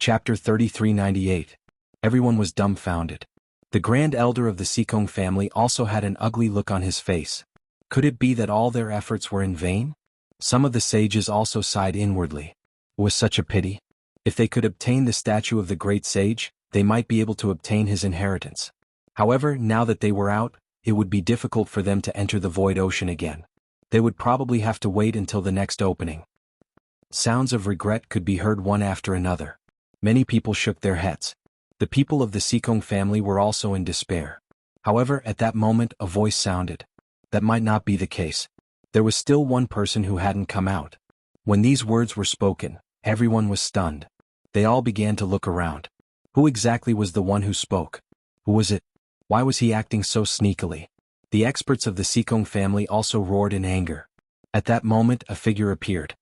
Chapter 3398. Everyone was dumbfounded. The Grand Elder of the Sikong family also had an ugly look on his face. Could it be that all their efforts were in vain? Some of the sages also sighed inwardly. It was such a pity. If they could obtain the statue of the great sage, they might be able to obtain his inheritance. However, now that they were out, it would be difficult for them to enter the void ocean again. They would probably have to wait until the next opening. Sounds of regret could be heard one after another. Many people shook their heads. The people of the Sikong family were also in despair. However, at that moment a voice sounded. That might not be the case. There was still one person who hadn't come out. When these words were spoken, everyone was stunned. They all began to look around. Who exactly was the one who spoke? Who was it? Why was he acting so sneakily? The experts of the Sikong family also roared in anger. At that moment a figure appeared.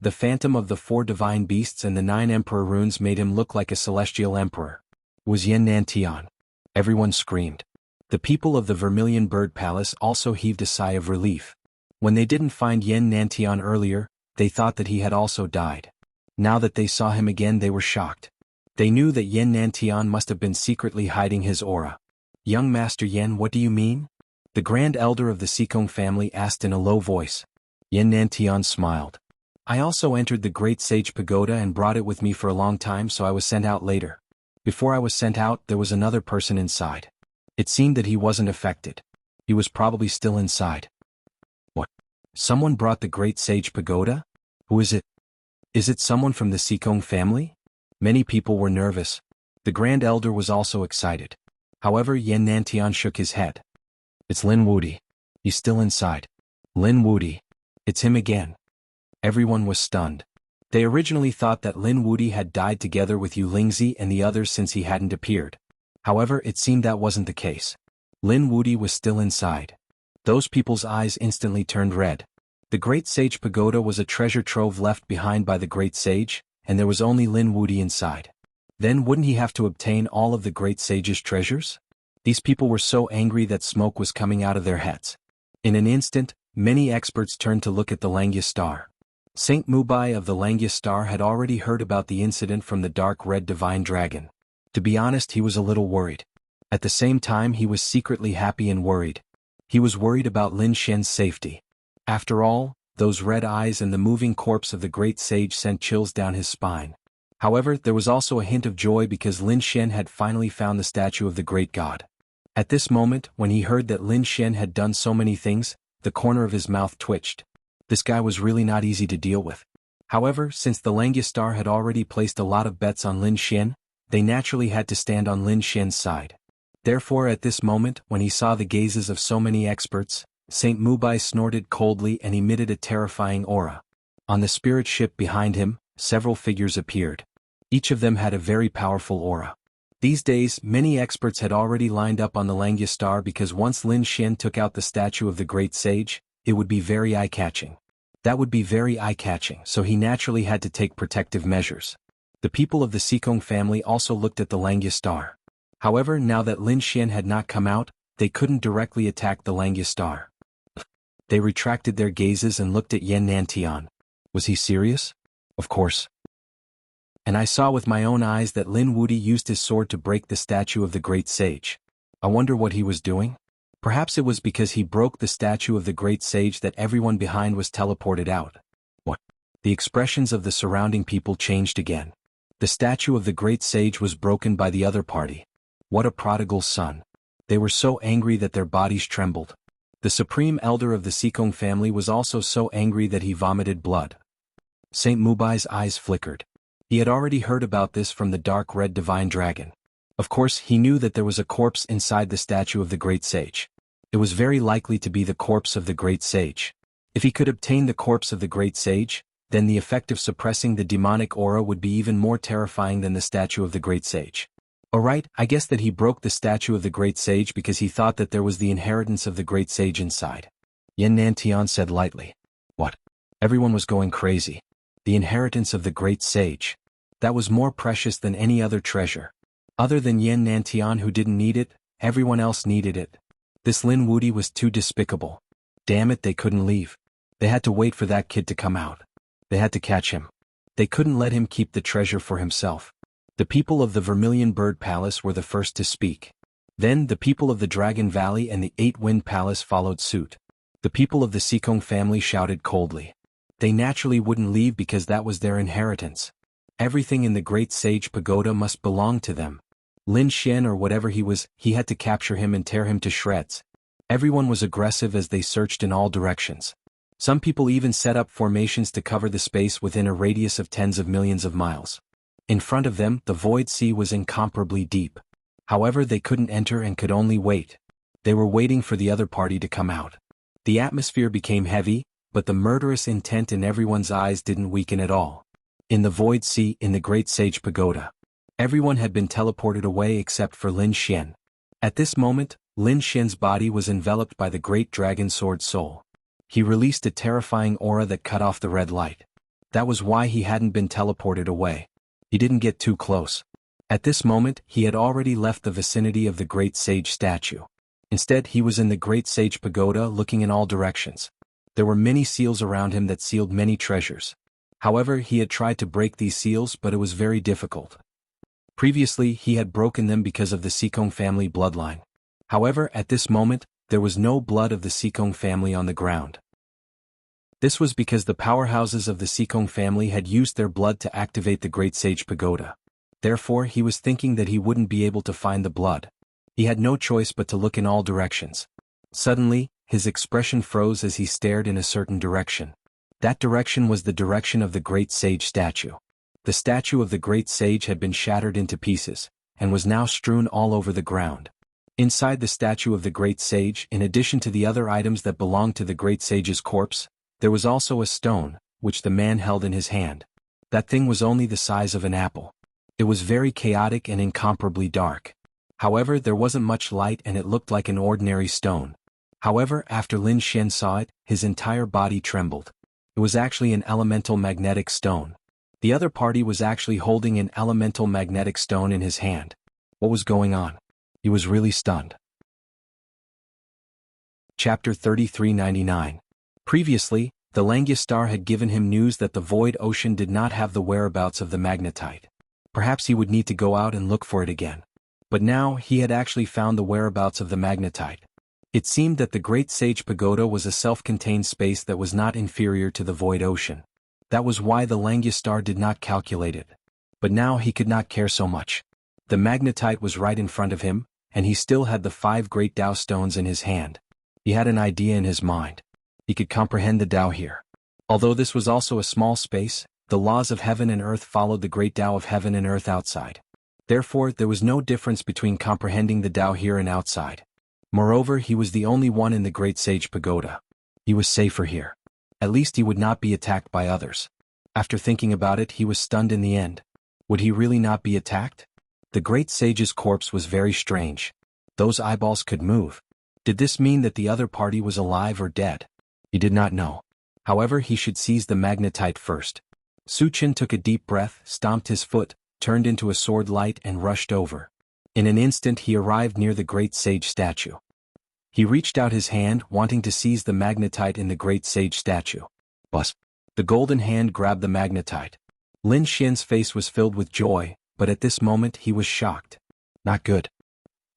The phantom of the 4 divine beasts and the 9 emperor runes made him look like a celestial emperor. It was Yen Nantian. Everyone screamed. The people of the Vermilion Bird Palace also heaved a sigh of relief. When they didn't find Yen Nantian earlier, they thought that he had also died. Now that they saw him again they were shocked. They knew that Yen Nantian must have been secretly hiding his aura. Young Master Yen, what do you mean? The Grand Elder of the Sikong family asked in a low voice. Yen Nantian smiled. I also entered the Great Sage Pagoda and brought it with me for a long time, so I was sent out later. Before I was sent out, there was another person inside. It seemed that he wasn't affected. He was probably still inside. What? Someone brought the Great Sage Pagoda? Who is it? Is it someone from the Sikong family? Many people were nervous. The Grand Elder was also excited. However, Yen Nantian shook his head. It's Lin Wudi. He's still inside. Lin Wudi. It's him again. Everyone was stunned. They originally thought that Lin Wudi had died together with Yu Lingzi and the others since he hadn't appeared. However, it seemed that wasn't the case. Lin Wudi was still inside. Those people's eyes instantly turned red. The Great Sage Pagoda was a treasure trove left behind by the Great Sage, and there was only Lin Wudi inside. Then wouldn't he have to obtain all of the Great Sage's treasures? These people were so angry that smoke was coming out of their heads. In an instant, many experts turned to look at the Langya Star. Saint Mubai of the Langya Star had already heard about the incident from the dark red divine dragon. To be honest, he was a little worried. At the same time, he was secretly happy and worried. He was worried about Lin Xian's safety. After all, those red eyes and the moving corpse of the great sage sent chills down his spine. However, there was also a hint of joy because Lin Xian had finally found the statue of the great god. At this moment, when he heard that Lin Xian had done so many things, the corner of his mouth twitched. This guy was really not easy to deal with. However, since the Langya Star had already placed a lot of bets on Lin Xian, they naturally had to stand on Lin Xian's side. Therefore, at this moment, when he saw the gazes of so many experts, Saint Mubai snorted coldly and emitted a terrifying aura. On the spirit ship behind him, several figures appeared. Each of them had a very powerful aura. These days, many experts had already lined up on the Langya Star because once Lin Xian took out the statue of the great sage, it would be very eye-catching. That would be very eye-catching, so he naturally had to take protective measures. The people of the Sikong family also looked at the Langya Star. However, now that Lin Xian had not come out, they couldn't directly attack the Langya Star. They retracted their gazes and looked at Yen Nantian. Was he serious? Of course. And I saw with my own eyes that Lin Wudi used his sword to break the statue of the great sage. I wonder what he was doing? Perhaps it was because he broke the statue of the great sage that everyone behind was teleported out. What? The expressions of the surrounding people changed again. The statue of the great sage was broken by the other party. What a prodigal son. They were so angry that their bodies trembled. The supreme elder of the Sikong family was also so angry that he vomited blood. Saint Mubai's eyes flickered. He had already heard about this from the dark red divine dragon. Of course, he knew that there was a corpse inside the statue of the great sage. It was very likely to be the corpse of the great sage. If he could obtain the corpse of the great sage, then the effect of suppressing the demonic aura would be even more terrifying than the statue of the great sage. Alright, I guess that he broke the statue of the great sage because he thought that there was the inheritance of the great sage inside. Yen Nantian said lightly. What? Everyone was going crazy. The inheritance of the great sage. That was more precious than any other treasure. Other than Yen Nantian who didn't need it, everyone else needed it. This Lin Wudi was too despicable. Damn it, they couldn't leave. They had to wait for that kid to come out. They had to catch him. They couldn't let him keep the treasure for himself. The people of the Vermilion Bird Palace were the first to speak. Then the people of the Dragon Valley and the Eight-Wind Palace followed suit. The people of the Sikong family shouted coldly. They naturally wouldn't leave because that was their inheritance. Everything in the Great Sage Pagoda must belong to them. Lin Xian or whatever he was, he had to capture him and tear him to shreds. Everyone was aggressive as they searched in all directions. Some people even set up formations to cover the space within a radius of tens of millions of miles. In front of them, the void sea was incomparably deep. However, they couldn't enter and could only wait. They were waiting for the other party to come out. The atmosphere became heavy, but the murderous intent in everyone's eyes didn't weaken at all. In the void sea, in the Great Sage Pagoda, everyone had been teleported away except for Lin Xian. At this moment, Lin Xian's body was enveloped by the great dragon sword soul. He released a terrifying aura that cut off the red light. That was why he hadn't been teleported away. He didn't get too close. At this moment, he had already left the vicinity of the Great Sage statue. Instead, he was in the Great Sage Pagoda looking in all directions. There were many seals around him that sealed many treasures. However, he had tried to break these seals, but it was very difficult. Previously, he had broken them because of the Sikong family bloodline. However, at this moment, there was no blood of the Sikong family on the ground. This was because the powerhouses of the Sikong family had used their blood to activate the Great Sage Pagoda. Therefore, he was thinking that he wouldn't be able to find the blood. He had no choice but to look in all directions. Suddenly, his expression froze as he stared in a certain direction. That direction was the direction of the Great Sage statue. The statue of the Great Sage had been shattered into pieces, and was now strewn all over the ground. Inside the statue of the Great Sage, in addition to the other items that belonged to the Great Sage's corpse, there was also a stone, which the man held in his hand. That thing was only the size of an apple. It was very chaotic and incomparably dark. However, there wasn't much light and it looked like an ordinary stone. However, after Lin Xian saw it, his entire body trembled. It was actually an elemental magnetic stone. The other party was actually holding an elemental magnetic stone in his hand. What was going on? He was really stunned. Chapter 3399. Previously, the Langya star had given him news that the void ocean did not have the whereabouts of the magnetite. Perhaps he would need to go out and look for it again. But now he had actually found the whereabouts of the magnetite. It seemed that the Great Sage Pagoda was a self-contained space that was not inferior to the void ocean. That was why the Langya star did not calculate it. But now he could not care so much. The magnetite was right in front of him, and he still had the 5 great Tao stones in his hand. He had an idea in his mind. He could comprehend the Tao here. Although this was also a small space, the laws of heaven and earth followed the great Tao of heaven and earth outside. Therefore, there was no difference between comprehending the Tao here and outside. Moreover, he was the only one in the Great Sage Pagoda. He was safer here. At least he would not be attacked by others. After thinking about it, he was stunned in the end. Would he really not be attacked? The Great Sage's corpse was very strange. Those eyeballs could move. Did this mean that the other party was alive or dead? He did not know. However, he should seize the magnetite first. Su Chen took a deep breath, stomped his foot, turned into a sword light and rushed over. In an instant he arrived near the Great Sage statue. He reached out his hand, wanting to seize the magnetite in the Great Sage statue. Buzz! The golden hand grabbed the magnetite. Lin Xian's face was filled with joy, but at this moment he was shocked. Not good.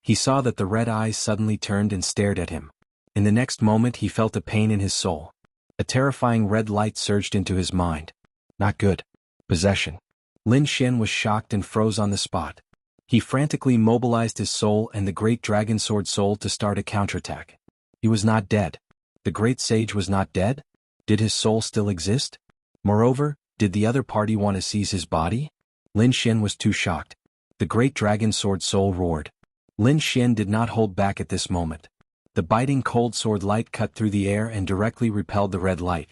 He saw that the red eyes suddenly turned and stared at him. In the next moment he felt a pain in his soul. A terrifying red light surged into his mind. Not good. Possession. Lin Xian was shocked and froze on the spot. He frantically mobilized his soul and the great dragon sword soul to start a counterattack. He was not dead. The great sage was not dead? Did his soul still exist? Moreover, did the other party want to seize his body? Lin Xian was too shocked. The great dragon sword soul roared. Lin Xian did not hold back at this moment. The biting cold sword light cut through the air and directly repelled the red light.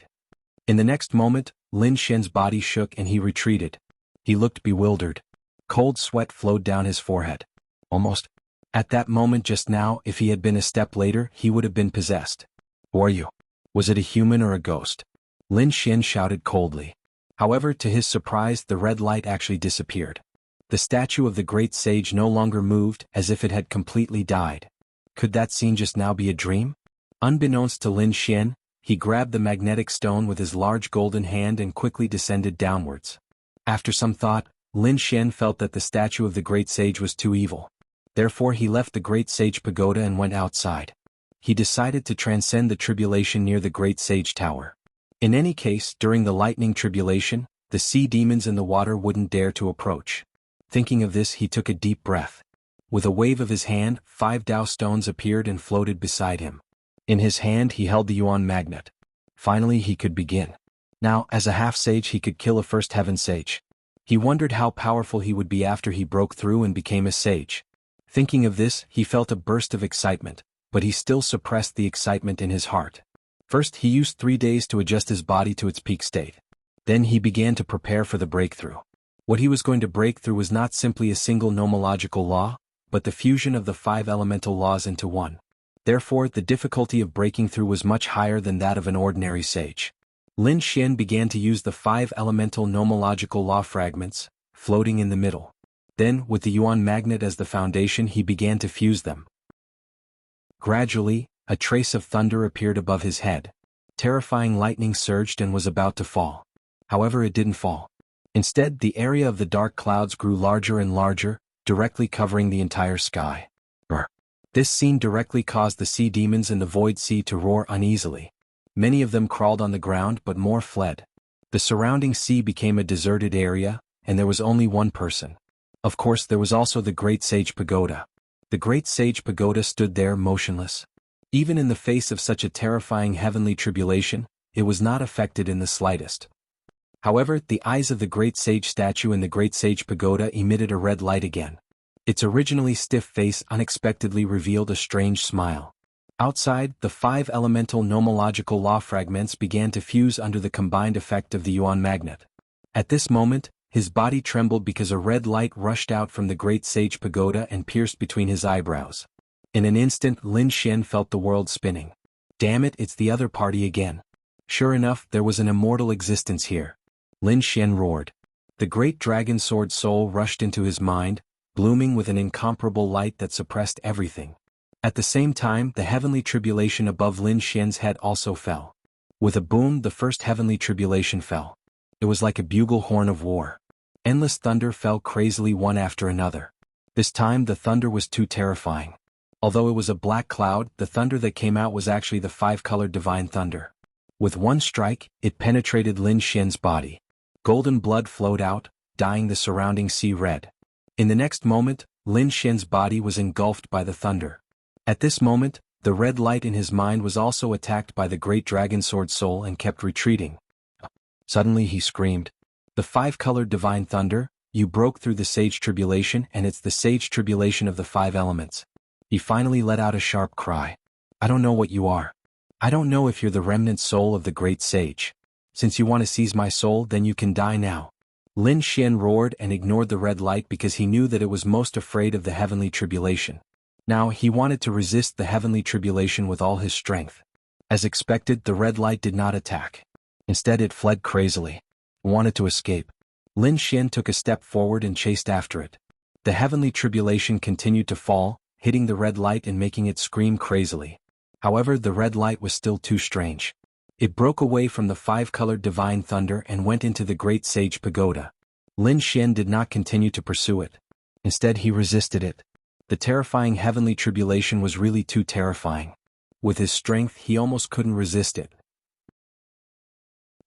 In the next moment, Lin Xian's body shook and he retreated. He looked bewildered. Cold sweat flowed down his forehead. Almost. At that moment just now, if he had been a step later, he would have been possessed. Who are you? Was it a human or a ghost? Lin Xian shouted coldly. However, to his surprise, the red light actually disappeared. The statue of the great sage no longer moved, as if it had completely died. Could that scene just now be a dream? Unbeknownst to Lin Xian, he grabbed the magnetic stone with his large golden hand and quickly descended downwards. After some thought, Lin Xian felt that the statue of the great sage was too evil. Therefore he left the great sage pagoda and went outside. He decided to transcend the tribulation near the great sage tower. In any case, during the lightning tribulation, the sea demons in the water wouldn't dare to approach. Thinking of this, he took a deep breath. With a wave of his hand, 5 Dao stones appeared and floated beside him. In his hand he held the Yuan magnet. Finally he could begin. Now, as a half-sage he could kill a first heaven sage. He wondered how powerful he would be after he broke through and became a sage. Thinking of this, he felt a burst of excitement, but he still suppressed the excitement in his heart. First he used 3 days to adjust his body to its peak state. Then he began to prepare for the breakthrough. What he was going to break through was not simply a single nomological law, but the fusion of the 5 elemental laws into one. Therefore, the difficulty of breaking through was much higher than that of an ordinary sage. Lin Xian began to use the 5 elemental nomological law fragments, floating in the middle. Then, with the Yuan magnet as the foundation, he began to fuse them. Gradually, a trace of thunder appeared above his head. Terrifying lightning surged and was about to fall. However, it didn't fall. Instead, the area of the dark clouds grew larger and larger, directly covering the entire sky. This scene directly caused the sea demons in the void sea to roar uneasily. Many of them crawled on the ground, but more fled. The surrounding sea became a deserted area, and there was only one person. Of course, there was also the Great Sage Pagoda. The Great Sage Pagoda stood there motionless. Even in the face of such a terrifying heavenly tribulation, it was not affected in the slightest. However, the eyes of the Great Sage statue in the Great Sage Pagoda emitted a red light again. Its originally stiff face unexpectedly revealed a strange smile. Outside, the 5 elemental nomological law fragments began to fuse under the combined effect of the Yuan magnet. At this moment, his body trembled because a red light rushed out from the Great Sage Pagoda and pierced between his eyebrows. In an instant, Lin Xian felt the world spinning. Damn it, it's the other party again. Sure enough, there was an immortal existence here. Lin Xian roared. The great dragon sword soul rushed into his mind, blooming with an incomparable light that suppressed everything. At the same time, the heavenly tribulation above Lin Xian's head also fell. With a boom, the first heavenly tribulation fell. It was like a bugle horn of war. Endless thunder fell crazily one after another. This time the thunder was too terrifying. Although it was a black cloud, the thunder that came out was actually the 5-colored divine thunder. With one strike, it penetrated Lin Xian's body. Golden blood flowed out, dyeing the surrounding sea red. In the next moment, Lin Xian's body was engulfed by the thunder. At this moment, the red light in his mind was also attacked by the great dragon sword soul and kept retreating. Suddenly he screamed, "The 5-colored divine thunder, you broke through the sage tribulation, and it's the sage tribulation of the 5 elements." He finally let out a sharp cry. "I don't know what you are. I don't know if you're the remnant soul of the great sage. Since you want to seize my soul, then you can die now." Lin Xian roared and ignored the red light because he knew that it was most afraid of the heavenly tribulation. Now he wanted to resist the heavenly tribulation with all his strength. As expected, the red light did not attack. Instead it fled crazily. It wanted to escape. Lin Xian took a step forward and chased after it. The heavenly tribulation continued to fall, hitting the red light and making it scream crazily. However, the red light was still too strange. It broke away from the 5-colored divine thunder and went into the Great Sage Pagoda. Lin Xian did not continue to pursue it. Instead he resisted it. The terrifying heavenly tribulation was really too terrifying. With his strength he almost couldn't resist it.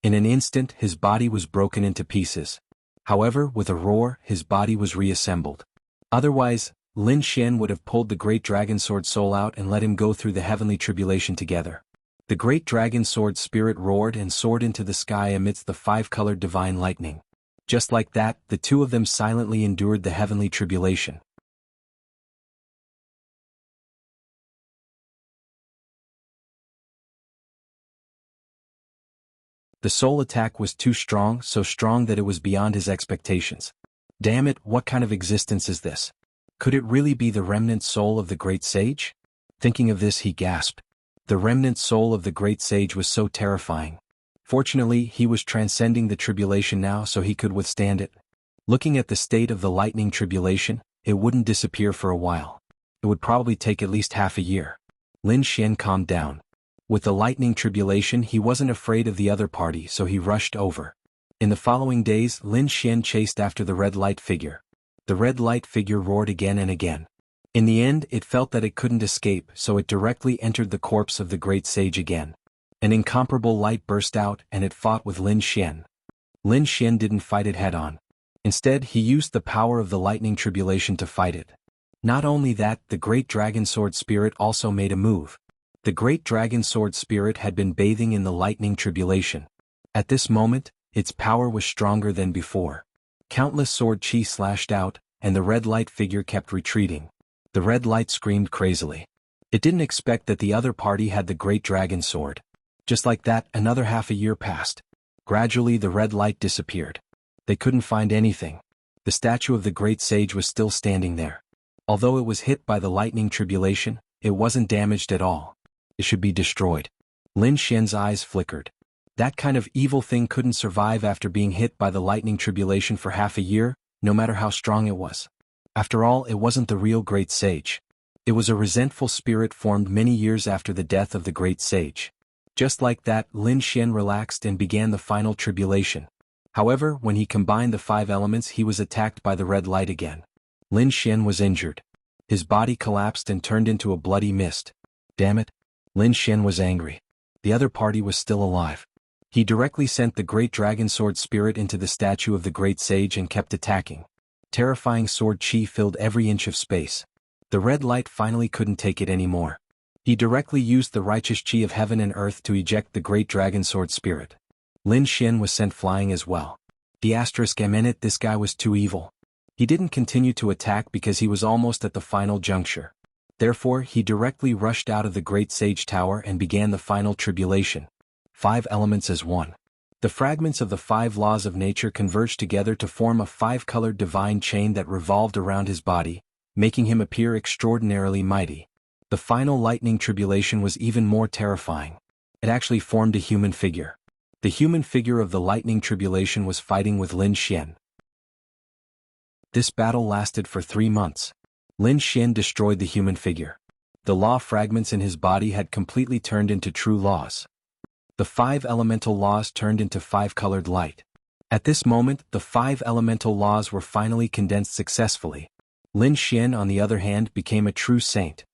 In an instant his body was broken into pieces. However, with a roar, his body was reassembled. Otherwise, Lin Xian would have pulled the great dragon sword soul out and let him go through the heavenly tribulation together. The great dragon sword spirit roared and soared into the sky amidst the 5-colored divine lightning. Just like that, the two of them silently endured the heavenly tribulation. The soul attack was too strong, so strong that it was beyond his expectations. Damn it, what kind of existence is this? Could it really be the remnant soul of the great sage? Thinking of this, he gasped. The remnant soul of the great sage was so terrifying. Fortunately, he was transcending the tribulation now, so he could withstand it. Looking at the state of the lightning tribulation, it wouldn't disappear for a while. It would probably take at least half a year. Lin Xian calmed down. With the lightning tribulation, he wasn't afraid of the other party, so he rushed over. In the following days, Lin Xian chased after the red light figure. The red light figure roared again and again. In the end, it felt that it couldn't escape, so it directly entered the corpse of the great sage again. An incomparable light burst out and it fought with Lin Xian. Lin Xian didn't fight it head-on. Instead, he used the power of the lightning tribulation to fight it. Not only that, the great dragon sword spirit also made a move. The great dragon sword spirit had been bathing in the lightning tribulation. At this moment, its power was stronger than before. Countless sword chi slashed out, and the red light figure kept retreating. The red light screamed crazily. It didn't expect that the other party had the great dragon sword. Just like that, another half a year passed. Gradually the red light disappeared. They couldn't find anything. The statue of the great sage was still standing there. Although it was hit by the lightning tribulation, it wasn't damaged at all. It should be destroyed. Lin Xian's eyes flickered. That kind of evil thing couldn't survive after being hit by the lightning tribulation for half a year, no matter how strong it was. After all, it wasn't the real great sage. It was a resentful spirit formed many years after the death of the great sage. Just like that, Lin Xian relaxed and began the final tribulation. However, when he combined the 5 elements, he was attacked by the red light again. Lin Xian was injured. His body collapsed and turned into a bloody mist. Damn it! Lin Xian was angry. The other party was still alive. He directly sent the great dragon sword spirit into the statue of the great sage and kept attacking. Terrifying sword chi filled every inch of space. The red light finally couldn't take it anymore. He directly used the righteous chi of heaven and earth to eject the great dragon sword spirit. Lin Xian was sent flying as well. This guy was too evil. He didn't continue to attack because he was almost at the final juncture. Therefore, he directly rushed out of the great sage tower and began the final tribulation. 5 elements as one. The fragments of the 5 laws of nature converged together to form a 5-colored divine chain that revolved around his body, making him appear extraordinarily mighty. The final lightning tribulation was even more terrifying. It actually formed a human figure. The human figure of the lightning tribulation was fighting with Lin Xian. This battle lasted for 3 months. Lin Xian destroyed the human figure. The law fragments in his body had completely turned into true laws. The 5 elemental laws turned into 5-colored light. At this moment, the 5 elemental laws were finally condensed successfully. Lin Xian, on the other hand, became a true saint.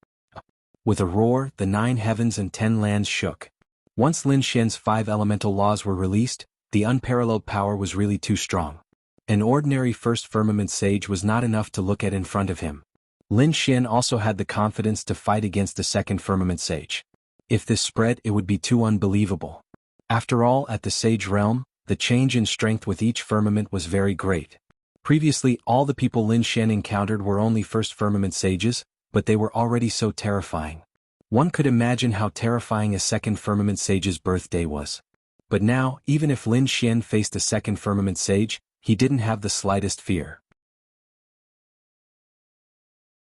With a roar, the 9 heavens and 10 lands shook. Once Lin Xian's 5 elemental laws were released, the unparalleled power was really too strong. An ordinary first firmament sage was not enough to look at in front of him. Lin Xian also had the confidence to fight against the second firmament sage. If this spread, it would be too unbelievable. After all, at the sage realm, the change in strength with each firmament was very great. Previously, all the people Lin Xian encountered were only first firmament sages, but they were already so terrifying. One could imagine how terrifying a second firmament sage's birthday was. But now, even if Lin Xian faced a second firmament sage, he didn't have the slightest fear.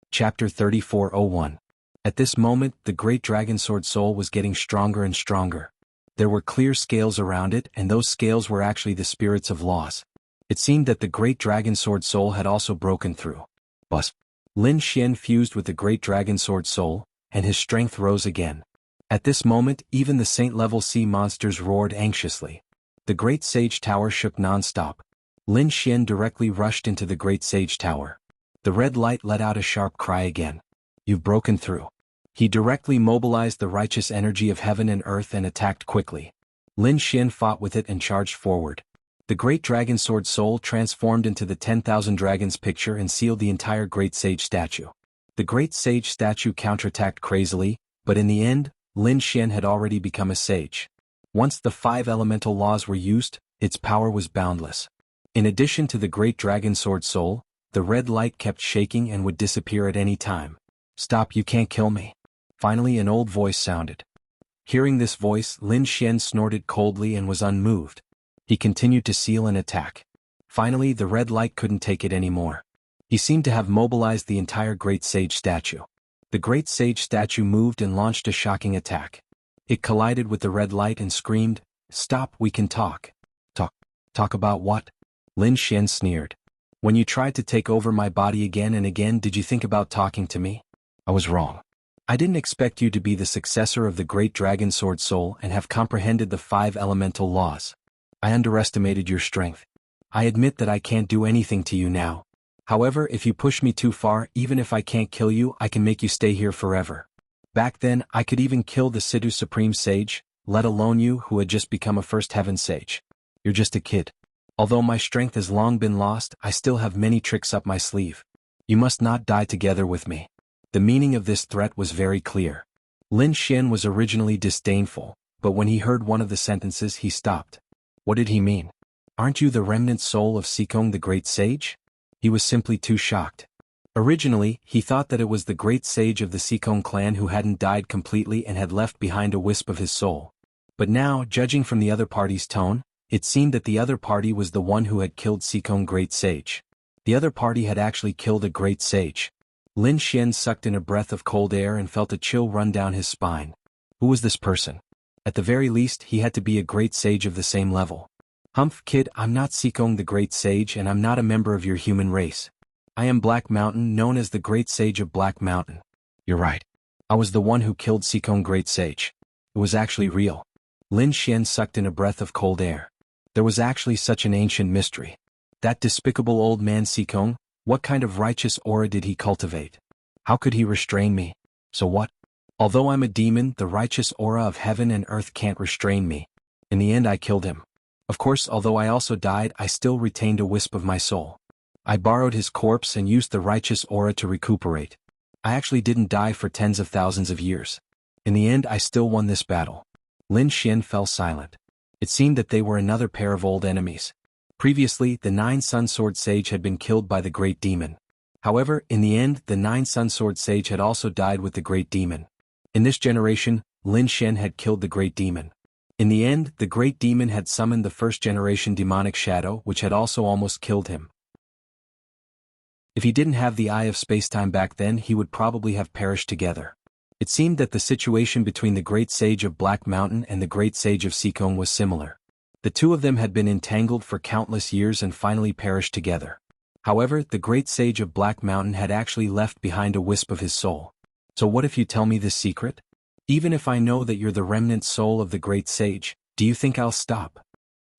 Chapter 3401. At this moment, the great dragon sword soul was getting stronger and stronger. There were clear scales around it, and those scales were actually the spirits of laws. It seemed that the great dragon sword soul had also broken through. But Lin Xian fused with the great dragon sword soul, and his strength rose again. At this moment, even the saint-level sea monsters roared anxiously. The great sage tower shook non-stop. Lin Xian directly rushed into the great sage tower. The red light let out a sharp cry again. You've broken through. He directly mobilized the righteous energy of heaven and earth and attacked quickly. Lin Xian fought with it and charged forward. The great dragon sword soul transformed into the 10,000 dragons picture and sealed the entire great sage statue. The great sage statue counterattacked crazily, but in the end, Lin Xian had already become a sage. Once the 5 elemental laws were used, its power was boundless. In addition to the great dragon sword soul, the red light kept shaking and would disappear at any time. Stop, you can't kill me. Finally an old voice sounded. Hearing this voice, Lin Xian snorted coldly and was unmoved. He continued to seal and attack. Finally the red light couldn't take it anymore. He seemed to have mobilized the entire great sage statue. The great sage statue moved and launched a shocking attack. It collided with the red light and screamed, "Stop, we can talk." Talk about what? Lin Xian sneered. When you tried to take over my body again and again, did you think about talking to me? I was wrong. I didn't expect you to be the successor of the great dragon sword soul and have comprehended the 5 elemental laws. I underestimated your strength. I admit that I can't do anything to you now. However, if you push me too far, even if I can't kill you, I can make you stay here forever. Back then, I could even kill the Sidhu Supreme Sage, let alone you who had just become a First Heaven Sage. You're just a kid. Although my strength has long been lost, I still have many tricks up my sleeve. You must not die together with me. The meaning of this threat was very clear. Lin Xian was originally disdainful, but when he heard one of the sentences he stopped. What did he mean? Aren't you the remnant soul of Sikong the Great Sage? He was simply too shocked. Originally, he thought that it was the great sage of the Sikong clan who hadn't died completely and had left behind a wisp of his soul. But now, judging from the other party's tone, it seemed that the other party was the one who had killed Sikong Great Sage. The other party had actually killed a great sage. Lin Xian sucked in a breath of cold air and felt a chill run down his spine. Who was this person? At the very least, he had to be a great sage of the same level. Humph, kid, I'm not Sikong the Great Sage and I'm not a member of your human race. I am Black Mountain, known as the Great Sage of Black Mountain. You're right. I was the one who killed Sikong Great Sage. It was actually real. Lin Xian sucked in a breath of cold air. There was actually such an ancient mystery. That despicable old man Sikong, what kind of righteous aura did he cultivate? How could he restrain me? So what? Although I'm a demon, the righteous aura of heaven and earth can't restrain me. In the end I killed him. Of course, although I also died, I still retained a wisp of my soul. I borrowed his corpse and used the righteous aura to recuperate. I actually didn't die for tens of thousands of years. In the end I still won this battle. Lin Xian fell silent. It seemed that they were another pair of old enemies. Previously, the Nine-Sun Sword Sage had been killed by the Great Demon. However, in the end, the Nine-Sun Sword Sage had also died with the Great Demon. In this generation, Lin Xian had killed the Great Demon. In the end, the Great Demon had summoned the first-generation demonic shadow, which had also almost killed him. If he didn't have the Eye of Spacetime back then, he would probably have perished together. It seemed that the situation between the Great Sage of Black Mountain and the Great Sage of Sikong was similar. The two of them had been entangled for countless years and finally perished together. However, the Great Sage of Black Mountain had actually left behind a wisp of his soul. So what if you tell me this secret? Even if I know that you're the remnant soul of the Great Sage, do you think I'll stop?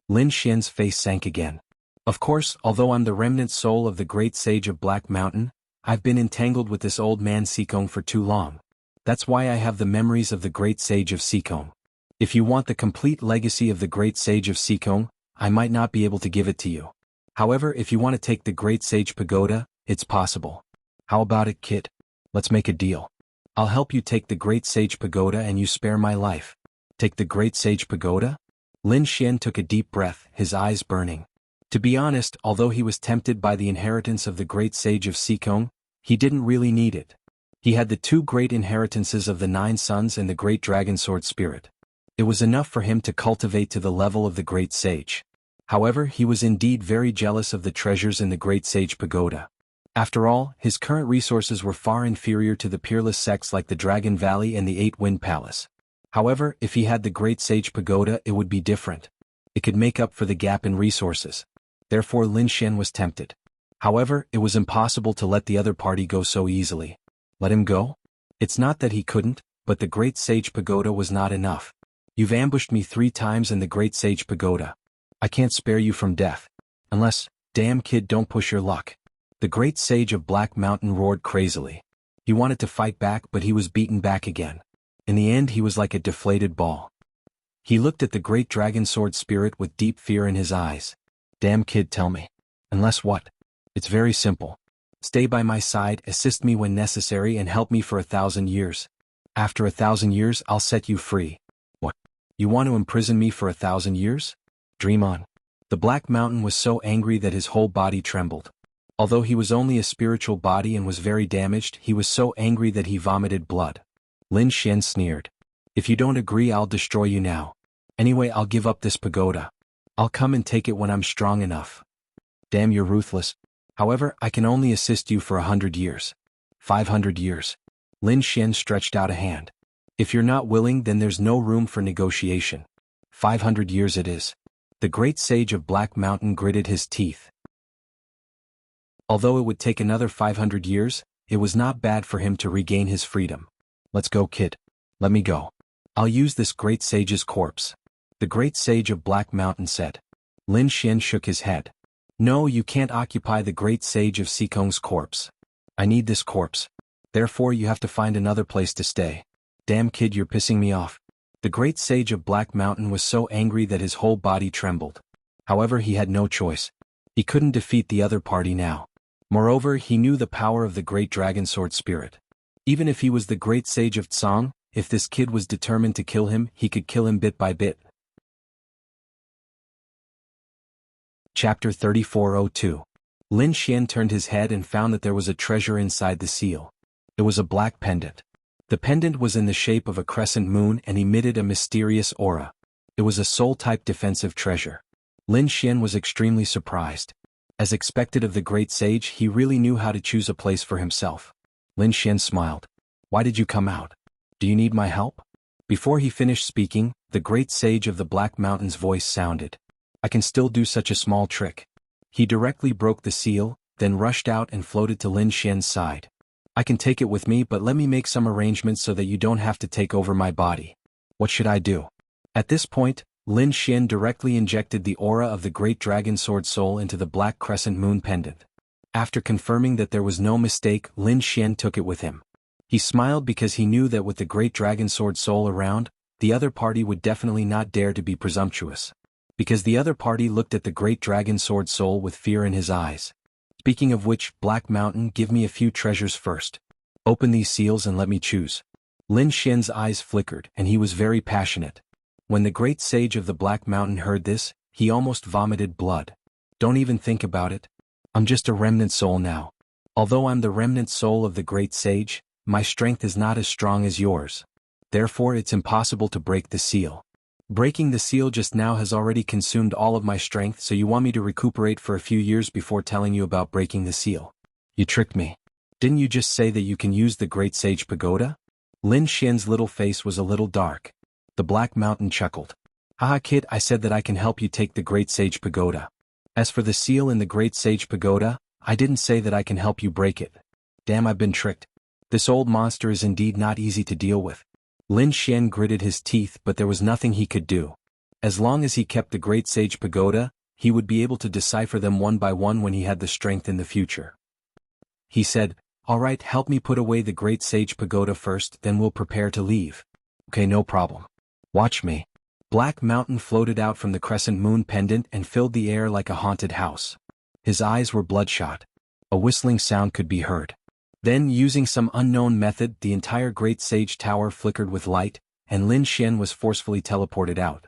Lin Xian's face sank again. Of course, although I'm the remnant soul of the Great Sage of Black Mountain, I've been entangled with this old man Sikong for too long. That's why I have the memories of the Great Sage of Sikong. If you want the complete legacy of the Great Sage of Sikong, I might not be able to give it to you. However, if you want to take the Great Sage Pagoda, it's possible. How about it, kid? Let's make a deal. I'll help you take the Great Sage Pagoda and you spare my life. Take the Great Sage Pagoda? Lin Xian took a deep breath, his eyes burning. To be honest, although he was tempted by the inheritance of the Great Sage of Sikong, he didn't really need it. He had the two great inheritances of the Nine Suns and the Great Dragon Sword Spirit. It was enough for him to cultivate to the level of the Great Sage. However, he was indeed very jealous of the treasures in the Great Sage Pagoda. After all, his current resources were far inferior to the peerless sects like the Dragon Valley and the Eight Wind Palace. However, if he had the Great Sage Pagoda, it would be different. It could make up for the gap in resources. Therefore Lin Xian was tempted. However, it was impossible to let the other party go so easily. Let him go? It's not that he couldn't, but the Great Sage Pagoda was not enough. You've ambushed me 3 times in the Great Sage Pagoda. I can't spare you from death. Unless, damn kid, don't push your luck. The Great Sage of Black Mountain roared crazily. He wanted to fight back, but he was beaten back again. In the end, he was like a deflated ball. He looked at the Great Dragon Sword Spirit with deep fear in his eyes. Damn kid, tell me. Unless what? It's very simple. Stay by my side, assist me when necessary and help me for 1,000 years. After 1,000 years, I'll set you free. What? You want to imprison me for 1,000 years? Dream on. The Black Mountain was so angry that his whole body trembled. Although he was only a spiritual body and was very damaged, he was so angry that he vomited blood. Lin Xian sneered. If you don't agree, I'll destroy you now. Anyway, I'll give up this pagoda. I'll come and take it when I'm strong enough. Damn, you're ruthless. However, I can only assist you for 100 years. 500 years. Lin Xian stretched out a hand. If you're not willing, then there's no room for negotiation. 500 years it is. The Great Sage of Black Mountain gritted his teeth. Although it would take another 500 years, it was not bad for him to regain his freedom. Let's go, kid. Let me go. I'll use this Great Sage's corpse. The Great Sage of Black Mountain said. Lin Xian shook his head. No, you can't occupy the great sage of Sikong's corpse. I need this corpse. Therefore you have to find another place to stay. Damn kid, you're pissing me off. The great sage of Black Mountain was so angry that his whole body trembled. However, he had no choice. He couldn't defeat the other party now. Moreover, he knew the power of the great dragon sword spirit. Even if he was the great sage of Tsang, if this kid was determined to kill him, he could kill him bit by bit. Chapter 3402. Lin Xian turned his head and found that there was a treasure inside the seal. It was a black pendant. The pendant was in the shape of a crescent moon and emitted a mysterious aura. It was a soul-type defensive treasure. Lin Xian was extremely surprised. As expected of the great sage, he really knew how to choose a place for himself. Lin Xian smiled. Why did you come out? Do you need my help? Before he finished speaking, the great sage of the Black Mountain's voice sounded. I can still do such a small trick. He directly broke the seal, then rushed out and floated to Lin Xian's side. I can take it with me, but let me make some arrangements so that you don't have to take over my body. What should I do? At this point, Lin Xian directly injected the aura of the great dragon sword soul into the black crescent moon pendant. After confirming that there was no mistake, Lin Xian took it with him. He smiled because he knew that with the great dragon sword soul around, the other party would definitely not dare to be presumptuous. Because the other party looked at the great dragon sword soul with fear in his eyes. Speaking of which, Black Mountain, give me a few treasures first. Open these seals and let me choose. Lin Xian's eyes flickered and he was very passionate. When the great sage of the Black Mountain heard this, he almost vomited blood. Don't even think about it. I'm just a remnant soul now. Although I'm the remnant soul of the great sage, my strength is not as strong as yours. Therefore it's impossible to break the seal. Breaking the seal just now has already consumed all of my strength, so you want me to recuperate for a few years before telling you about breaking the seal. You tricked me. Didn't you just say that you can use the great sage pagoda? Lin Xian's little face was a little dark. The Black Mountain chuckled. Haha kid, I said that I can help you take the great sage pagoda. As for the seal in the great sage pagoda, I didn't say that I can help you break it. Damn, I've been tricked. This old monster is indeed not easy to deal with. Lin Xian gritted his teeth, but there was nothing he could do. As long as he kept the great sage pagoda, he would be able to decipher them one by one when he had the strength in the future. He said, Alright, help me put away the great sage pagoda first, then we'll prepare to leave. Okay, no problem. Watch me. Black Mountain floated out from the crescent moon pendant and filled the air like a haunted house. His eyes were bloodshot. A whistling sound could be heard. Then, using some unknown method, the entire great sage tower flickered with light, and Lin Xian was forcefully teleported out.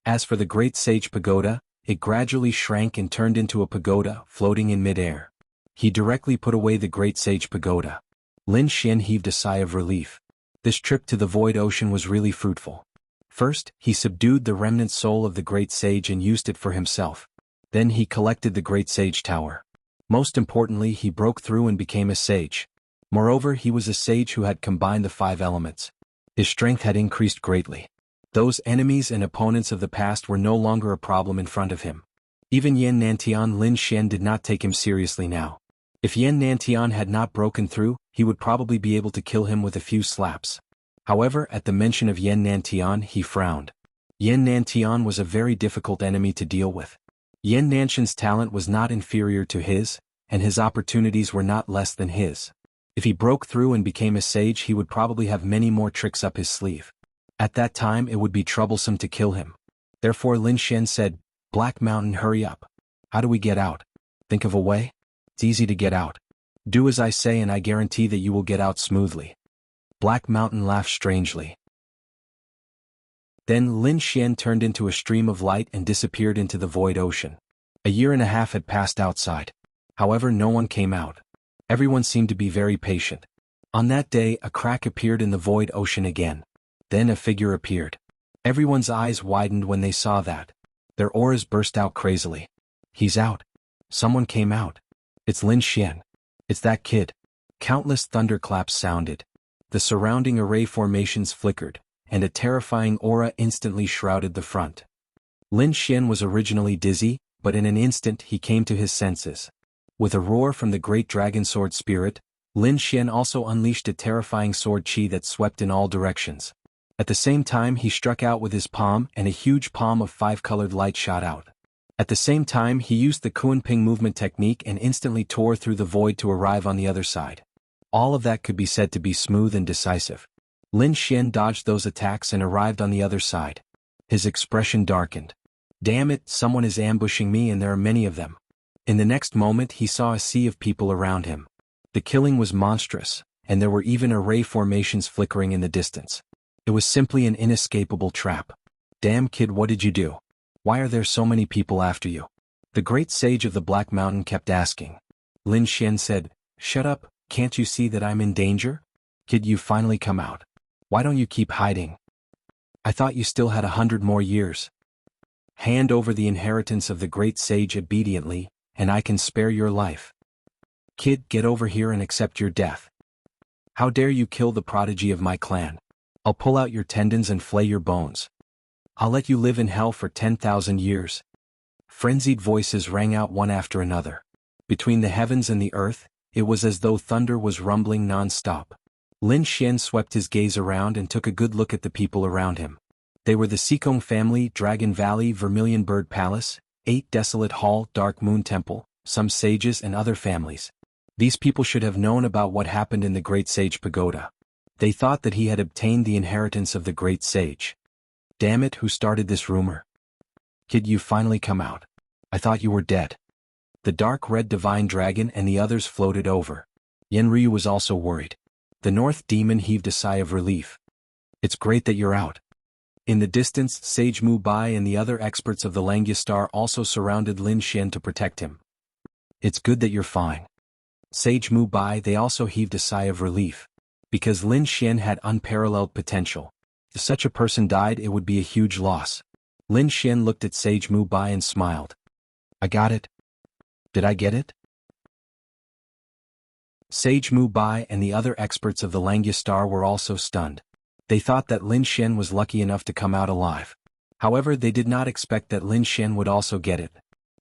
As for the great sage pagoda, it gradually shrank and turned into a pagoda, floating in mid-air. He directly put away the great sage pagoda. Lin Xian heaved a sigh of relief. This trip to the void ocean was really fruitful. First, he subdued the remnant soul of the great sage and used it for himself. Then he collected the great sage tower. Most importantly, he broke through and became a sage. Moreover, he was a sage who had combined the 5 elements. His strength had increased greatly. Those enemies and opponents of the past were no longer a problem in front of him. Even Yan Nantian Lin Xian did not take him seriously now. If Yan Nantian had not broken through, he would probably be able to kill him with a few slaps. However, at the mention of Yan Nantian, he frowned. Yan Nantian was a very difficult enemy to deal with. Yan Nantian's talent was not inferior to his, and his opportunities were not less than his. If he broke through and became a sage, he would probably have many more tricks up his sleeve. At that time it would be troublesome to kill him. Therefore Lin Xian said, Black Mountain, hurry up. How do we get out? Think of a way? It's easy to get out. Do as I say and I guarantee that you will get out smoothly. Black Mountain laughed strangely. Then Lin Xian turned into a stream of light and disappeared into the void ocean. A year and a half had passed outside. However, no one came out. Everyone seemed to be very patient. On that day, a crack appeared in the void ocean again. Then a figure appeared. Everyone's eyes widened when they saw that. Their auras burst out crazily. He's out. Someone came out. It's Lin Xian. It's that kid. Countless thunderclaps sounded. The surrounding array formations flickered, and a terrifying aura instantly shrouded the front. Lin Xian was originally dizzy, but in an instant he came to his senses. With a roar from the great dragon sword spirit, Lin Xian also unleashed a terrifying sword chi that swept in all directions. At the same time he struck out with his palm and a huge palm of 5-colored light shot out. At the same time he used the Kunping movement technique and instantly tore through the void to arrive on the other side. All of that could be said to be smooth and decisive. Lin Xian dodged those attacks and arrived on the other side. His expression darkened. Damn it, someone is ambushing me and there are many of them. In the next moment he saw a sea of people around him. The killing was monstrous, and there were even array formations flickering in the distance. It was simply an inescapable trap. Damn kid, what did you do? Why are there so many people after you? The great sage of the Black Mountain kept asking. Lin Xian said, shut up, can't you see that I'm in danger? Kid, you finally come out. Why don't you keep hiding? I thought you still had 100 more years. Hand over the inheritance of the great sage obediently, and I can spare your life. Kid, get over here and accept your death. How dare you kill the prodigy of my clan? I'll pull out your tendons and flay your bones. I'll let you live in hell for 10,000 years. Frenzied voices rang out one after another. Between the heavens and the earth, it was as though thunder was rumbling non-stop. Lin Xian swept his gaze around and took a good look at the people around him. They were the Sikong family, Dragon Valley, Vermilion Bird Palace, 8 Desolate Hall, Dark Moon Temple, some sages and other families. These people should have known about what happened in the Great Sage Pagoda. They thought that he had obtained the inheritance of the Great Sage. Damn it, who started this rumor? Kid, you finally come out. I thought you were dead. The dark red divine dragon and the others floated over. Yenryu was also worried. The North Demon heaved a sigh of relief. It's great that you're out. In the distance, Sage Mu Bai and the other experts of the Langya Star also surrounded Lin Xian to protect him. It's good that you're fine. Sage Mu Bai, they also heaved a sigh of relief. Because Lin Xian had unparalleled potential. If such a person died, it would be a huge loss. Lin Xian looked at Sage Mu Bai and smiled. I got it. Did I get it? Sage Mu Bai and the other experts of the Langya Star were also stunned. They thought that Lin Xian was lucky enough to come out alive. However, they did not expect that Lin Xian would also get it.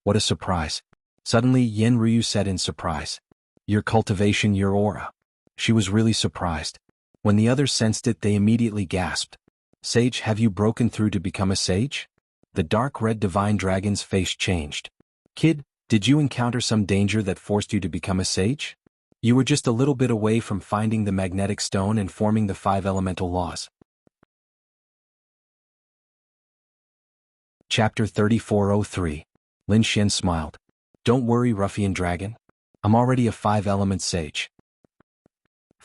What a surprise. Suddenly Yen Ryu said in surprise. Your cultivation, your aura. She was really surprised. When the others sensed it, they immediately gasped. Sage, have you broken through to become a sage? The dark red divine dragon's face changed. Kid, did you encounter some danger that forced you to become a sage? You were just a little bit away from finding the magnetic stone and forming the 5 elemental laws. Chapter 3403. Lin Xian smiled. Don't worry, ruffian dragon. I'm already a 5-element sage.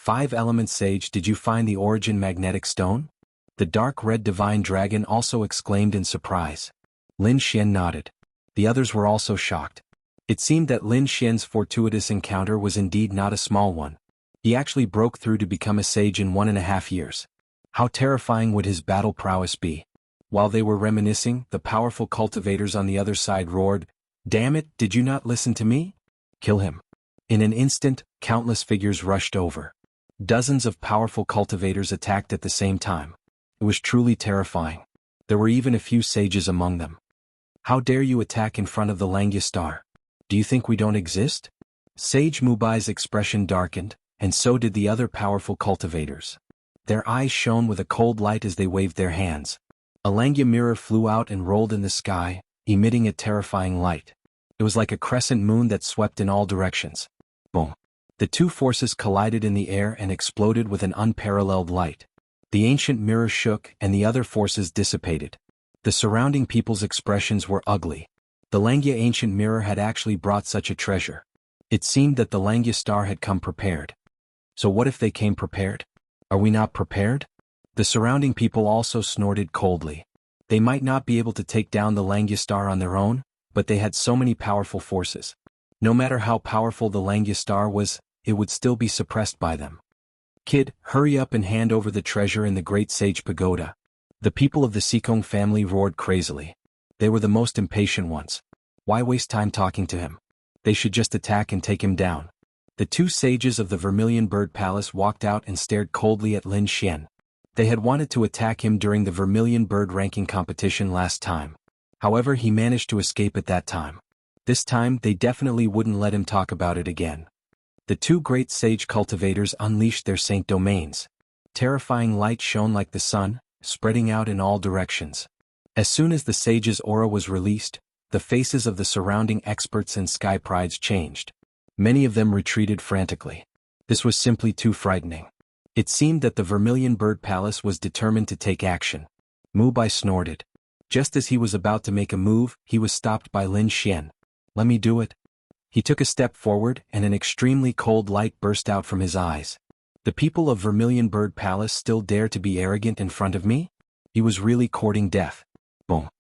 5-element sage, did you find the origin magnetic stone? The dark red divine dragon also exclaimed in surprise. Lin Xian nodded. The others were also shocked. It seemed that Lin Xian's fortuitous encounter was indeed not a small one. He actually broke through to become a sage in 1.5 years. How terrifying would his battle prowess be? While they were reminiscing, the powerful cultivators on the other side roared, Damn it, did you not listen to me? Kill him. In an instant, countless figures rushed over. Dozens of powerful cultivators attacked at the same time. It was truly terrifying. There were even a few sages among them. How dare you attack in front of the Langya Star? Do you think we don't exist? Sage Mubai's expression darkened, and so did the other powerful cultivators. Their eyes shone with a cold light as they waved their hands. A Langya mirror flew out and rolled in the sky, emitting a terrifying light. It was like a crescent moon that swept in all directions. Boom. The two forces collided in the air and exploded with an unparalleled light. The ancient mirror shook and the other forces dissipated. The surrounding people's expressions were ugly. The Langya ancient mirror had actually brought such a treasure. It seemed that the Langya Star had come prepared. So what if they came prepared? Are we not prepared? The surrounding people also snorted coldly. They might not be able to take down the Langya Star on their own, but they had so many powerful forces. No matter how powerful the Langya Star was, it would still be suppressed by them. Kid, hurry up and hand over the treasure in the Great Sage Pagoda. The people of the Sikong family roared crazily. They were the most impatient ones. Why waste time talking to him? They should just attack and take him down. The two sages of the Vermilion Bird Palace walked out and stared coldly at Lin Xian. They had wanted to attack him during the Vermilion Bird ranking competition last time. However, he managed to escape at that time. This time, they definitely wouldn't let him talk about it again. The two great sage cultivators unleashed their saint domains. Terrifying light shone like the sun, spreading out in all directions. As soon as the sage's aura was released, the faces of the surrounding experts and sky prides changed. Many of them retreated frantically. This was simply too frightening. It seemed that the Vermilion Bird Palace was determined to take action. Mu Bai snorted. Just as he was about to make a move, he was stopped by Lin Xian. "Let me do it." He took a step forward and an extremely cold light burst out from his eyes. The people of Vermilion Bird Palace still dare to be arrogant in front of me? He was really courting death. Boom.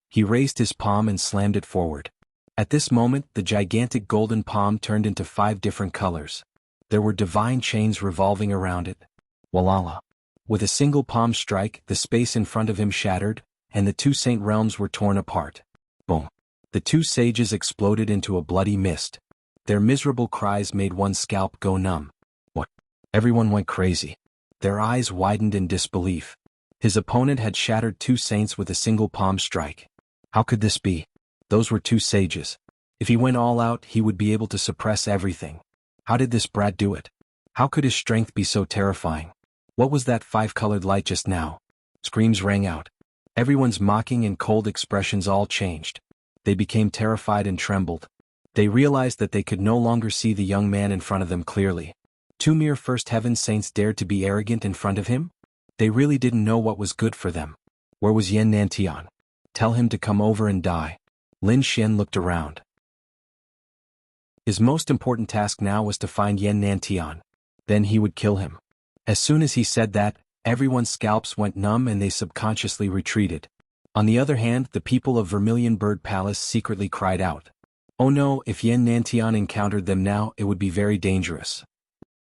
He raised his palm and slammed it forward. At this moment, the gigantic golden palm turned into 5 different colors. There were divine chains revolving around it. Walala. With a single palm strike, the space in front of him shattered, and the 2 saint realms were torn apart. Boom. The 2 sages exploded into a bloody mist. Their miserable cries made one's scalp go numb. What? Everyone went crazy. Their eyes widened in disbelief. His opponent had shattered 2 saints with a single palm strike. How could this be? Those were 2 sages. If he went all out, he would be able to suppress everything. How did this brat do it? How could his strength be so terrifying? What was that 5-colored light just now? Screams rang out. Everyone's mocking and cold expressions all changed. They became terrified and trembled. They realized that they could no longer see the young man in front of them clearly. 2 mere First Heaven saints dared to be arrogant in front of him? They really didn't know what was good for them. Where was Yan Nantian? Tell him to come over and die. Lin Xian looked around. His most important task now was to find Yan Nantian. Then he would kill him. As soon as he said that, everyone's scalps went numb and they subconsciously retreated. On the other hand, the people of Vermilion Bird Palace secretly cried out. Oh no, if Yan Nantian encountered them now, it would be very dangerous.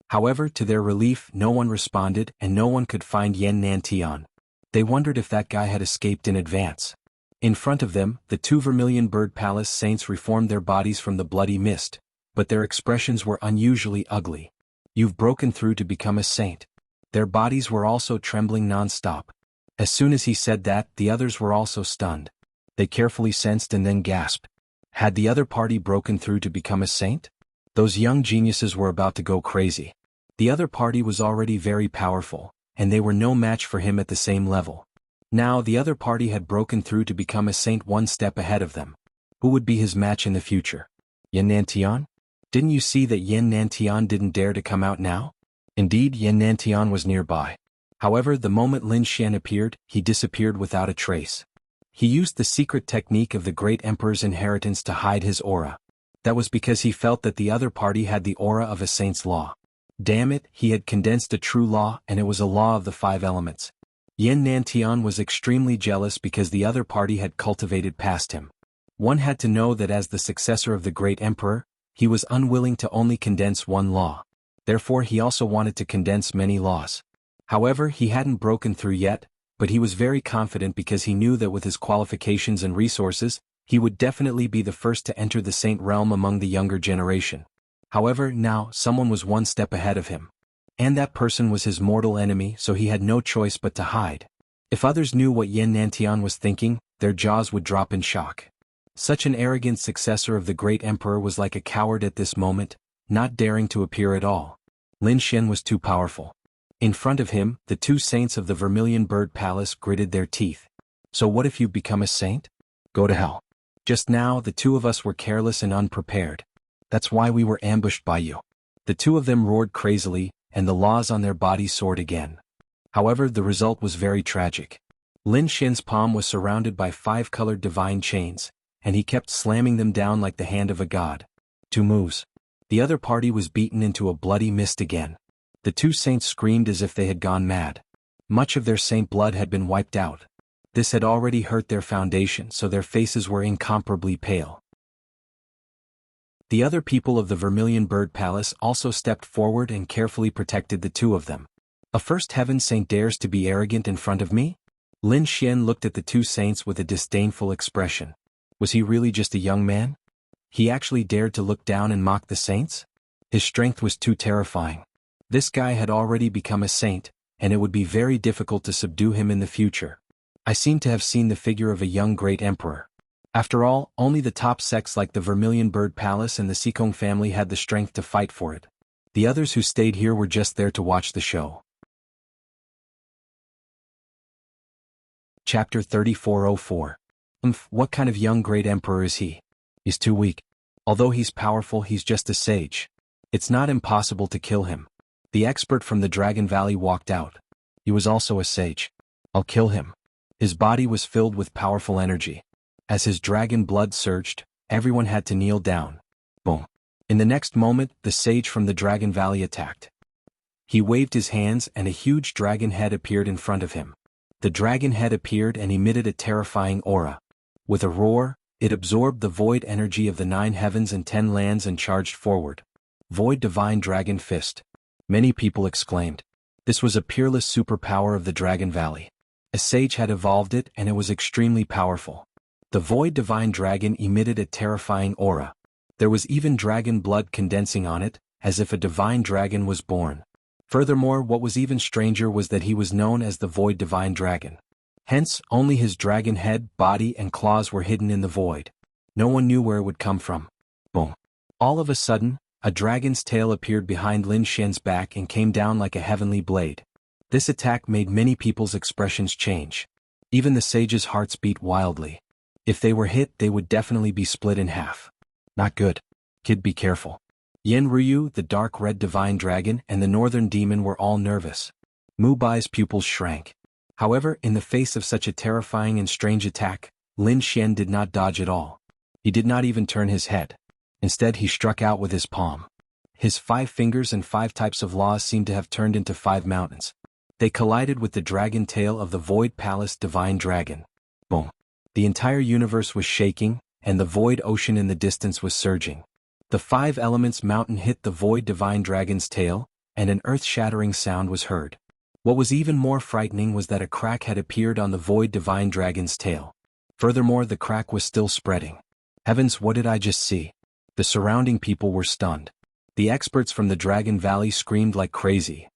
However, to their relief, no one responded and no one could find Yan Nantian. They wondered if that guy had escaped in advance. In front of them, the 2 Vermilion Bird Palace saints reformed their bodies from the bloody mist, but their expressions were unusually ugly. You've broken through to become a saint. Their bodies were also trembling non-stop. As soon as he said that, the others were also stunned. They carefully sensed and then gasped. Had the other party broken through to become a saint? Those young geniuses were about to go crazy. The other party was already very powerful, and they were no match for him at the same level. Now the other party had broken through to become a saint 1 step ahead of them. Who would be his match in the future? Yan Nantian? Didn't you see that Yan Nantian didn't dare to come out now? Indeed, Yan Nantian was nearby. However, the moment Lin Xian appeared, he disappeared without a trace. He used the secret technique of the great emperor's inheritance to hide his aura. That was because he felt that the other party had the aura of a saint's law. Damn it, he had condensed a true law and it was a law of the 5 elements. Yan Nantian was extremely jealous because the other party had cultivated past him. One had to know that as the successor of the great emperor, he was unwilling to only condense 1 law. Therefore he also wanted to condense many laws. However, he hadn't broken through yet, but he was very confident because he knew that with his qualifications and resources, he would definitely be the first to enter the saint realm among the younger generation. However, now, someone was 1 step ahead of him. And that person was his mortal enemy, so he had no choice but to hide. If others knew what Yan Nantian was thinking, their jaws would drop in shock. Such an arrogant successor of the great emperor was like a coward at this moment, not daring to appear at all. Lin Xian was too powerful. In front of him, the 2 saints of the Vermilion Bird Palace gritted their teeth. So what if you've become a saint? Go to hell. Just now, the 2 of us were careless and unprepared. That's why we were ambushed by you. The 2 of them roared crazily, and the laws on their bodies soared again. However, the result was very tragic. Lin Xian's palm was surrounded by 5-colored divine chains, and he kept slamming them down like the hand of a god. 2 moves. The other party was beaten into a bloody mist again. The 2 saints screamed as if they had gone mad. Much of their saint blood had been wiped out. This had already hurt their foundation, so their faces were incomparably pale. The other people of the Vermilion Bird Palace also stepped forward and carefully protected the 2 of them. A First Heaven saint dares to be arrogant in front of me? Lin Xian looked at the 2 saints with a disdainful expression. Was he really just a young man? He actually dared to look down and mock the saints? His strength was too terrifying. This guy had already become a saint, and it would be very difficult to subdue him in the future. I seem to have seen the figure of a young great emperor. After all, only the top sects like the Vermilion Bird Palace and the Sikong family had the strength to fight for it. The others who stayed here were just there to watch the show. Chapter 3404. What kind of young great emperor is he? He's too weak. Although he's powerful, he's just a sage. It's not impossible to kill him. The expert from the Dragon Valley walked out. He was also a sage. I'll kill him. His body was filled with powerful energy. As his dragon blood surged, everyone had to kneel down. Boom. In the next moment, the sage from the Dragon Valley attacked. He waved his hands and a huge dragon head appeared in front of him. The dragon head appeared and emitted a terrifying aura. With a roar, it absorbed the void energy of the 9 heavens and 10 lands and charged forward. Void Divine Dragon Fist. Many people exclaimed. This was a peerless superpower of the Dragon Valley. A sage had evolved it and it was extremely powerful. The Void Divine Dragon emitted a terrifying aura. There was even dragon blood condensing on it, as if a divine dragon was born. Furthermore, what was even stranger was that he was known as the Void Divine Dragon. Hence, only his dragon head, body and claws were hidden in the void. No one knew where it would come from. Boom. All of a sudden, a dragon's tail appeared behind Lin Xian's back and came down like a heavenly blade. This attack made many people's expressions change. Even the sages' hearts beat wildly. If they were hit, they would definitely be split in half. Not good. Kid, be careful. Yen Ryu, the dark red divine dragon, and the northern demon were all nervous. Mu Bai's pupils shrank. However, in the face of such a terrifying and strange attack, Lin Xian did not dodge at all. He did not even turn his head. Instead, he struck out with his palm. His 5 fingers and 5 types of laws seemed to have turned into 5 mountains. They collided with the dragon tail of the Void Palace Divine Dragon. Boom. The entire universe was shaking, and the void ocean in the distance was surging. The 5 elements mountain hit the Void Divine Dragon's tail, and an earth-shattering sound was heard. What was even more frightening was that a crack had appeared on the Void Divine Dragon's tail. Furthermore, the crack was still spreading. Heavens, what did I just see? The surrounding people were stunned. The experts from the Dragon Valley screamed like crazy.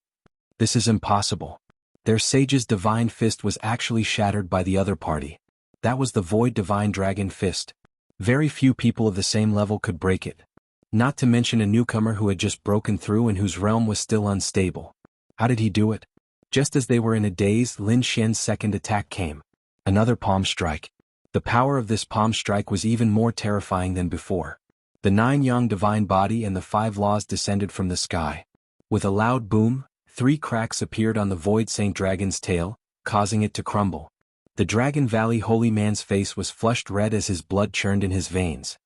This is impossible. Their sage's divine fist was actually shattered by the other party. That was the Void Divine Dragon Fist. Very few people of the same level could break it. Not to mention a newcomer who had just broken through and whose realm was still unstable. How did he do it? Just as they were in a daze, Lin Xian's second attack came. Another palm strike. The power of this palm strike was even more terrifying than before. The 9 yang divine body and the 5 laws descended from the sky. With a loud boom, 3 cracks appeared on the Void Saint Dragon's tail, causing it to crumble. The Dragon Valley holy man's face was flushed red as his blood churned in his veins.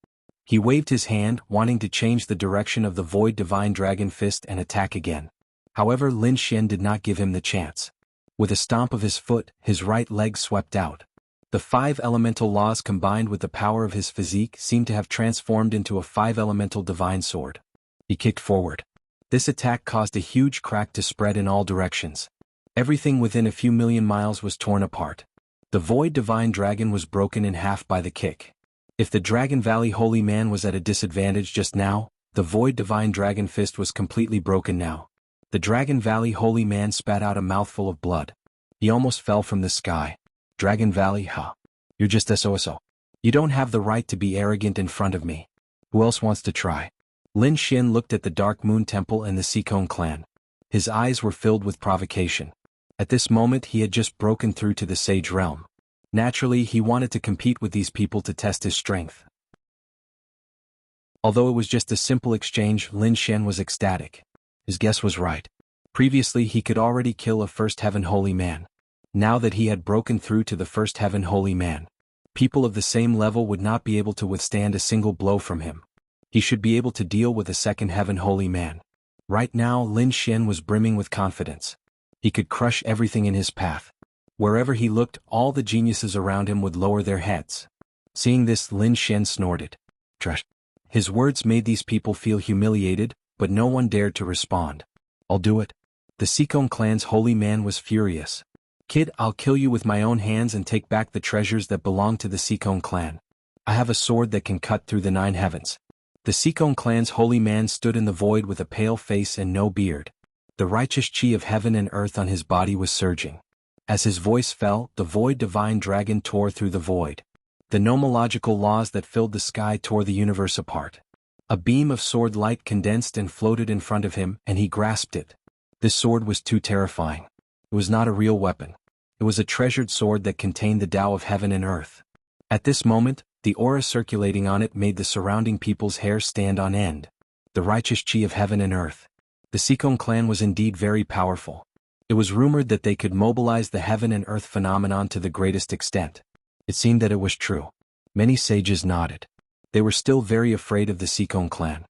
He waved his hand, wanting to change the direction of the Void Divine Dragon Fist and attack again. However, Lin Xian did not give him the chance. With a stomp of his foot, his right leg swept out. The 5 elemental laws combined with the power of his physique seemed to have transformed into a 5 elemental divine sword. He kicked forward. This attack caused a huge crack to spread in all directions. Everything within a few million miles was torn apart. The Void Divine Dragon was broken in half by the kick. If the Dragon Valley holy man was at a disadvantage just now, the Void Divine Dragon Fist was completely broken now. The Dragon Valley holy man spat out a mouthful of blood. He almost fell from the sky. Dragon Valley, huh? You're just SOSO. You don't have the right to be arrogant in front of me. Who else wants to try? Lin Xian looked at the Dark Moon Temple and the Seacone clan. His eyes were filled with provocation. At this moment he had just broken through to the Sage realm. Naturally, he wanted to compete with these people to test his strength. Although it was just a simple exchange, Lin Xian was ecstatic. His guess was right. Previously he could already kill a First Heaven holy man. Now that he had broken through to the First Heaven holy man, people of the same level would not be able to withstand a single blow from him. He should be able to deal with a Second Heaven holy man. Right now, Lin Xian was brimming with confidence. He could crush everything in his path. Wherever he looked, all the geniuses around him would lower their heads. Seeing this, Lin Xian snorted. Trash. His words made these people feel humiliated, but no one dared to respond. I'll do it. The Seacone clan's holy man was furious. Kid, I'll kill you with my own hands and take back the treasures that belong to the Seacone clan. I have a sword that can cut through the 9 heavens. The Seacone clan's holy man stood in the void with a pale face and no beard. The righteous chi of heaven and earth on his body was surging. As his voice fell, the Void Divine Dragon tore through the void. The nomological laws that filled the sky tore the universe apart. A beam of sword light condensed and floated in front of him, and he grasped it. This sword was too terrifying. It was not a real weapon. It was a treasured sword that contained the Tao of heaven and earth. At this moment, the aura circulating on it made the surrounding people's hair stand on end. The righteous chi of heaven and earth. The Sikong clan was indeed very powerful. It was rumored that they could mobilize the heaven and earth phenomenon to the greatest extent. It seemed that it was true. Many sages nodded. They were still very afraid of the Sikong clan.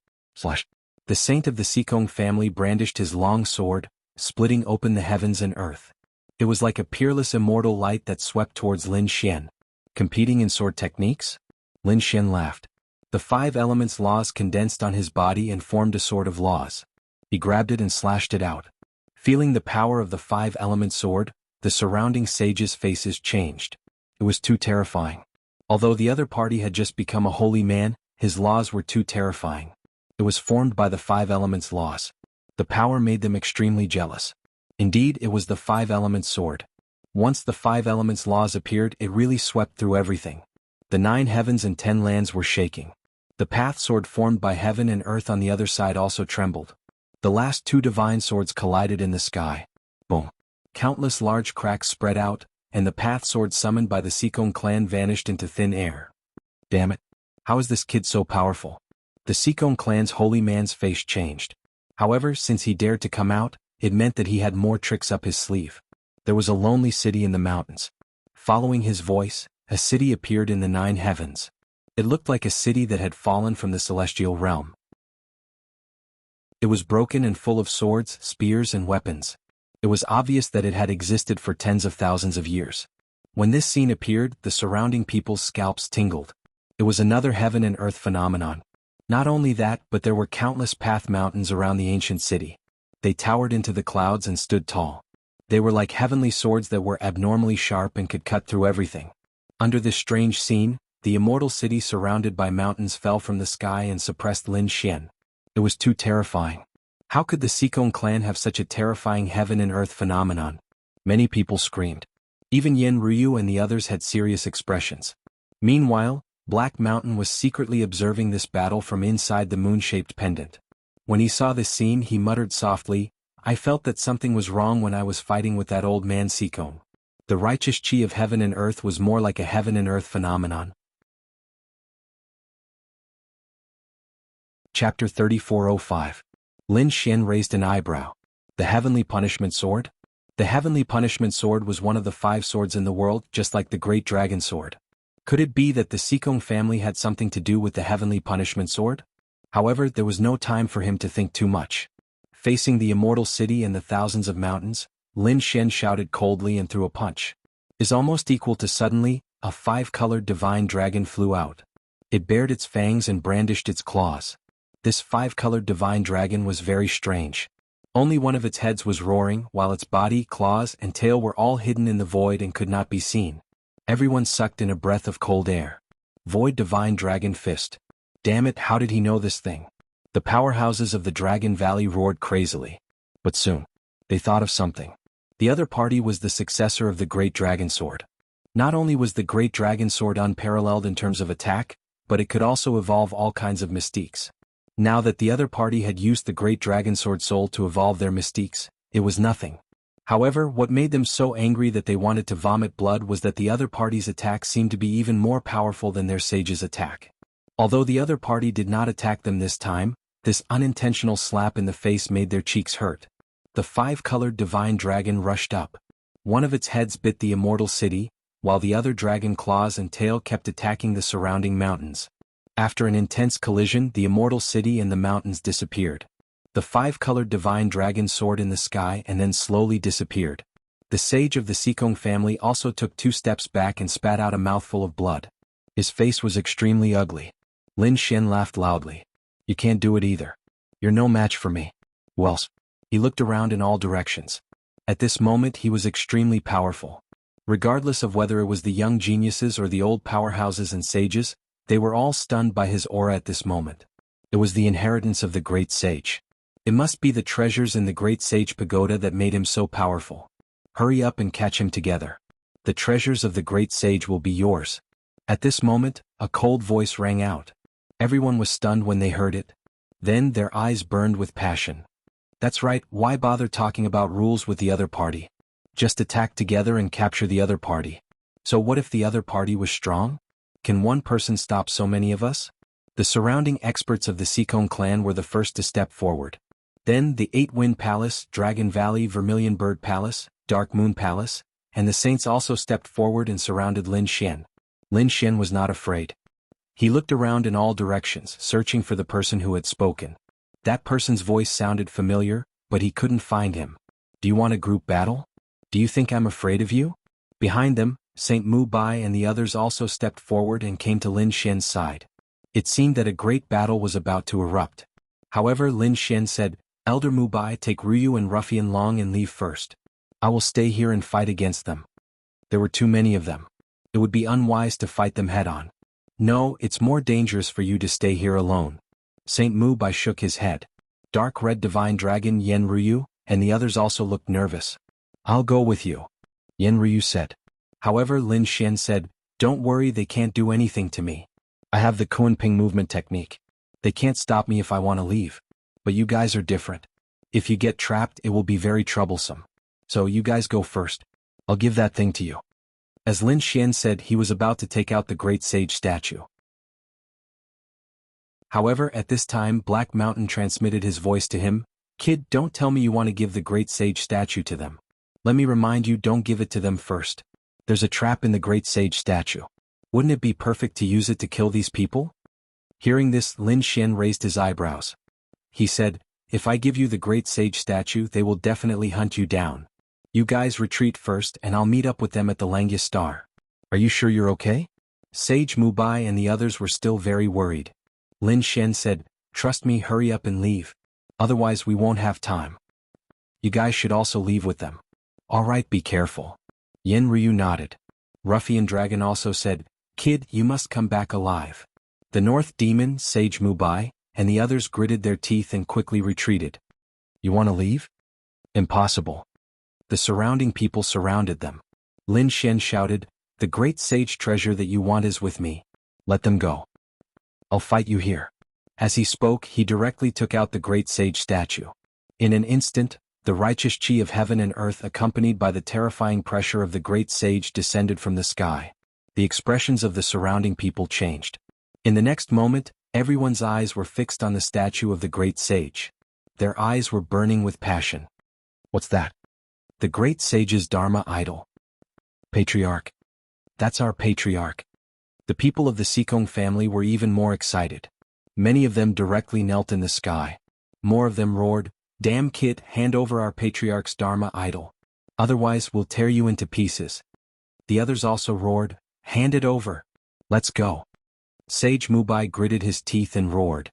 The saint of the Sikong family brandished his long sword, splitting open the heavens and earth. It was like a peerless immortal light that swept towards Lin Xian. Competing in sword techniques? Lin Xian laughed. The 5 elements laws condensed on his body and formed a sword of laws. He grabbed it and slashed it out. Feeling the power of the 5-element sword, the surrounding sages' faces changed. It was too terrifying. Although the other party had just become a holy man, his laws were too terrifying. It was formed by the 5 elements laws. The power made them extremely jealous. Indeed, it was the 5-element sword. Once the 5 elements laws appeared, it really swept through everything. The 9 heavens and 10 lands were shaking. The path sword formed by heaven and earth on the other side also trembled. The last 2 divine swords collided in the sky. Boom. Countless large cracks spread out, and the path sword summoned by the Sikong clan vanished into thin air. Damn it. How is this kid so powerful? The Sikong clan's holy man's face changed. However, since he dared to come out, it meant that he had more tricks up his sleeve. There was a lonely city in the mountains. Following his voice, a city appeared in the 9 heavens. It looked like a city that had fallen from the celestial realm. It was broken and full of swords, spears and weapons. It was obvious that it had existed for tens of thousands of years. When this scene appeared, the surrounding people's scalps tingled. It was another heaven and earth phenomenon. Not only that, but there were countless path mountains around the ancient city. They towered into the clouds and stood tall. They were like heavenly swords that were abnormally sharp and could cut through everything. Under this strange scene, the immortal city surrounded by mountains fell from the sky and suppressed Lin Xian. It was too terrifying. How could the Sikong clan have such a terrifying heaven and earth phenomenon? Many people screamed. Even Yen Ryu and the others had serious expressions. Meanwhile, Black Mountain was secretly observing this battle from inside the moon-shaped pendant. When he saw this scene, he muttered softly, "I felt that something was wrong when I was fighting with that old man Sikong. The righteous chi of heaven and earth was more like a heaven and earth phenomenon." Chapter 3405. Lin Xian raised an eyebrow. The Heavenly Punishment Sword? The Heavenly Punishment Sword was one of the 5 swords in the world, just like the Great Dragon Sword. Could it be that the Sikong family had something to do with the Heavenly Punishment Sword? However, there was no time for him to think too much. Facing the immortal city and the thousands of mountains, Lin Xian shouted coldly and threw a punch. Is almost equal to suddenly, a 5-colored divine dragon flew out. It bared its fangs and brandished its claws. This 5-colored divine dragon was very strange. Only one of its heads was roaring, while its body, claws, and tail were all hidden in the void and could not be seen. Everyone sucked in a breath of cold air. Void Divine Dragon Fist. Damn it, how did he know this thing? The powerhouses of the Dragon Valley roared crazily. But soon, they thought of something. The other party was the successor of the Great Dragon Sword. Not only was the Great Dragon Sword unparalleled in terms of attack, but it could also evolve all kinds of mystiques. Now that the other party had used the Great Dragon Sword Soul to evolve their mystiques, it was nothing. However, what made them so angry that they wanted to vomit blood was that the other party's attack seemed to be even more powerful than their sage's attack. Although the other party did not attack them this time, this unintentional slap in the face made their cheeks hurt. The 5-colored divine dragon rushed up. One of its heads bit the immortal city, while the other dragon claws and tail kept attacking the surrounding mountains. After an intense collision, the immortal city and the mountains disappeared. The 5-colored divine dragon soared in the sky and then slowly disappeared. The sage of the Sikong family also took 2 steps back and spat out a mouthful of blood. His face was extremely ugly. Lin Xian laughed loudly. You can't do it either. You're no match for me. Wells. He looked around in all directions. At this moment he was extremely powerful. Regardless of whether it was the young geniuses or the old powerhouses and sages, they were all stunned by his aura at this moment. It was the inheritance of the great sage. It must be the treasures in the great sage pagoda that made him so powerful. Hurry up and catch him together. The treasures of the great sage will be yours. At this moment, a cold voice rang out. Everyone was stunned when they heard it. Then their eyes burned with passion. That's right, why bother talking about rules with the other party? Just attack together and capture the other party. So what if the other party was strong? Can one person stop so many of us? The surrounding experts of the Seacone clan were the first to step forward. Then the Eight Wind Palace, Dragon Valley, Vermilion Bird Palace, Dark Moon Palace, and the Saints also stepped forward and surrounded Lin Xian. Lin Xian was not afraid. He looked around in all directions, searching for the person who had spoken. That person's voice sounded familiar, but he couldn't find him. Do you want a group battle? Do you think I'm afraid of you? Behind them, Saint Mu Bai and the others also stepped forward and came to Lin Xian's side. It seemed that a great battle was about to erupt. However, Lin Xian said, Elder Mu Bai, take Ryu and Ruffian Long and leave first. I will stay here and fight against them. There were too many of them. It would be unwise to fight them head-on. No, it's more dangerous for you to stay here alone. Saint Mu Bai shook his head. Dark Red Divine Dragon Yen Ryu, and the others also looked nervous. I'll go with you, Yen Ryu said. However, Lin Xian said, don't worry, they can't do anything to me. I have the Kunping movement technique. They can't stop me if I want to leave. But you guys are different. If you get trapped, it will be very troublesome. So you guys go first. I'll give that thing to you. As Lin Xian said, he was about to take out the great sage statue. However, at this time Black Mountain transmitted his voice to him. Kid, don't tell me you want to give the great sage statue to them. Let me remind you, don't give it to them first. There's a trap in the great sage statue. Wouldn't it be perfect to use it to kill these people? Hearing this, Lin Xian raised his eyebrows. He said, if I give you the great sage statue, they will definitely hunt you down. You guys retreat first and I'll meet up with them at the Langya Star. Are you sure you're okay? Sage Mu Bai and the others were still very worried. Lin Xian said, trust me, hurry up and leave. Otherwise we won't have time. You guys should also leave with them. Alright, be careful. Yen Ryu nodded. Ruffian Dragon also said, kid, you must come back alive. The North Demon, Sage Mu Bai, and the others gritted their teeth and quickly retreated. You want to leave? Impossible. The surrounding people surrounded them. Lin Xian shouted, the great sage treasure that you want is with me. Let them go. I'll fight you here. As he spoke, he directly took out the great sage statue. In an instant, the righteous chi of heaven and earth accompanied by the terrifying pressure of the great sage descended from the sky. The expressions of the surrounding people changed. In the next moment, everyone's eyes were fixed on the statue of the great sage. Their eyes were burning with passion. What's that? The great sage's Dharma idol. Patriarch. That's our patriarch. The people of the Seacone family were even more excited. Many of them directly knelt in the sky. More of them roared, damn kid, hand over our patriarch's Dharma idol. Otherwise we'll tear you into pieces. The others also roared, hand it over. Let's go. Sage Mu Bai gritted his teeth and roared.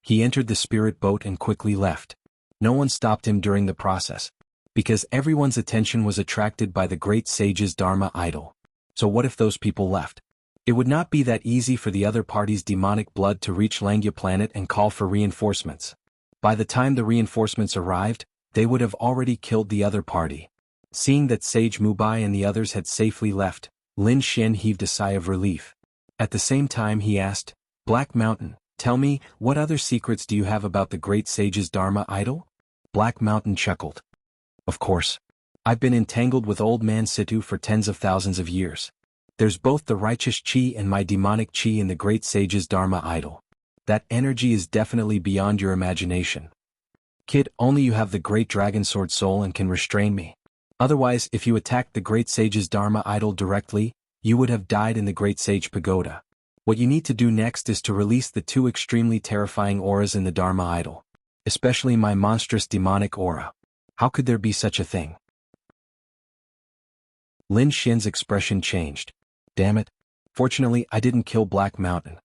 He entered the spirit boat and quickly left. No one stopped him during the process, because everyone's attention was attracted by the great sage's Dharma idol. So what if those people left? It would not be that easy for the other party's demonic blood to reach Langya planet and call for reinforcements. By the time the reinforcements arrived, they would have already killed the other party. Seeing that Sage Mu Bai and the others had safely left, Lin Xian heaved a sigh of relief. At the same time he asked, Black Mountain, tell me, what other secrets do you have about the great sage's Dharma idol? Black Mountain chuckled. Of course. I've been entangled with Old Man Situ for tens of thousands of years. There's both the righteous chi and my demonic chi in the great sage's Dharma idol. That energy is definitely beyond your imagination. Kid, only you have the great dragon sword soul and can restrain me. Otherwise, if you attacked the great sage's Dharma idol directly, you would have died in the great sage pagoda. What you need to do next is to release the two extremely terrifying auras in the Dharma idol. Especially my monstrous demonic aura. How could there be such a thing? Lin Xian's expression changed. Damn it. Fortunately, I didn't kill Black Mountain.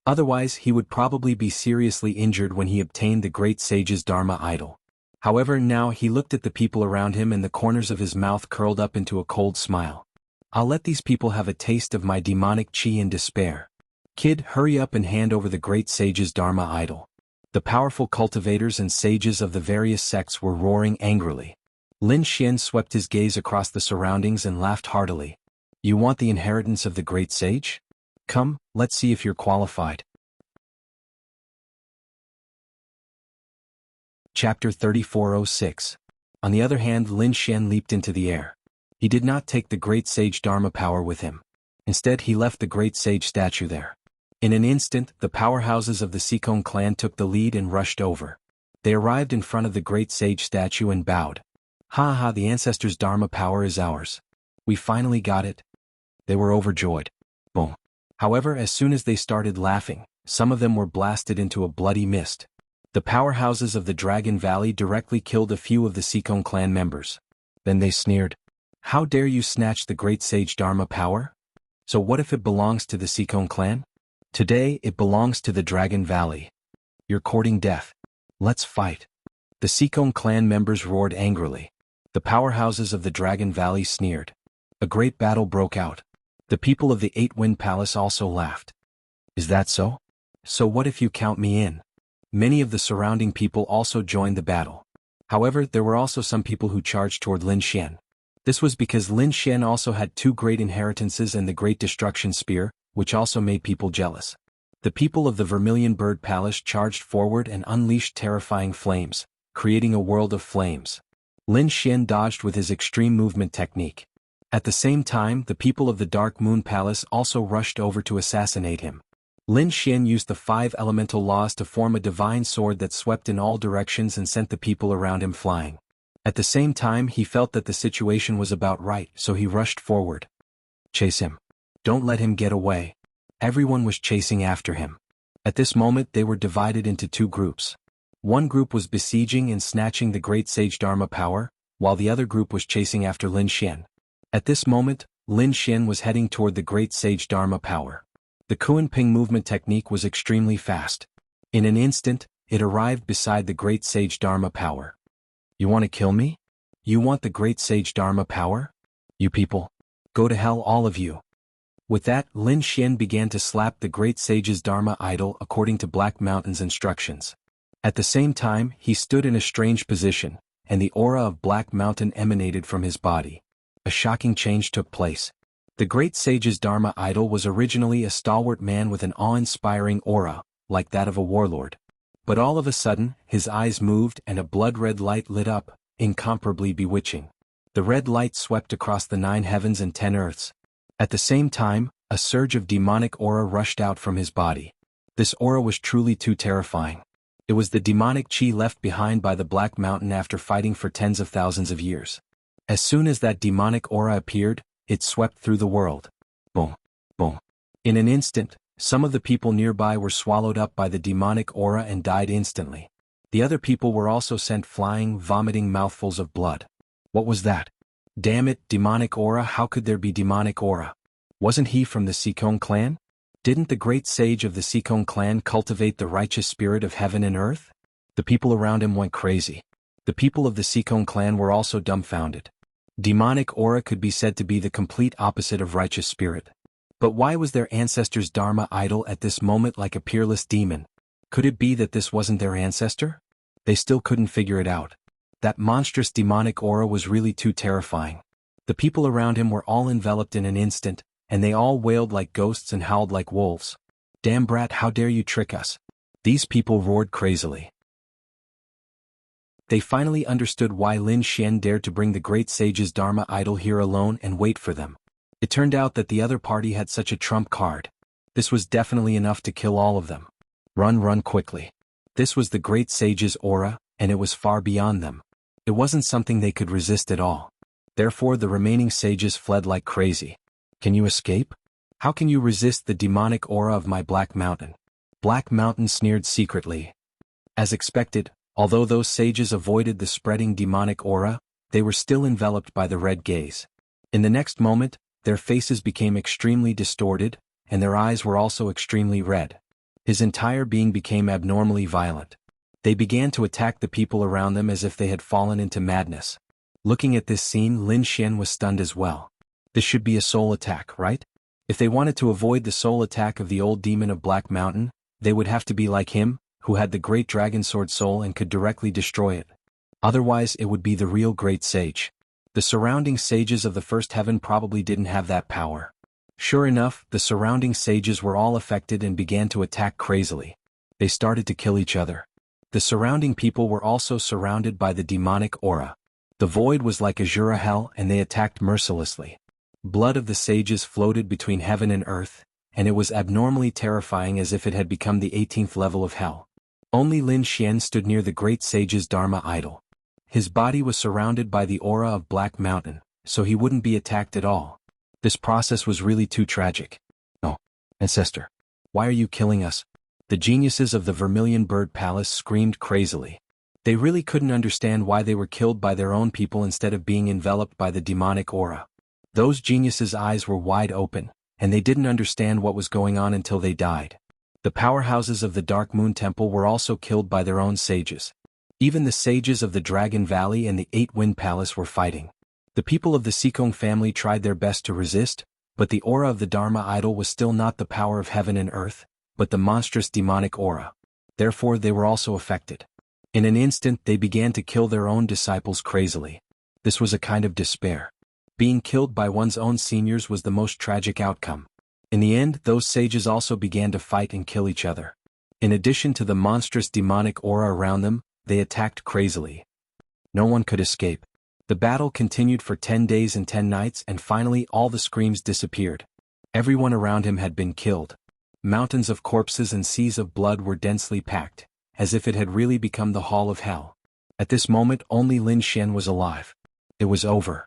Otherwise, he would probably be seriously injured when he obtained the great sage's Dharma idol. However, now he looked at the people around him and the corners of his mouth curled up into a cold smile. I'll let these people have a taste of my demonic chi in despair. Kid, hurry up and hand over the great sage's Dharma idol. The powerful cultivators and sages of the various sects were roaring angrily. Lin Xian swept his gaze across the surroundings and laughed heartily. You want the inheritance of the great sage? Come, let's see if you're qualified. Chapter 3406. On the other hand, Lin Xian leaped into the air. He did not take the great sage Dharma power with him. Instead he left the great sage statue there. In an instant, the powerhouses of the Sikong clan took the lead and rushed over. They arrived in front of the great sage statue and bowed. Ha ha, the ancestors' Dharma power is ours. We finally got it. They were overjoyed. Boom. However, as soon as they started laughing, some of them were blasted into a bloody mist. The powerhouses of the Dragon Valley directly killed a few of the Sikong clan members. Then they sneered. How dare you snatch the great sage Dharma power? So what if it belongs to the Sikong clan? Today it belongs to the Dragon Valley. You're courting death. Let's fight. The Sikong clan members roared angrily. The powerhouses of the Dragon Valley sneered. A great battle broke out. The people of the Eight-Wind Palace also laughed. Is that so? So what if you count me in? Many of the surrounding people also joined the battle. However, there were also some people who charged toward Lin Xian. This was because Lin Xian also had 2 great inheritances and the Great Destruction Spear, which also made people jealous. The people of the Vermilion Bird Palace charged forward and unleashed terrifying flames, creating a world of flames. Lin Xian dodged with his extreme movement technique. At the same time, the people of the Dark Moon Palace also rushed over to assassinate him. Lin Xian used the 5 elemental laws to form a divine sword that swept in all directions and sent the people around him flying. At the same time, he felt that the situation was about right, so he rushed forward. Chase him. Don't let him get away. Everyone was chasing after him. At this moment they were divided into 2 groups. One group was besieging and snatching the great sage Dharma power, while the other group was chasing after Lin Xian. At this moment, Lin Xian was heading toward the great sage Dharma power. The Kuan-Ping movement technique was extremely fast. In an instant, it arrived beside the great sage Dharma power. You want to kill me? You want the great sage Dharma power? You people. Go to hell, all of you. With that, Lin Xian began to slap the great sage's Dharma idol according to Black Mountain's instructions. At the same time, he stood in a strange position, and the aura of Black Mountain emanated from his body. A shocking change took place. The great sage's Dharma idol was originally a stalwart man with an awe-inspiring aura, like that of a warlord. But all of a sudden, his eyes moved and a blood-red light lit up, incomparably bewitching. The red light swept across the 9 heavens and 10 earths. At the same time, a surge of demonic aura rushed out from his body. This aura was truly too terrifying. It was the demonic chi left behind by the Black Mountain after fighting for tens of thousands of years. As soon as that demonic aura appeared, it swept through the world. Boom, boom. In an instant, some of the people nearby were swallowed up by the demonic aura and died instantly. The other people were also sent flying, vomiting mouthfuls of blood. What was that? Damn it, demonic aura, how could there be demonic aura? Wasn't he from the Sikong clan? Didn't the great sage of the Sikong clan cultivate the righteous spirit of heaven and earth? The people around him went crazy. The people of the Sikong clan were also dumbfounded. Demonic aura could be said to be the complete opposite of righteous spirit. But why was their ancestor's Dharma idol at this moment like a peerless demon? Could it be that this wasn't their ancestor? They still couldn't figure it out. That monstrous demonic aura was really too terrifying. The people around him were all enveloped in an instant, and they all wailed like ghosts and howled like wolves. Damn brat, how dare you trick us? These people roared crazily. They finally understood why Lin Xian dared to bring the great sage's Dharma idol here alone and wait for them. It turned out that the other party had such a trump card. This was definitely enough to kill all of them. Run quickly. This was the great sage's aura, and it was far beyond them. It wasn't something they could resist at all. Therefore the remaining sages fled like crazy. Can you escape? How can you resist the demonic aura of my Black Mountain? Black Mountain sneered secretly. As expected, although those sages avoided the spreading demonic aura, they were still enveloped by the red gaze. In the next moment, their faces became extremely distorted, and their eyes were also extremely red. His entire being became abnormally violent. They began to attack the people around them as if they had fallen into madness. Looking at this scene, Lin Xian was stunned as well. This should be a soul attack, right? If they wanted to avoid the soul attack of the old demon of Black Mountain, they would have to be like him, who had the great dragon sword soul and could directly destroy it. Otherwise it would be the real great sage. The surrounding sages of the first heaven probably didn't have that power. Sure enough, the surrounding sages were all affected and began to attack crazily. They started to kill each other. The surrounding people were also surrounded by the demonic aura. The void was like Azura hell and they attacked mercilessly. Blood of the sages floated between heaven and earth, and it was abnormally terrifying as if it had become the 18th level of hell. Only Lin Xian stood near the great sage's Dharma idol. His body was surrounded by the aura of Black Mountain, so he wouldn't be attacked at all. This process was really too tragic. "Oh, ancestor, why are you killing us?" The geniuses of the Vermilion Bird Palace screamed crazily. They really couldn't understand why they were killed by their own people instead of being enveloped by the demonic aura. Those geniuses' eyes were wide open, and they didn't understand what was going on until they died. The powerhouses of the Dark Moon Temple were also killed by their own sages. Even the sages of the Dragon Valley and the Eight Wind Palace were fighting. The people of the Sikong family tried their best to resist, but the aura of the Dharma idol was still not the power of heaven and earth, but the monstrous demonic aura. Therefore they were also affected. In an instant they began to kill their own disciples crazily. This was a kind of despair. Being killed by one's own seniors was the most tragic outcome. In the end, those sages also began to fight and kill each other. In addition to the monstrous demonic aura around them, they attacked crazily. No one could escape. The battle continued for 10 days and 10 nights, and finally all the screams disappeared. Everyone around him had been killed. Mountains of corpses and seas of blood were densely packed, as if it had really become the Hall of Hell. At this moment only Lin Xian was alive. It was over.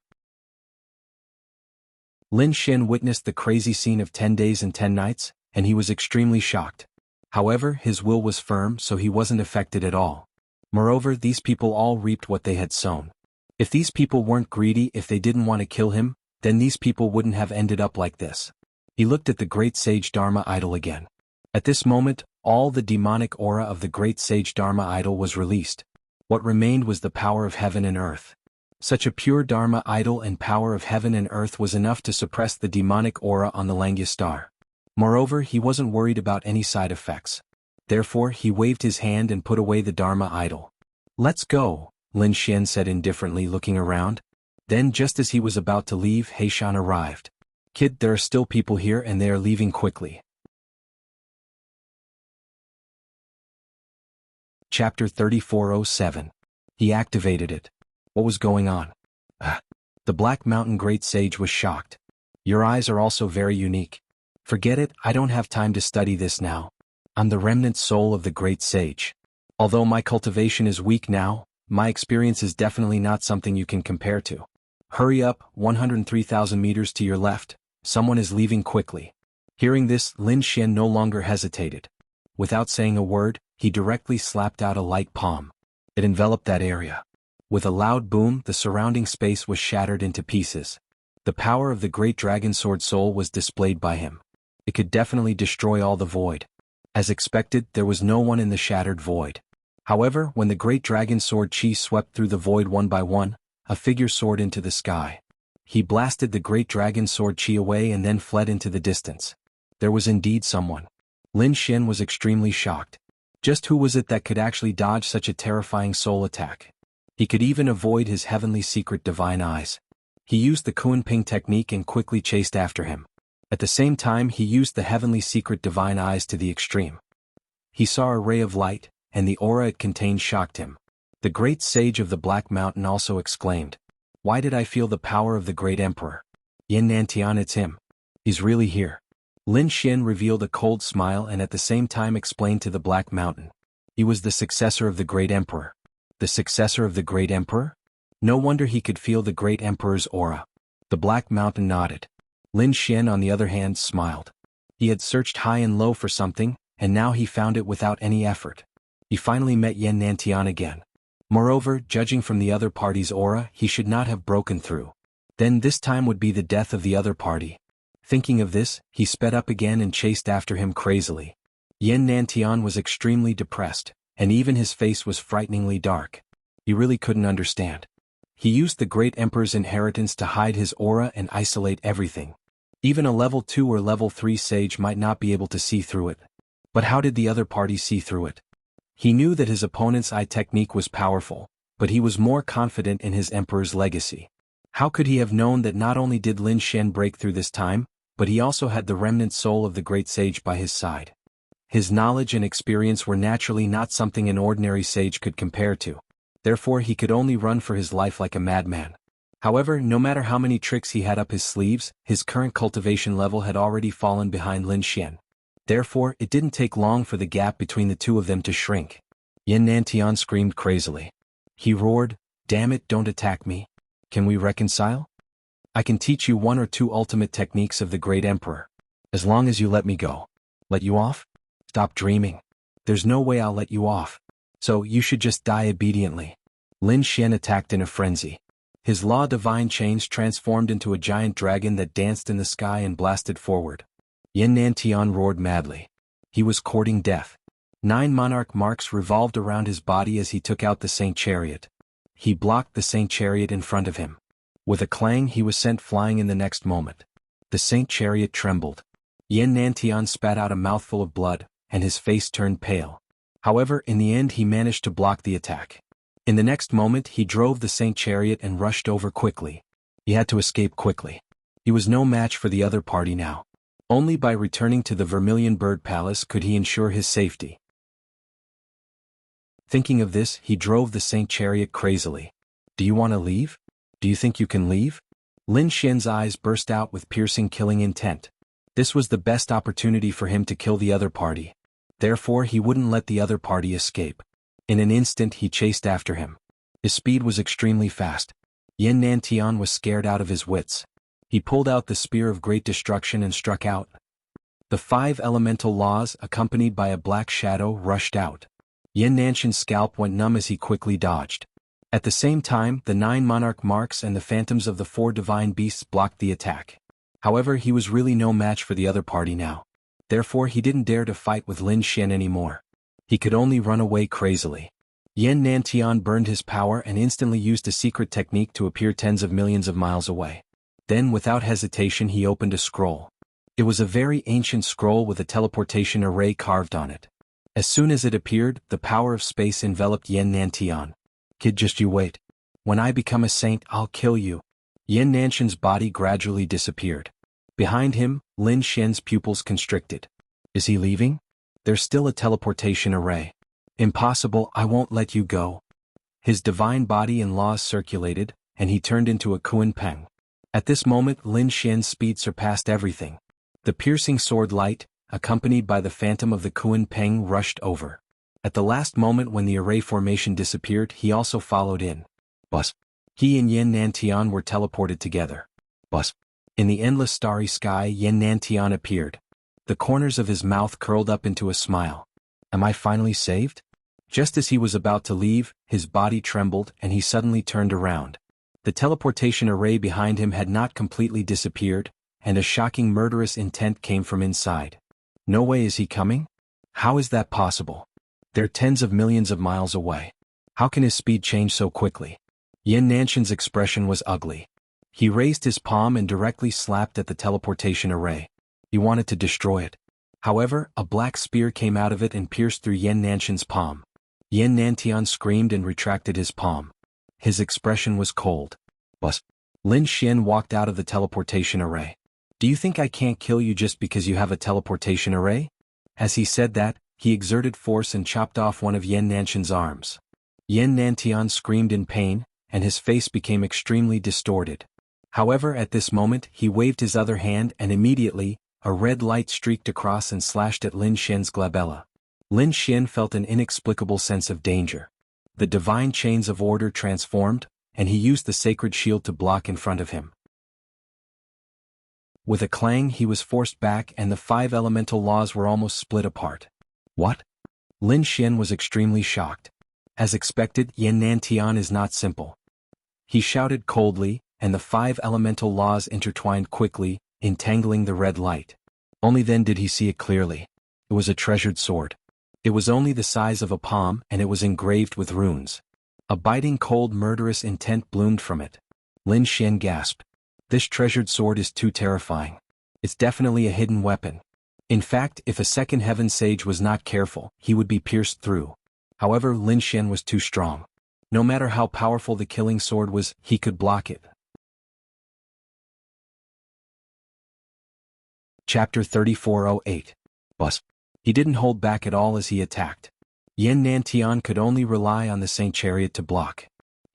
Lin Xian witnessed the crazy scene of 10 days and 10 nights, and he was extremely shocked. However, his will was firm, so he wasn't affected at all. Moreover, these people all reaped what they had sown. If these people weren't greedy, if they didn't want to kill him, then these people wouldn't have ended up like this. He looked at the great sage Dharma idol again. At this moment, all the demonic aura of the great sage Dharma idol was released. What remained was the power of heaven and earth. Such a pure Dharma idol and power of heaven and earth was enough to suppress the demonic aura on the Langya star. Moreover, he wasn't worried about any side effects. Therefore, he waved his hand and put away the Dharma idol. "Let's go," Lin Xian said indifferently, looking around. Then just as he was about to leave, Heishan arrived. "Kid, there are still people here and they are leaving quickly." Chapter 3407. He activated it. What was going on? The Black Mountain Great Sage was shocked. "Your eyes are also very unique. Forget it, I don't have time to study this now. I'm the remnant soul of the Great Sage. Although my cultivation is weak now, my experience is definitely not something you can compare to. Hurry up, 103,000 meters to your left, someone is leaving quickly." Hearing this, Lin Xian no longer hesitated. Without saying a word, he directly slapped out a light palm. It enveloped that area. With a loud boom, the surrounding space was shattered into pieces. The power of the great dragon sword soul was displayed by him. It could definitely destroy all the void. As expected, there was no one in the shattered void. However, when the great dragon sword chi swept through the void one by one, a figure soared into the sky. He blasted the great dragon sword chi away and then fled into the distance. There was indeed someone. Lin Xian was extremely shocked. Just who was it that could actually dodge such a terrifying soul attack? He could even avoid his heavenly secret divine eyes. He used the Kunping technique and quickly chased after him. At the same time, he used the heavenly secret divine eyes to the extreme. He saw a ray of light, and the aura it contained shocked him. The great sage of the Black Mountain also exclaimed, "Why did I feel the power of the great emperor? Yin Nantian, it's him. He's really here." Lin Xian revealed a cold smile and at the same time explained to the Black Mountain. He was the successor of the great emperor. The successor of the great emperor? No wonder he could feel the great emperor's aura. The Black Mountain nodded. Lin Xian, on the other hand, smiled. He had searched high and low for something, and now he found it without any effort. He finally met Yin Nantian again. Moreover, judging from the other party's aura, he should not have broken through. Then this time would be the death of the other party. Thinking of this, he sped up again and chased after him crazily. Yin Nantian was extremely depressed, and even his face was frighteningly dark. He really couldn't understand. He used the great emperor's inheritance to hide his aura and isolate everything. Even a level 2 or level 3 sage might not be able to see through it. But how did the other party see through it? He knew that his opponent's eye technique was powerful, but he was more confident in his emperor's legacy. How could he have known that not only did Lin Xian break through this time, but he also had the remnant soul of the great sage by his side? His knowledge and experience were naturally not something an ordinary sage could compare to. Therefore he could only run for his life like a madman. However, no matter how many tricks he had up his sleeves, his current cultivation level had already fallen behind Lin Xian. Therefore, it didn't take long for the gap between the two of them to shrink. Yin Nantian screamed crazily. He roared, "Damn it, don't attack me. Can we reconcile? I can teach you one or two ultimate techniques of the great emperor. As long as you let me go. Let you off? Stop dreaming. There's no way I'll let you off. So you should just die obediently." Lin Xian attacked in a frenzy. His law divine chains transformed into a giant dragon that danced in the sky and blasted forward. Yin Nantian roared madly. He was courting death. 9 monarch marks revolved around his body as he took out the Saint Chariot. He blocked the Saint Chariot in front of him. With a clang he was sent flying in the next moment. The Saint Chariot trembled. Yin Nantian spat out a mouthful of blood, and his face turned pale. However, in the end he managed to block the attack. In the next moment he drove the Saint Chariot and rushed over quickly. He had to escape quickly. He was no match for the other party now. Only by returning to the Vermilion Bird Palace could he ensure his safety. Thinking of this, he drove the Saint Chariot crazily. "Do you want to leave? Do you think you can leave?" Lin Xian's eyes burst out with piercing killing intent. This was the best opportunity for him to kill the other party. Therefore he wouldn't let the other party escape. In an instant he chased after him. His speed was extremely fast. Yin Nantian was scared out of his wits. He pulled out the Spear of Great Destruction and struck out. The 5 elemental laws, accompanied by a black shadow, rushed out. Yin Nantian's scalp went numb as he quickly dodged. At the same time, the 9 monarch marks and the phantoms of the 4 divine beasts blocked the attack. However, he was really no match for the other party now. Therefore he didn't dare to fight with Lin Xian anymore. He could only run away crazily. Yin Nantian burned his power and instantly used a secret technique to appear tens of millions of miles away. Then without hesitation he opened a scroll. It was a very ancient scroll with a teleportation array carved on it. As soon as it appeared, the power of space enveloped Yin Nantian. "Kid, just you wait. When I become a saint, I'll kill you." Yin Nantian's body gradually disappeared. Behind him, Lin Xian's pupils constricted. Is he leaving? There's still a teleportation array. Impossible, I won't let you go. His divine body and laws circulated, and he turned into a Kuan Peng. At this moment Lin Xian's speed surpassed everything. The piercing sword light, accompanied by the phantom of the Kuan Peng, rushed over. At the last moment when the array formation disappeared, he also followed in. Bus. He and Yin Nantian were teleported together. Bus. In the endless starry sky, Yin Nantian appeared. The corners of his mouth curled up into a smile. Am I finally saved? Just as he was about to leave, his body trembled and he suddenly turned around. The teleportation array behind him had not completely disappeared, and a shocking murderous intent came from inside. No way is he coming? How is that possible? They're tens of millions of miles away. How can his speed change so quickly? Yin Nantian's expression was ugly. He raised his palm and directly slapped at the teleportation array. He wanted to destroy it. However, a black spear came out of it and pierced through Yin Nantian's palm. Yin Nantian screamed and retracted his palm. His expression was cold. Bus. Lin Xian walked out of the teleportation array. Do you think I can't kill you just because you have a teleportation array? As he said that, he exerted force and chopped off one of Yin Nantian's arms. Yin Nantian screamed in pain, and his face became extremely distorted. However, at this moment he waved his other hand and immediately, a red light streaked across and slashed at Lin Xian's glabella. Lin Xian felt an inexplicable sense of danger. The divine chains of order transformed, and he used the sacred shield to block in front of him. With a clang he was forced back and the 5 elemental laws were almost split apart. What? Lin Xian was extremely shocked. As expected, Yin Nantian is not simple. He shouted coldly, and the 5 elemental laws intertwined quickly, entangling the red light. Only then did he see it clearly. It was a treasured sword. It was only the size of a palm and it was engraved with runes. A biting cold murderous intent bloomed from it. Lin Xian gasped. This treasured sword is too terrifying. It's definitely a hidden weapon. In fact, if a second heaven sage was not careful, he would be pierced through. However, Lin Xian was too strong. No matter how powerful the killing sword was, he could block it. Chapter 3408. Bus. He didn't hold back at all as he attacked. Yin Nantian could only rely on the Saint Chariot to block.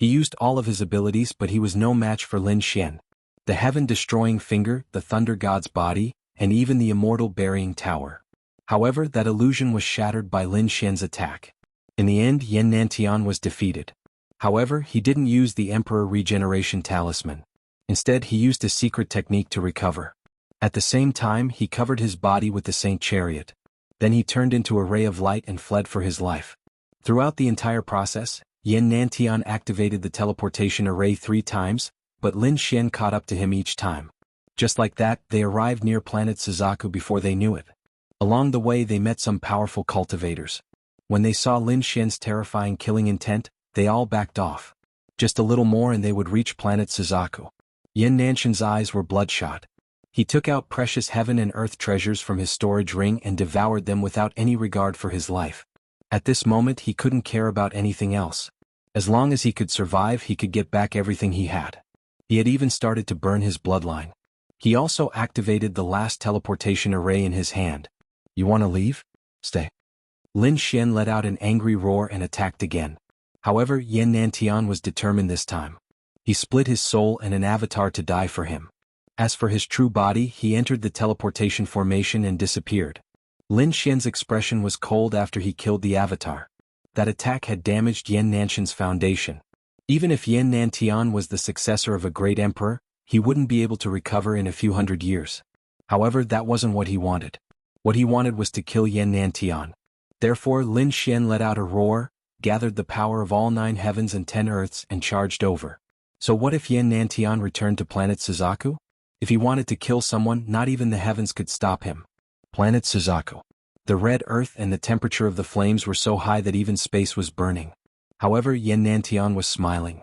He used all of his abilities, but he was no match for Lin Xian. The heaven-destroying finger, the thunder god's body, and even the immortal burying tower. However, that illusion was shattered by Lin Xian's attack. In the end, Yan Nantian was defeated. However, he didn't use the Emperor Regeneration Talisman. Instead, he used a secret technique to recover. At the same time, he covered his body with the Saint Chariot. Then he turned into a ray of light and fled for his life. Throughout the entire process, Yan Nantian activated the teleportation array 3 times, but Lin Xian caught up to him each time. Just like that, they arrived near planet Suzaku before they knew it. Along the way they met some powerful cultivators. When they saw Lin Xian's terrifying killing intent, they all backed off. Just a little more and they would reach planet Suzaku. Yan Nantian's eyes were bloodshot. He took out precious heaven and earth treasures from his storage ring and devoured them without any regard for his life. At this moment he couldn't care about anything else. As long as he could survive, he could get back everything he had. He had even started to burn his bloodline. He also activated the last teleportation array in his hand. You want to leave? Stay. Lin Xian let out an angry roar and attacked again. However, Yan Nantian was determined this time. He split his soul and an avatar to die for him. As for his true body, he entered the teleportation formation and disappeared. Lin Xian's expression was cold after he killed the avatar. That attack had damaged Yan Nantian's foundation. Even if Yan Nantian was the successor of a great emperor, he wouldn't be able to recover in a few hundred years. However, that wasn't what he wanted. What he wanted was to kill Yan Nantian. Therefore, Lin Xian let out a roar, gathered the power of all 9 heavens and 10 earths and charged over. So what if Yan Nantian returned to planet Suzaku? If he wanted to kill someone, not even the heavens could stop him. Planet Suzaku. The red earth and the temperature of the flames were so high that even space was burning. However, Yan Nantian was smiling.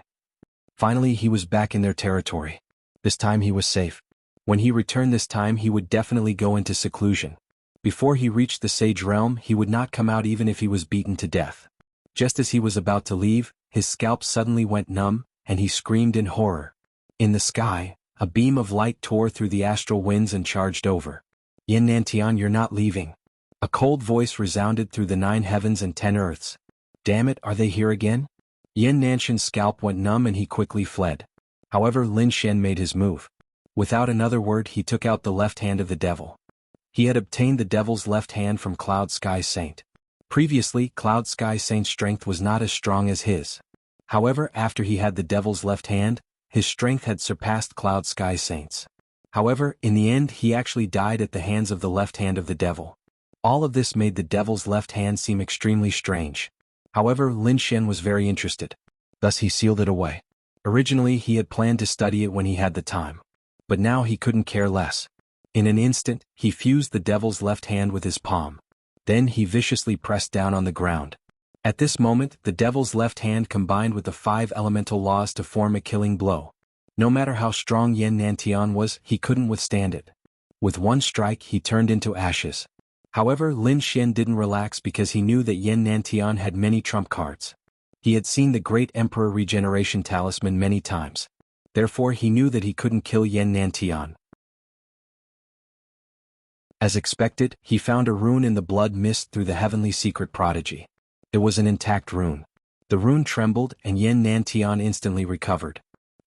Finally, he was back in their territory. This time he was safe. When he returned this time, he would definitely go into seclusion. Before he reached the Sage Realm, he would not come out even if he was beaten to death. Just as he was about to leave, his scalp suddenly went numb, and he screamed in horror. In the sky, a beam of light tore through the astral winds and charged over. Yan Nantian, you're not leaving. A cold voice resounded through the 9 heavens and 10 earths. Damn it, are they here again? Yan Nantian's scalp went numb and he quickly fled. However, Lin Xian made his move. Without another word, he took out the left hand of the devil. He had obtained the devil's left hand from Cloud Sky Saint. Previously, Cloud Sky Saint's strength was not as strong as his. However, after he had the devil's left hand, his strength had surpassed Cloud Sky Saint's. However, in the end he actually died at the hands of the left hand of the devil. All of this made the devil's left hand seem extremely strange. However, Lin Xian was very interested. Thus he sealed it away. Originally he had planned to study it when he had the time. But now he couldn't care less. In an instant, he fused the devil's left hand with his palm. Then he viciously pressed down on the ground. At this moment, the devil's left hand combined with the 5 elemental laws to form a killing blow. No matter how strong Yan Nantian was, he couldn't withstand it. With one strike, he turned into ashes. However, Lin Xian didn't relax because he knew that Yan Nantian had many trump cards. He had seen the great Emperor Regeneration Talisman many times. Therefore, he knew that he couldn't kill Yan Nantian. As expected, he found a rune in the blood mist through the heavenly secret prodigy. It was an intact rune. The rune trembled and Yan Nantian instantly recovered.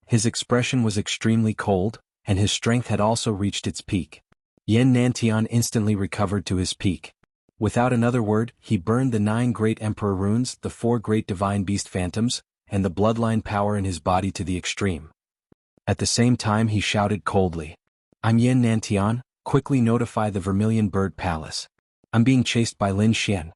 His expression was extremely cold, and his strength had also reached its peak. Yan Nantian instantly recovered to his peak. Without another word, he burned the 9 great emperor runes, the 4 great divine beast phantoms, and the bloodline power in his body to the extreme. At the same time he shouted coldly, "I'm Yan Nantian, quickly notify the Vermilion Bird Palace. I'm being chased by Lin Xian.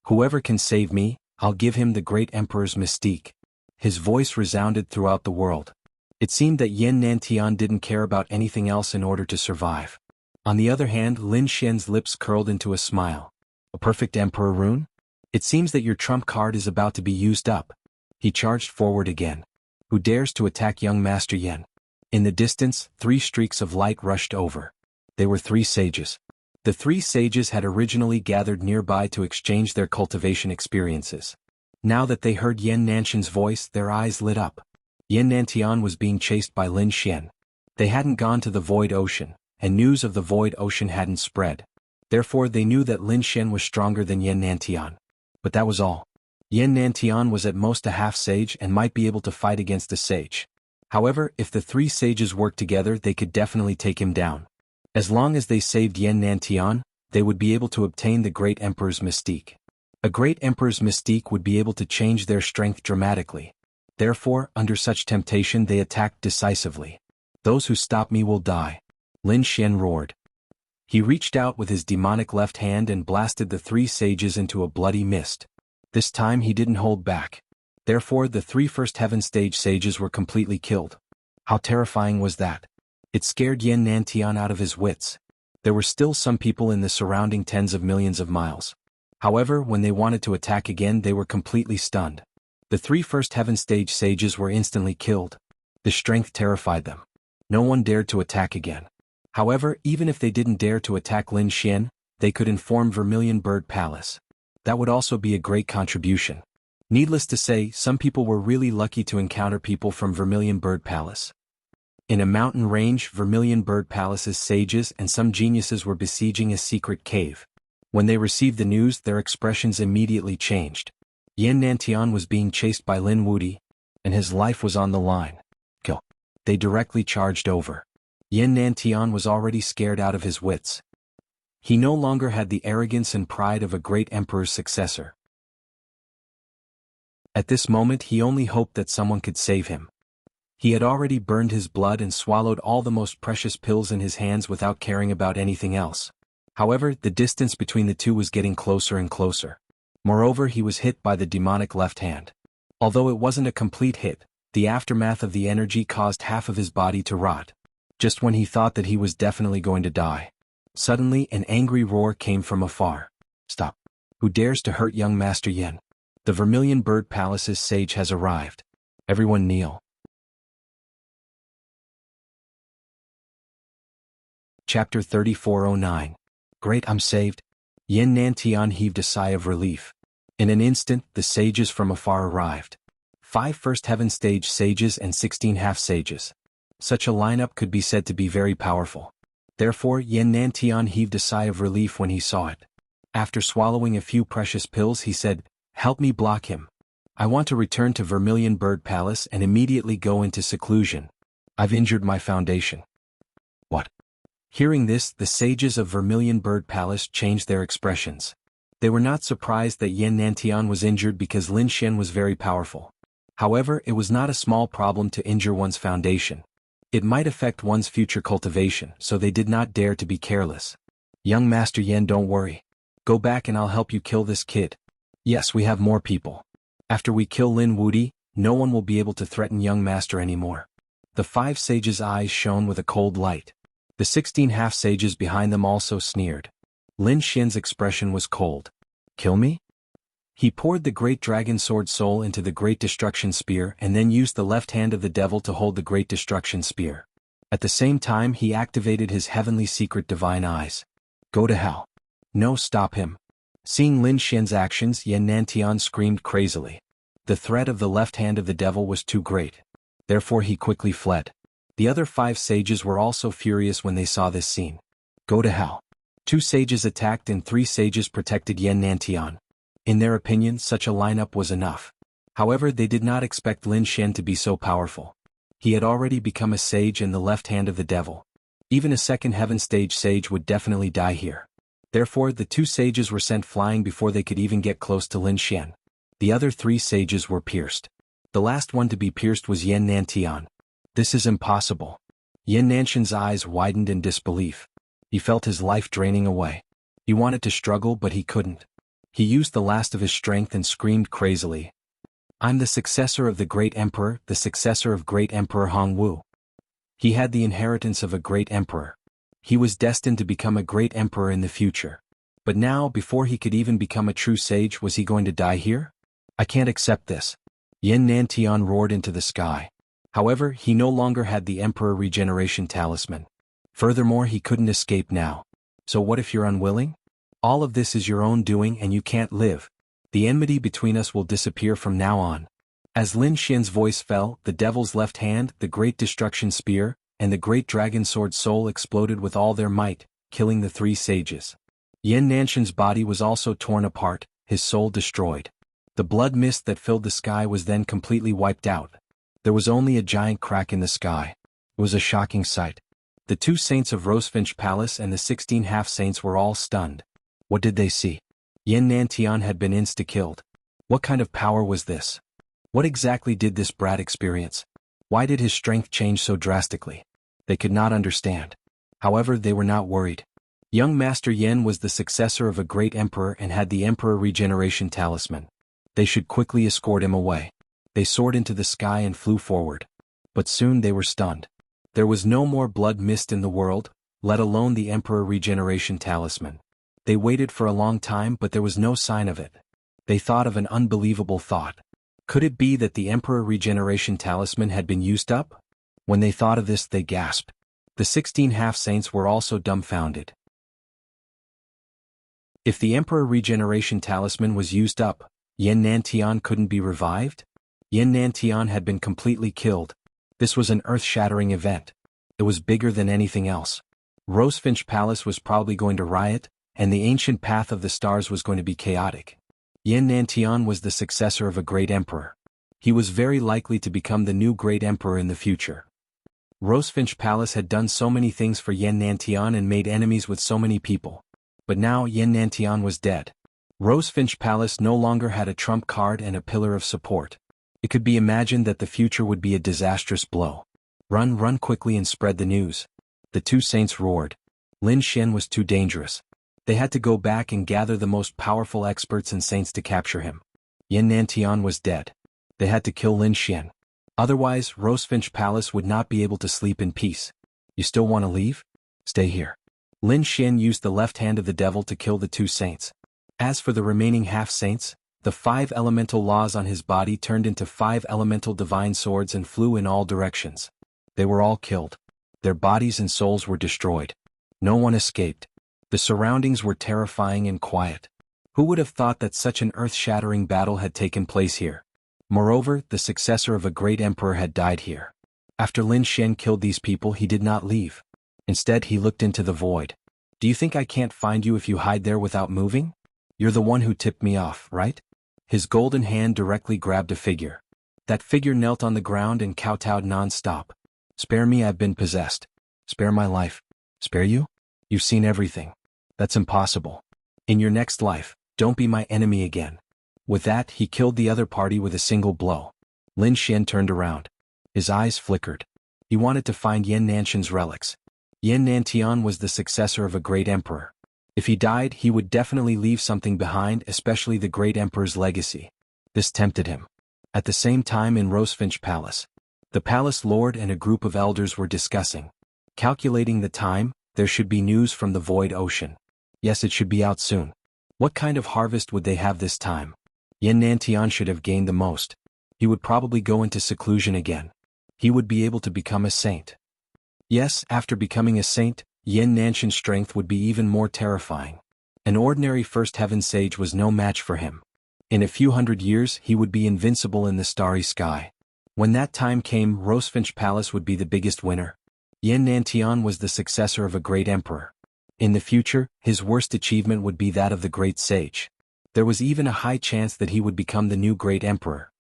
Whoever can save me, I'll give him the great emperor's mystique." His voice resounded throughout the world. It seemed that Yan Nantian didn't care about anything else in order to survive. On the other hand, Lin Xian's lips curled into a smile. "A perfect emperor rune? It seems that your trump card is about to be used up." He charged forward again. "Who dares to attack young Master Yan?" In the distance, 3 streaks of light rushed over. They were 3 sages. The 3 sages had originally gathered nearby to exchange their cultivation experiences. Now that they heard Yan Nantian's voice, their eyes lit up. Yan Nantian was being chased by Lin Xian. They hadn't gone to the Void Ocean, and news of the Void Ocean hadn't spread. Therefore they knew that Lin Xian was stronger than Yan Nantian. But that was all. Yan Nantian was at most a half-sage and might be able to fight against a sage. However, if the three sages worked together they could definitely take him down. As long as they saved Yan Nantian, they would be able to obtain the Great Emperor's mystique. A Great Emperor's mystique would be able to change their strength dramatically. Therefore, under such temptation they attacked decisively. "Those who stop me will die," Lin Xian roared. He reached out with his demonic left hand and blasted the three sages into a bloody mist. This time he didn't hold back. Therefore the three first heaven stage sages were completely killed. How terrifying was that? It scared Yan Nantian out of his wits. There were still some people in the surrounding tens of millions of miles. However, when they wanted to attack again they were completely stunned. The three first heaven stage sages were instantly killed. The strength terrified them. No one dared to attack again. However, even if they didn't dare to attack Lin Xian, they could inform Vermilion Bird Palace. That would also be a great contribution. Needless to say, some people were really lucky to encounter people from Vermilion Bird Palace. In a mountain range, Vermilion Bird Palace's sages and some geniuses were besieging a secret cave. When they received the news, their expressions immediately changed. Yan Nantian was being chased by Lin Wuti, and his life was on the line. Go. They directly charged over. Yan Nantian was already scared out of his wits. He no longer had the arrogance and pride of a great emperor's successor. At this moment he only hoped that someone could save him. He had already burned his blood and swallowed all the most precious pills in his hands without caring about anything else. However, the distance between the two was getting closer and closer. Moreover, he was hit by the demonic left hand. Although it wasn't a complete hit, the aftermath of the energy caused half of his body to rot. Just when he thought that he was definitely going to die. Suddenly, an angry roar came from afar. "Stop! Who dares to hurt young Master Yan? The Vermilion Bird Palace's sage has arrived. Everyone kneel." Chapter 3409. Great, I'm saved. Yan Nantian heaved a sigh of relief. In an instant, the sages from afar arrived. 5 first heaven stage sages and 16 half-sages. Such a lineup could be said to be very powerful. Therefore, Yan Nantian heaved a sigh of relief when he saw it. After swallowing a few precious pills he said, "Help me block him. I want to return to Vermilion Bird Palace and immediately go into seclusion. I've injured my foundation." "What?" Hearing this, the sages of Vermilion Bird Palace changed their expressions. They were not surprised that Yan Nantian was injured because Lin Xian was very powerful. However, it was not a small problem to injure one's foundation. It might affect one's future cultivation, so they did not dare to be careless. "Young Master Yan, don't worry. Go back and I'll help you kill this kid. Yes, we have more people. After we kill Lin Wuti, no one will be able to threaten young Master anymore." The 5 sages' eyes shone with a cold light. The 16 half-sages behind them also sneered. Lin Xian's expression was cold. "Kill me?" He poured the Great Dragon Sword Soul into the Great Destruction Spear and then used the left hand of the devil to hold the Great Destruction Spear. At the same time he activated his heavenly secret divine eyes. "Go to hell." "No, stop him." Seeing Lin Xian's actions, Yan Nantian screamed crazily. The threat of the left hand of the devil was too great. Therefore he quickly fled. The other 5 sages were also furious when they saw this scene. "Go to hell." 2 sages attacked and 3 sages protected Yan Nantian. In their opinion, such a lineup was enough. However, they did not expect Lin Xian to be so powerful. He had already become a sage and the left hand of the devil. Even a second heaven stage sage would definitely die here. Therefore, the 2 sages were sent flying before they could even get close to Lin Xian. The other 3 sages were pierced. The last one to be pierced was Yan Nantian. "This is impossible." Yan Nantian's eyes widened in disbelief. He felt his life draining away. He wanted to struggle but he couldn't. He used the last of his strength and screamed crazily. "I'm the successor of the great emperor, the successor of great Emperor Hongwu." He had the inheritance of a great emperor. He was destined to become a great emperor in the future. But now, before he could even become a true sage, was he going to die here? "I can't accept this." Yan Nantian roared into the sky. However, he no longer had the Emperor Regeneration Talisman. Furthermore, he couldn't escape now. "So what if you're unwilling? All of this is your own doing and you can't live. The enmity between us will disappear from now on." As Lin Xian's voice fell, the devil's left hand, the Great Destruction Spear, and the Great Dragon Sword Soul exploded with all their might, killing the 3 sages. Yan Nantian's body was also torn apart, his soul destroyed. The blood mist that filled the sky was then completely wiped out. There was only a giant crack in the sky. It was a shocking sight. The 2 saints of Rosefinch Palace and the 16 half-saints were all stunned. What did they see? Yin Nantian had been insta-killed. What kind of power was this? What exactly did this brat experience? Why did his strength change so drastically? They could not understand. However, they were not worried. Young Master Yin was the successor of a great emperor and had the Emperor Regeneration Talisman. They should quickly escort him away. They soared into the sky and flew forward. But soon they were stunned. There was no more blood mist in the world, let alone the Emperor Regeneration Talisman. They waited for a long time, but there was no sign of it. They thought of an unbelievable thought. Could it be that the Emperor Regeneration Talisman had been used up? When they thought of this, they gasped. The 16 half-saints were also dumbfounded. If the Emperor Regeneration Talisman was used up, Yin Nantian couldn't be revived? Yin Nantian had been completely killed. This was an earth-shattering event. It was bigger than anything else. Rosefinch Palace was probably going to riot, and the ancient path of the stars was going to be chaotic. Yin Nantian was the successor of a great emperor. He was very likely to become the new great emperor in the future. Rosefinch Palace had done so many things for Yin Nantian and made enemies with so many people. But now Yin Nantian was dead. Rosefinch Palace no longer had a trump card and a pillar of support. It could be imagined that the future would be a disastrous blow. Run quickly and spread the news. The 2 saints roared. Lin Xian was too dangerous. They had to go back and gather the most powerful experts and saints to capture him. Yin Nantian was dead. They had to kill Lin Xian. Otherwise, Rosefinch Palace would not be able to sleep in peace. You still want to leave? Stay here. Lin Xian used the left hand of the devil to kill the 2 saints. As for the remaining half-saints, the 5 elemental laws on his body turned into 5 elemental divine swords and flew in all directions. They were all killed. Their bodies and souls were destroyed. No one escaped. The surroundings were terrifying and quiet. Who would have thought that such an earth-shattering battle had taken place here? Moreover, the successor of a great emperor had died here. After Lin Xian killed these people, he did not leave. Instead, he looked into the void. Do you think I can't find you if you hide there without moving? You're the one who tipped me off, right? His golden hand directly grabbed a figure. That figure knelt on the ground and kowtowed non-stop. Spare me, I've been possessed. Spare my life. Spare you? You've seen everything. That's impossible. In your next life, don't be my enemy again. With that, he killed the other party with a single blow. Lin Xian turned around. His eyes flickered. He wanted to find Yin Nantian's relics. Yin Nantian was the successor of a great emperor. If he died, he would definitely leave something behind, especially the great emperor's legacy. This tempted him. At the same time in Rosefinch Palace, the palace lord and a group of elders were discussing. Calculating the time, there should be news from the void ocean. Yes, it should be out soon. What kind of harvest would they have this time? Yin Nantian should have gained the most. He would probably go into seclusion again. He would be able to become a saint. Yes, after becoming a saint, Yin Nantian's strength would be even more terrifying. An ordinary first heaven sage was no match for him. In a few hundred years, he would be invincible in the starry sky. When that time came, Rosefinch Palace would be the biggest winner. Yin Nantian was the successor of a great emperor. In the future, his worst achievement would be that of the great sage. There was even a high chance that he would become the new great emperor.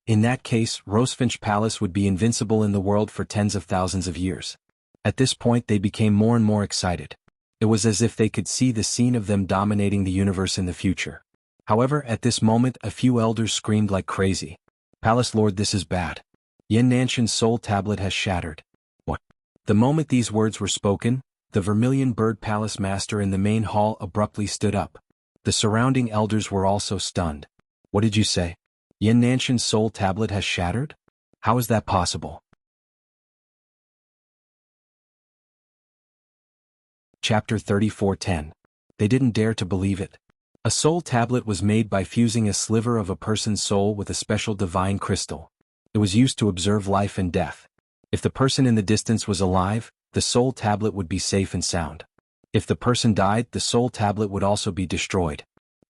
In that case, Rosefinch Palace would be invincible in the world for tens of thousands of years. At this point they became more and more excited. It was as if they could see the scene of them dominating the universe in the future. However, at this moment a few elders screamed like crazy. Palace Lord, this is bad. Yin Nantian's soul tablet has shattered. What? The moment these words were spoken, the Vermilion Bird Palace Master in the main hall abruptly stood up. The surrounding elders were also stunned. What did you say? Yin Nantian's soul tablet has shattered? How is that possible? Chapter 34:10. They didn't dare to believe it. A soul tablet was made by fusing a sliver of a person's soul with a special divine crystal. It was used to observe life and death. If the person in the distance was alive, the soul tablet would be safe and sound. If the person died, the soul tablet would also be destroyed.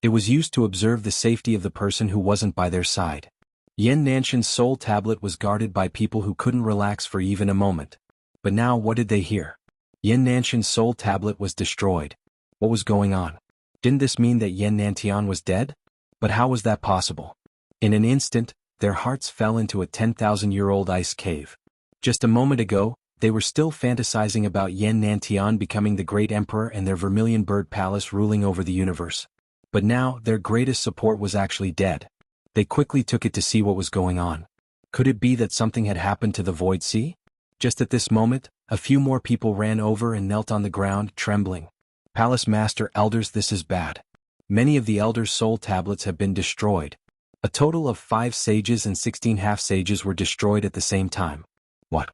It was used to observe the safety of the person who wasn't by their side. Yin Nantian's soul tablet was guarded by people who couldn't relax for even a moment. But now what did they hear? Yin Nantian's soul tablet was destroyed. What was going on? Didn't this mean that Yan Nantian was dead? But how was that possible? In an instant, their hearts fell into a 10,000-year-old ice cave. Just a moment ago, they were still fantasizing about Yan Nantian becoming the great emperor and their Vermilion Bird Palace ruling over the universe. But now, their greatest support was actually dead. They quickly took it to see what was going on. Could it be that something had happened to the Void Sea? Just at this moment, a few more people ran over and knelt on the ground, trembling. Palace Master Elders, this is bad. Many of the Elders' soul tablets have been destroyed. A total of 5 sages and 16 half-sages were destroyed at the same time. What?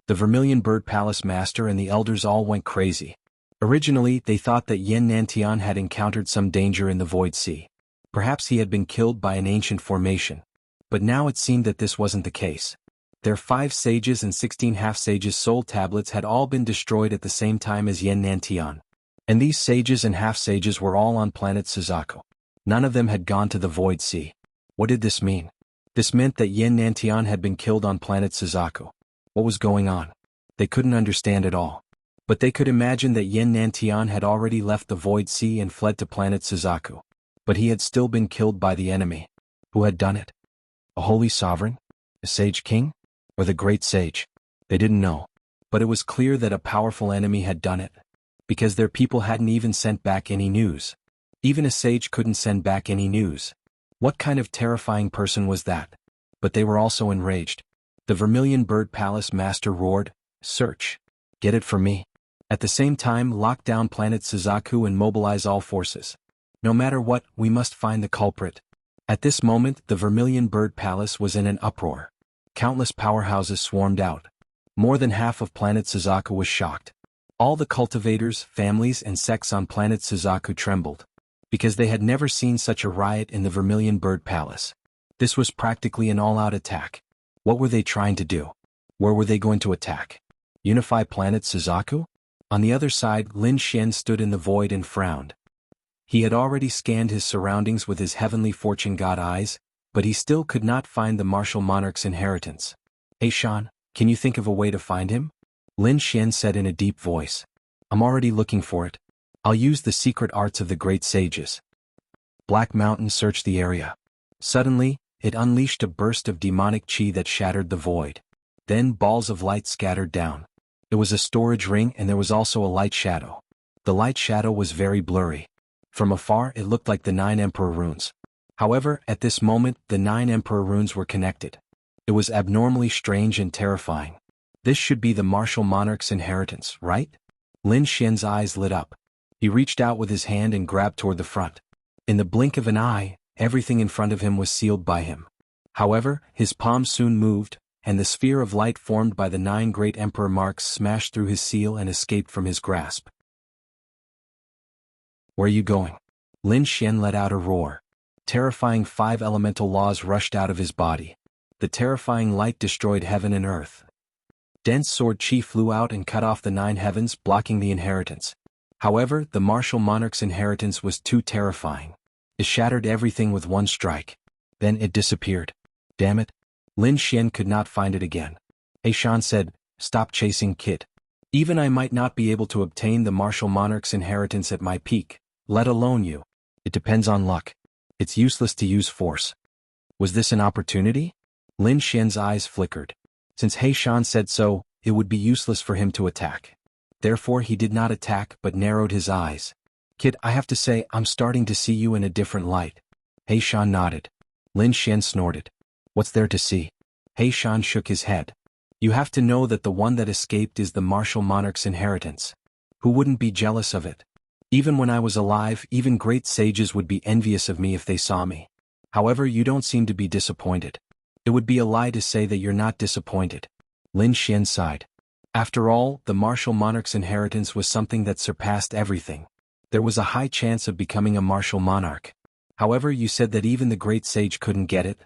The Vermilion Bird Palace Master and the Elders all went crazy. Originally, they thought that Yan Nantian had encountered some danger in the Void Sea. Perhaps he had been killed by an ancient formation. But now it seemed that this wasn't the case. Their 5 sages and 16 half-sages soul tablets had all been destroyed at the same time as Yan Nantian. And these sages and half-sages were all on planet Suzaku. None of them had gone to the Void Sea. What did this mean? This meant that Yan Nantian had been killed on planet Suzaku. What was going on? They couldn't understand it all. But they could imagine that Yan Nantian had already left the Void Sea and fled to planet Suzaku. But he had still been killed by the enemy. Who had done it? A holy sovereign? A sage king? Or the great sage? They didn't know. But it was clear that a powerful enemy had done it. Because their people hadn't even sent back any news. Even a sage couldn't send back any news. What kind of terrifying person was that? But they were also enraged. The Vermilion Bird Palace Master roared, "Search. Get it for me. At the same time, lock down planet Suzaku and mobilize all forces. No matter what, we must find the culprit." At this moment, the Vermilion Bird Palace was in an uproar. Countless powerhouses swarmed out. More than half of planet Suzaku was shocked. All the cultivators, families, and sects on planet Suzaku trembled. Because they had never seen such a riot in the Vermilion Bird Palace. This was practically an all-out attack. What were they trying to do? Where were they going to attack? Unify planet Suzaku? On the other side, Lin Xian stood in the void and frowned. He had already scanned his surroundings with his heavenly fortune god eyes, but he still could not find the martial monarch's inheritance. "Hey Shan, can you think of a way to find him?" Lin Xian said in a deep voice. "I'm already looking for it. I'll use the secret arts of the great sages." Black Mountain searched the area. Suddenly, it unleashed a burst of demonic chi that shattered the void. Then balls of light scattered down. It was a storage ring and there was also a light shadow. The light shadow was very blurry. From afar it looked like the 9 Emperor runes. However, at this moment, the 9 Emperor runes were connected. It was abnormally strange and terrifying. This should be the martial monarch's inheritance, right? Lin Xian's eyes lit up. He reached out with his hand and grabbed toward the front. In the blink of an eye, everything in front of him was sealed by him. However, his palm soon moved, and the sphere of light formed by the 9 great Emperor marks smashed through his seal and escaped from his grasp. "Where are you going?" Lin Xian let out a roar. Terrifying 5 elemental laws rushed out of his body. The terrifying light destroyed heaven and earth. Dense sword chi flew out and cut off the 9 heavens, blocking the inheritance. However, the martial monarch's inheritance was too terrifying. It shattered everything with one strike. Then it disappeared. Damn it. Lin Xian could not find it again. He Shan said, "Stop chasing, kid. Even I might not be able to obtain the martial monarch's inheritance at my peak, let alone you. It depends on luck. It's useless to use force." Was this an opportunity? Lin Xian's eyes flickered. Since He Shan said so, it would be useless for him to attack. Therefore he did not attack but narrowed his eyes. "Kid, I have to say I'm starting to see you in a different light." He Shan nodded. Lin Xian snorted. "What's there to see?" He Shan shook his head. "You have to know that the one that escaped is the martial monarch's inheritance. Who wouldn't be jealous of it? Even when I was alive, even great sages would be envious of me if they saw me. However, you don't seem to be disappointed. It would be a lie to say that you're not disappointed." Lin Xian sighed. After all, the martial monarch's inheritance was something that surpassed everything. There was a high chance of becoming a martial monarch. However, you said that even the great sage couldn't get it?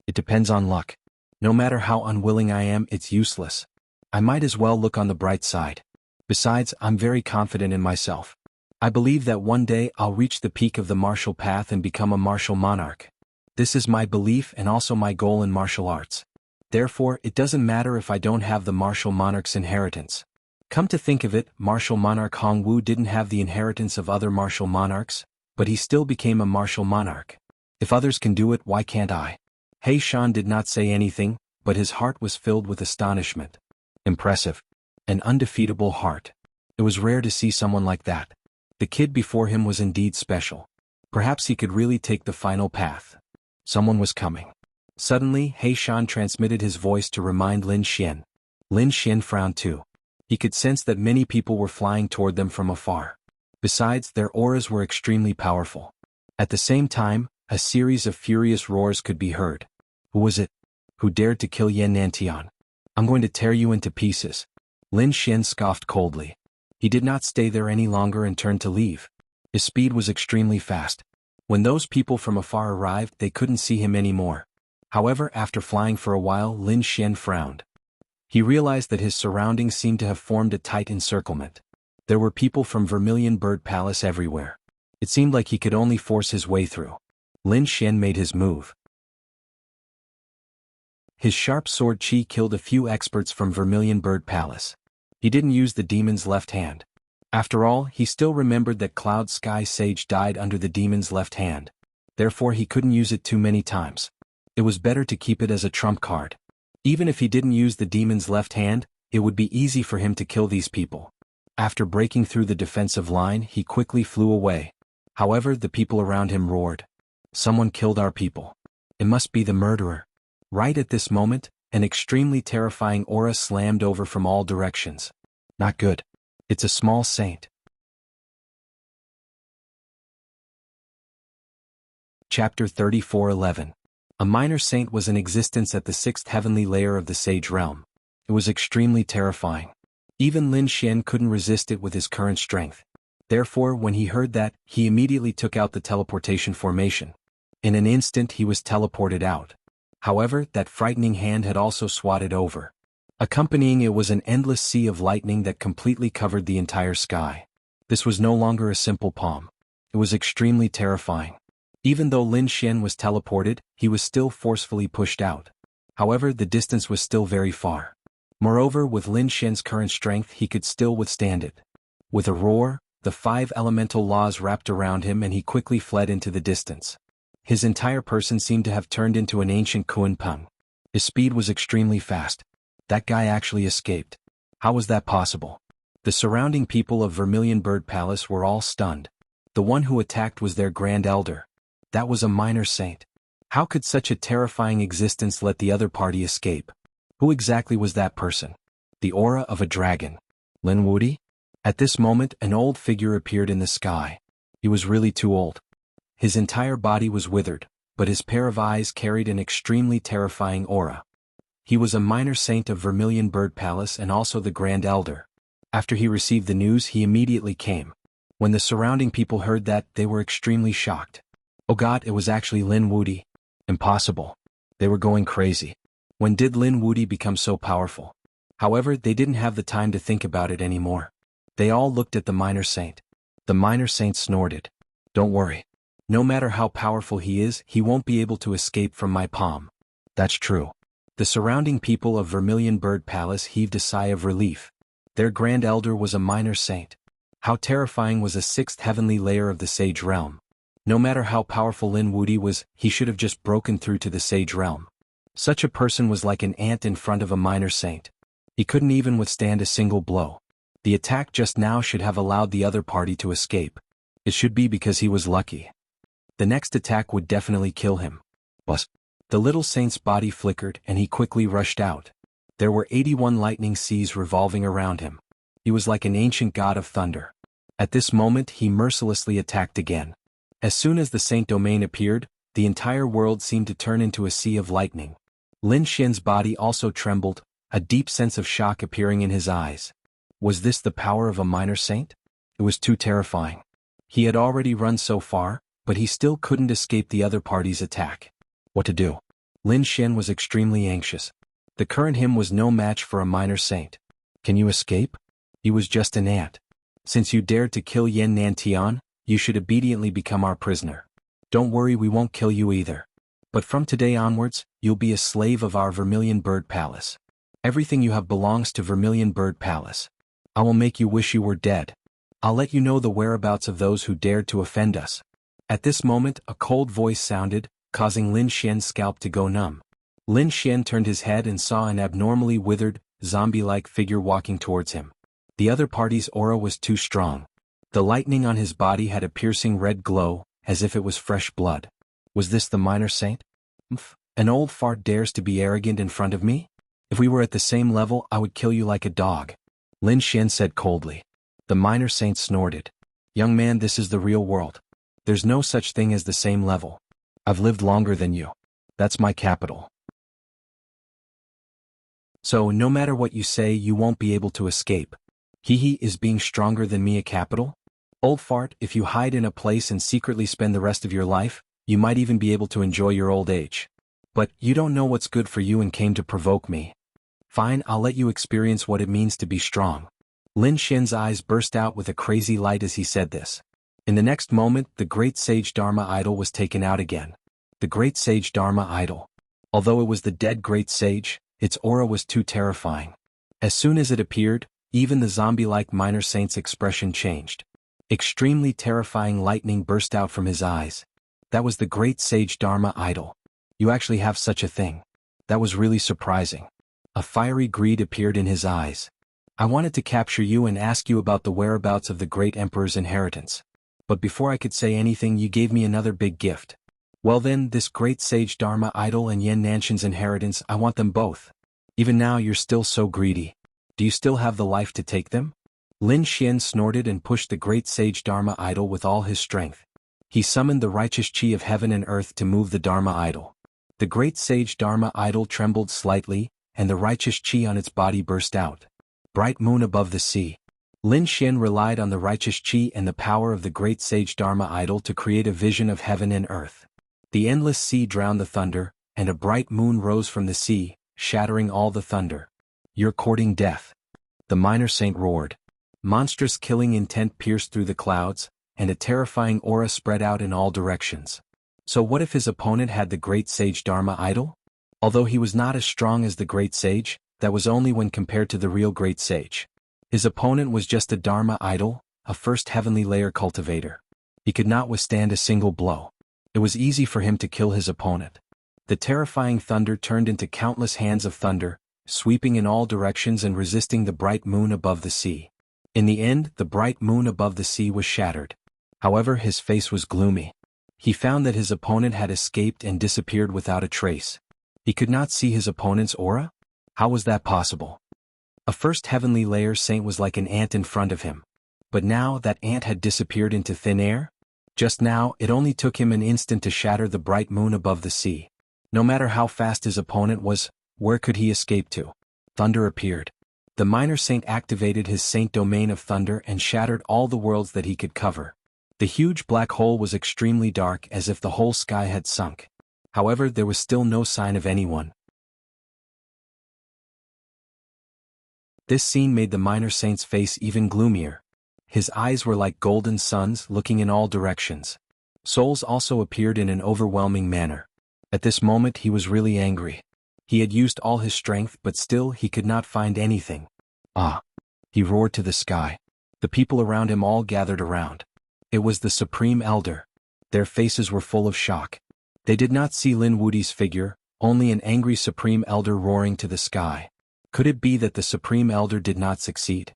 It depends on luck. No matter how unwilling I am, it's useless. I might as well look on the bright side. Besides, I'm very confident in myself. I believe that one day I'll reach the peak of the martial path and become a martial monarch. This is my belief and also my goal in martial arts. Therefore, it doesn't matter if I don't have the martial monarch's inheritance. Come to think of it, martial monarch Hongwu didn't have the inheritance of other martial monarchs, but he still became a martial monarch. If others can do it, why can't I? He Shan did not say anything, but his heart was filled with astonishment. Impressive. An undefeatable heart. It was rare to see someone like that. The kid before him was indeed special. Perhaps he could really take the final path. Someone was coming. Suddenly, He Shan transmitted his voice to remind Lin Xian. Lin Xian frowned too. He could sense that many people were flying toward them from afar. Besides, their auras were extremely powerful. At the same time, a series of furious roars could be heard. Who was it? Who dared to kill Yan Nantian? I'm going to tear you into pieces. Lin Xian scoffed coldly. He did not stay there any longer and turned to leave. His speed was extremely fast. When those people from afar arrived, they couldn't see him anymore. However, after flying for a while, Lin Xian frowned. He realized that his surroundings seemed to have formed a tight encirclement. There were people from Vermilion Bird Palace everywhere. It seemed like he could only force his way through. Lin Xian made his move. His sharp sword chi killed a few experts from Vermilion Bird Palace. He didn't use the demon's left hand. After all, he still remembered that Cloud Sky Sage died under the demon's left hand. Therefore he couldn't use it too many times. It was better to keep it as a trump card. Even if he didn't use the demon's left hand, it would be easy for him to kill these people. After breaking through the defensive line, he quickly flew away. However, the people around him roared. Someone killed our people. It must be the murderer. Right at this moment, an extremely terrifying aura slammed over from all directions. Not good. It's a small saint. Chapter 34:11. A minor saint was in existence at the 6th heavenly layer of the Sage Realm. It was extremely terrifying. Even Lin Xian couldn't resist it with his current strength. Therefore, when he heard that, he immediately took out the teleportation formation. In an instant he was teleported out. However, that frightening hand had also swatted over. Accompanying it was an endless sea of lightning that completely covered the entire sky. This was no longer a simple palm. It was extremely terrifying. Even though Lin Xian was teleported, he was still forcefully pushed out. However, the distance was still very far. Moreover, with Lin Xian's current strength he could still withstand it. With a roar, the 5 elemental laws wrapped around him and he quickly fled into the distance. His entire person seemed to have turned into an ancient Kunpeng. His speed was extremely fast. That guy actually escaped. How was that possible? The surrounding people of Vermilion Bird Palace were all stunned. The one who attacked was their Grand Elder. That was a minor saint. How could such a terrifying existence let the other party escape? Who exactly was that person? The aura of a dragon. Lin Wudi? At this moment, an old figure appeared in the sky. He was really too old. His entire body was withered, but his pair of eyes carried an extremely terrifying aura. He was a minor saint of Vermilion Bird Palace and also the Grand Elder. After he received the news, he immediately came. When the surrounding people heard that, they were extremely shocked. Oh God, it was actually Lin Wudi. Impossible. They were going crazy. When did Lin Wudi become so powerful? However, they didn't have the time to think about it anymore. They all looked at the minor saint. The minor saint snorted. Don't worry. No matter how powerful he is, he won't be able to escape from my palm. That's true. The surrounding people of Vermilion Bird Palace heaved a sigh of relief. Their Grand Elder was a minor saint. How terrifying was a 6th heavenly layer of the Sage Realm. No matter how powerful Lin Wudi was, he should have just broken through to the Sage Realm. Such a person was like an ant in front of a minor saint. He couldn't even withstand a single blow. The attack just now should have allowed the other party to escape. It should be because he was lucky. The next attack would definitely kill him. But the little saint's body flickered and he quickly rushed out. There were 81 lightning seas revolving around him. He was like an ancient god of thunder. At this moment he mercilessly attacked again. As soon as the Saint Domain appeared, the entire world seemed to turn into a sea of lightning. Lin Xian's body also trembled, a deep sense of shock appearing in his eyes. Was this the power of a minor saint? It was too terrifying. He had already run so far, but he still couldn't escape the other party's attack. What to do? Lin Xian was extremely anxious. The current him was no match for a minor saint. Can you escape? He was just an ant. Since you dared to kill Yan Nantian, you should obediently become our prisoner. Don't worry, we won't kill you either. But from today onwards, you'll be a slave of our Vermilion Bird Palace. Everything you have belongs to Vermilion Bird Palace. I will make you wish you were dead. I'll let you know the whereabouts of those who dared to offend us. At this moment, a cold voice sounded, causing Lin Xian's scalp to go numb. Lin Xian turned his head and saw an abnormally withered, zombie-like figure walking towards him. The other party's aura was too strong. The lightning on his body had a piercing red glow, as if it was fresh blood. Was this the minor saint? An old fart dares to be arrogant in front of me? If we were at the same level, I would kill you like a dog. Lin Xian said coldly. The minor saint snorted. Young man, this is the real world. There's no such thing as the same level. I've lived longer than you. That's my capital. So no matter what you say, you won't be able to escape. He is being stronger than me a capital? Old fart, if you hide in a place and secretly spend the rest of your life, you might even be able to enjoy your old age. But you don't know what's good for you and came to provoke me. Fine, I'll let you experience what it means to be strong. Lin Xian's eyes burst out with a crazy light as he said this. In the next moment, the great sage Dharma idol was taken out again. The great sage Dharma idol. Although it was the dead great sage, its aura was too terrifying. As soon as it appeared, even the zombie-like minor saint's expression changed. Extremely terrifying lightning burst out from his eyes. That was the great sage Dharma idol. You actually have such a thing. That was really surprising. A fiery greed appeared in his eyes. I wanted to capture you and ask you about the whereabouts of the great emperor's inheritance. But before I could say anything, you gave me another big gift. Well then, this great sage Dharma idol and Yan Nanshan's inheritance, I want them both. Even now you're still so greedy. Do you still have the life to take them? Lin Xian snorted and pushed the great sage Dharma idol with all his strength. He summoned the righteous chi of heaven and earth to move the Dharma idol. The great sage Dharma idol trembled slightly, and the righteous chi on its body burst out. Bright moon above the sea. Lin Xian relied on the righteous chi and the power of the great sage Dharma idol to create a vision of heaven and earth. The endless sea drowned the thunder, and a bright moon rose from the sea, shattering all the thunder. You're courting death. The minor saint roared. Monstrous killing intent pierced through the clouds, and a terrifying aura spread out in all directions. So what if his opponent had the great sage Dharma idol? Although he was not as strong as the great sage, that was only when compared to the real great sage. His opponent was just a Dharma idol, a first heavenly layer cultivator. He could not withstand a single blow. It was easy for him to kill his opponent. The terrifying thunder turned into countless hands of thunder, sweeping in all directions and resisting the bright moon above the sea. In the end, the bright moon above the sea was shattered. However, his face was gloomy. He found that his opponent had escaped and disappeared without a trace. He could not see his opponent's aura? How was that possible? A first heavenly layer saint was like an ant in front of him. But now that ant had disappeared into thin air? Just now, it only took him an instant to shatter the bright moon above the sea. No matter how fast his opponent was, where could he escape to? Thunder appeared. The minor saint activated his saint domain of thunder and shattered all the worlds that he could cover. The huge black hole was extremely dark, as if the whole sky had sunk. However, there was still no sign of anyone. This scene made the minor saint's face even gloomier. His eyes were like golden suns looking in all directions. Souls also appeared in an overwhelming manner. At this moment he was really angry. He had used all his strength, but still he could not find anything. Ah! He roared to the sky. The people around him all gathered around. It was the Supreme Elder. Their faces were full of shock. They did not see Lin Wudi's figure, only an angry Supreme Elder roaring to the sky. Could it be that the Supreme Elder did not succeed?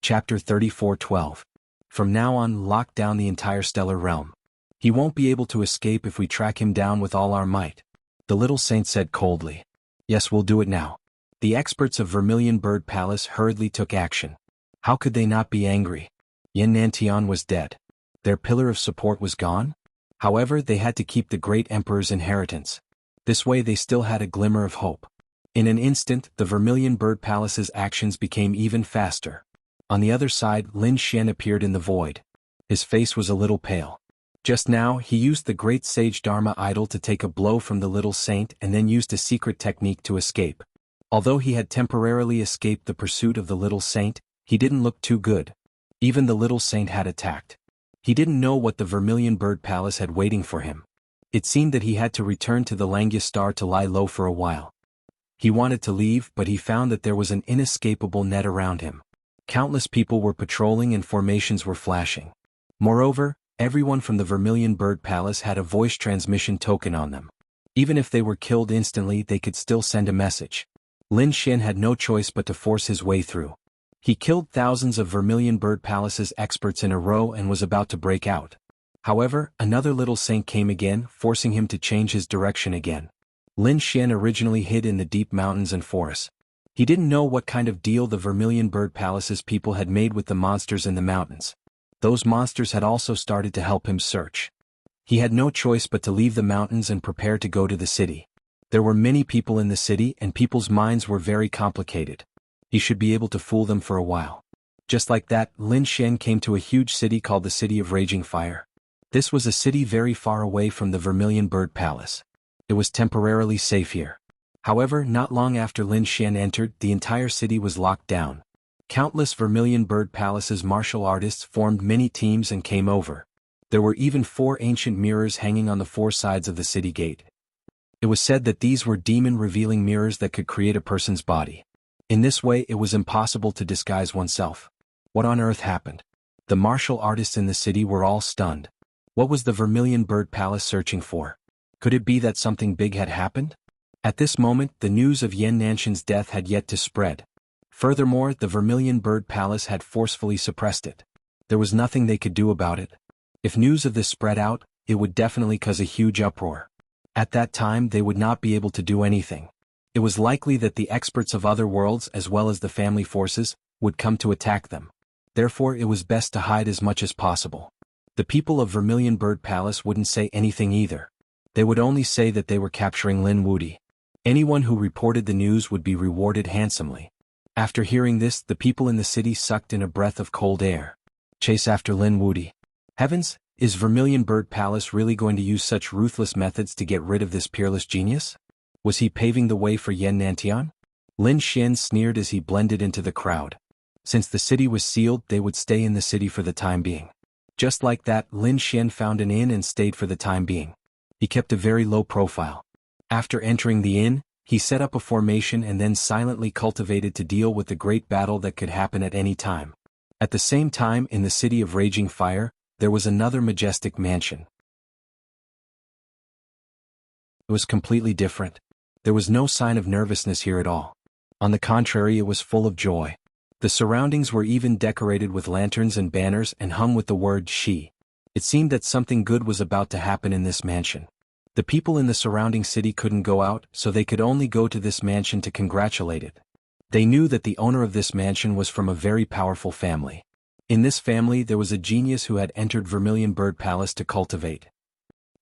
Chapter 34:12. From now on, lock down the entire stellar realm. He won't be able to escape if we track him down with all our might. The little saint said coldly. Yes, we'll do it now. The experts of Vermilion Bird Palace hurriedly took action. How could they not be angry? Yan Nantian was dead. Their pillar of support was gone? However, they had to keep the great emperor's inheritance. This way they still had a glimmer of hope. In an instant, the Vermilion Bird Palace's actions became even faster. On the other side, Lin Xian appeared in the void. His face was a little pale. Just now, he used the great sage Dharma idol to take a blow from the little saint and then used a secret technique to escape. Although he had temporarily escaped the pursuit of the little saint, he didn't look too good. Even the little saint had attacked. He didn't know what the Vermilion Bird Palace had waiting for him. It seemed that he had to return to the Langya Star to lie low for a while. He wanted to leave, but he found that there was an inescapable net around him. Countless people were patrolling and formations were flashing. Moreover, everyone from the Vermilion Bird Palace had a voice transmission token on them. Even if they were killed instantly, they could still send a message. Lin Xian had no choice but to force his way through. He killed thousands of Vermilion Bird Palace's experts in a row and was about to break out. However, another little saint came again, forcing him to change his direction again. Lin Xian originally hid in the deep mountains and forests. He didn't know what kind of deal the Vermilion Bird Palace's people had made with the monsters in the mountains. Those monsters had also started to help him search. He had no choice but to leave the mountains and prepare to go to the city. There were many people in the city and people's minds were very complicated. He should be able to fool them for a while. Just like that, Lin Xian came to a huge city called the City of Raging Fire. This was a city very far away from the Vermilion Bird Palace. It was temporarily safe here. However, not long after Lin Xian entered, the entire city was locked down. Countless Vermilion Bird Palace's martial artists formed many teams and came over. There were even 4 ancient mirrors hanging on the 4 sides of the city gate. It was said that these were demon-revealing mirrors that could create a person's body. In this way, it was impossible to disguise oneself. What on earth happened? The martial artists in the city were all stunned. What was the Vermilion Bird Palace searching for? Could it be that something big had happened? At this moment, the news of Yan Nanshan's death had yet to spread. Furthermore, the Vermilion Bird Palace had forcefully suppressed it. There was nothing they could do about it. If news of this spread out, it would definitely cause a huge uproar. At that time, they would not be able to do anything. It was likely that the experts of other worlds as well as the family forces would come to attack them. Therefore, it was best to hide as much as possible. The people of Vermilion Bird Palace wouldn't say anything either. They would only say that they were capturing Lin Wudi. Anyone who reported the news would be rewarded handsomely. After hearing this, the people in the city sucked in a breath of cold air. Chase after Lin Wudi. Heavens, is Vermilion Bird Palace really going to use such ruthless methods to get rid of this peerless genius? Was he paving the way for Yan Nantian? Lin Xian sneered as he blended into the crowd. Since the city was sealed, they would stay in the city for the time being. Just like that, Lin Xian found an inn and stayed for the time being. He kept a very low profile. After entering the inn, he set up a formation and then silently cultivated to deal with the great battle that could happen at any time. At the same time, in the City of Raging Fire, there was another majestic mansion. It was completely different. There was no sign of nervousness here at all. On the contrary, it was full of joy. The surroundings were even decorated with lanterns and banners and hung with the word Shi. It seemed that something good was about to happen in this mansion. The people in the surrounding city couldn't go out, so they could only go to this mansion to congratulate it. They knew that the owner of this mansion was from a very powerful family. In this family there was a genius who had entered Vermilion Bird Palace to cultivate.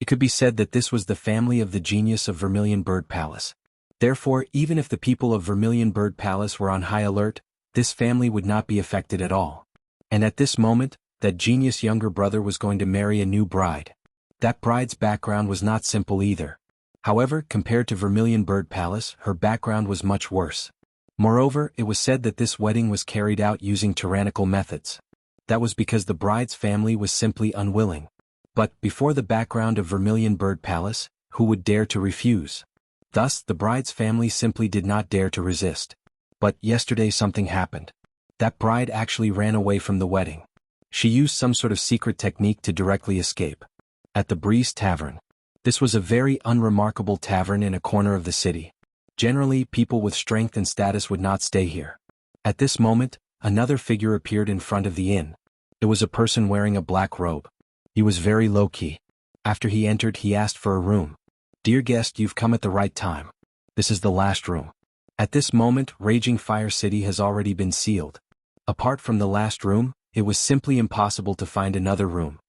It could be said that this was the family of the genius of Vermilion Bird Palace. Therefore, even if the people of Vermilion Bird Palace were on high alert, this family would not be affected at all. And at this moment, that genius younger brother was going to marry a new bride. That bride's background was not simple either. However, compared to Vermilion Bird Palace, her background was much worse. Moreover, it was said that this wedding was carried out using tyrannical methods. That was because the bride's family was simply unwilling. But, before the background of Vermilion Bird Palace, who would dare to refuse? Thus, the bride's family simply did not dare to resist. But, yesterday something happened. That bride actually ran away from the wedding. She used some sort of secret technique to directly escape. At the Breeze Tavern. This was a very unremarkable tavern in a corner of the city. Generally, people with strength and status would not stay here. At this moment, another figure appeared in front of the inn. It was a person wearing a black robe. He was very low-key. After he entered, he asked for a room. "Dear guest, you've come at the right time. This is the last room." At this moment, Raging Fire City has already been sealed. Apart from the last room, it was simply impossible to find another room.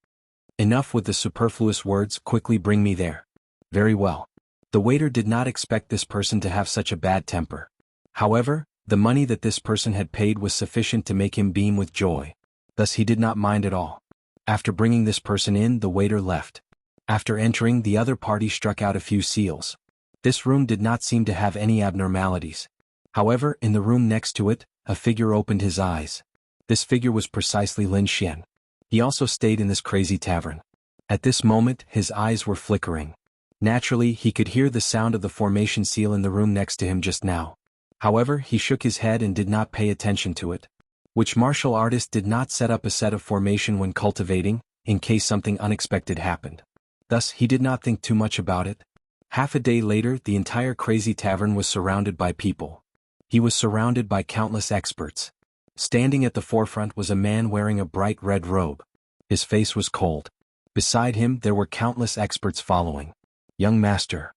Enough with the superfluous words, quickly bring me there. Very well. The waiter did not expect this person to have such a bad temper. However, the money that this person had paid was sufficient to make him beam with joy. Thus he did not mind at all. After bringing this person in, the waiter left. After entering, the other party struck out a few seals. This room did not seem to have any abnormalities. However, in the room next to it, a figure opened his eyes. This figure was precisely Lin Xian. He also stayed in this crazy tavern. At this moment, his eyes were flickering. Naturally, he could hear the sound of the formation seal in the room next to him just now. However, he shook his head and did not pay attention to it. Which martial artist did not set up a set of formation when cultivating, in case something unexpected happened? Thus, he did not think too much about it. Half a day later, the entire Crazy Tavern was surrounded by people. He was surrounded by countless experts. Standing at the forefront was a man wearing a bright red robe. His face was cold. Beside him there were countless experts following. Young master.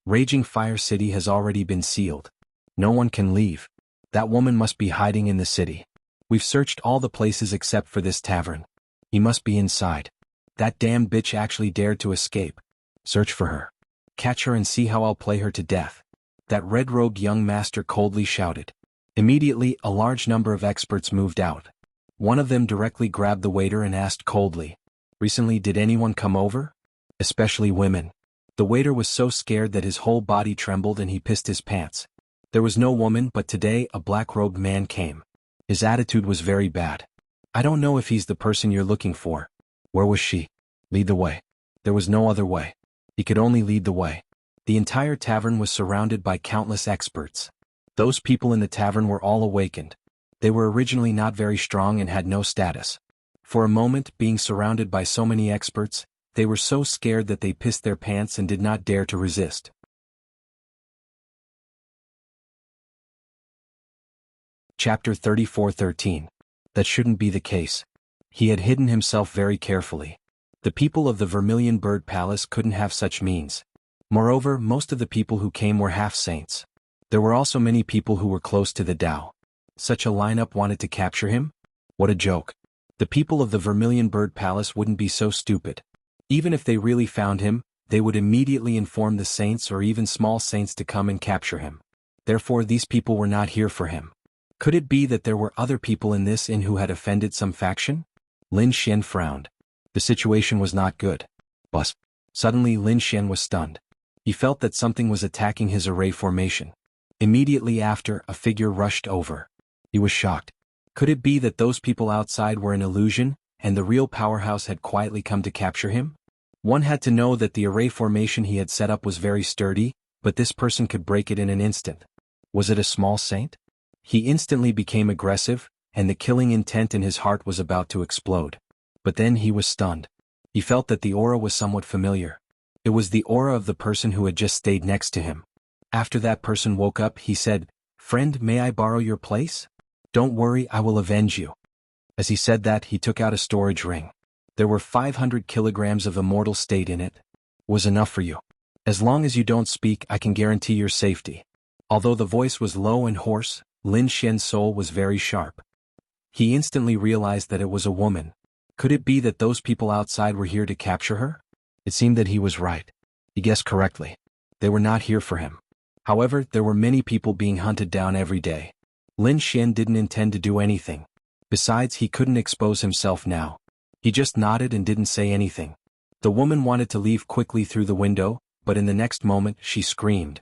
Raging Fire City has already been sealed. No one can leave. That woman must be hiding in the city. We've searched all the places except for this tavern. He must be inside. That damn bitch actually dared to escape. Search for her. Catch her and see how I'll play her to death. That red-robed young master coldly shouted. Immediately, a large number of experts moved out. One of them directly grabbed the waiter and asked coldly, "Recently did anyone come over? Especially women." The waiter was so scared that his whole body trembled and he pissed his pants. There was no woman, but today a black-robed man came. His attitude was very bad. "I don't know if he's the person you're looking for." Where was she? Lead the way. There was no other way. He could only lead the way. The entire tavern was surrounded by countless experts. Those people in the tavern were all awakened. They were originally not very strong and had no status. For a moment, being surrounded by so many experts, they were so scared that they pissed their pants and did not dare to resist. Chapter 34:13. That shouldn't be the case. He had hidden himself very carefully. The people of the Vermilion Bird Palace couldn't have such means. Moreover, most of the people who came were half-saints. There were also many people who were close to the Tao. Such a lineup wanted to capture him? What a joke. The people of the Vermilion Bird Palace wouldn't be so stupid. Even if they really found him, they would immediately inform the saints or even small saints to come and capture him. Therefore these people were not here for him. Could it be that there were other people in this inn who had offended some faction? Lin Xian frowned. The situation was not good. But suddenly Lin Xian was stunned. He felt that something was attacking his array formation. Immediately after, a figure rushed over. He was shocked. Could it be that those people outside were an illusion, and the real powerhouse had quietly come to capture him? One had to know that the array formation he had set up was very sturdy, but this person could break it in an instant. Was it a small saint? He instantly became aggressive, and the killing intent in his heart was about to explode. But then he was stunned. He felt that the aura was somewhat familiar. It was the aura of the person who had just stayed next to him. After that person woke up, he said, "Friend, may I borrow your place? Don't worry, I will avenge you." As he said that, he took out a storage ring. There were 500 kilograms of immortal state in it. Was enough for you. As long as you don't speak, I can guarantee your safety. Although the voice was low and hoarse, Lin Xian's soul was very sharp. He instantly realized that it was a woman. Could it be that those people outside were here to capture her? It seemed that he was right. He guessed correctly. They were not here for him. However, there were many people being hunted down every day. Lin Xian didn't intend to do anything. Besides, he couldn't expose himself now. He just nodded and didn't say anything. The woman wanted to leave quickly through the window, but in the next moment she screamed.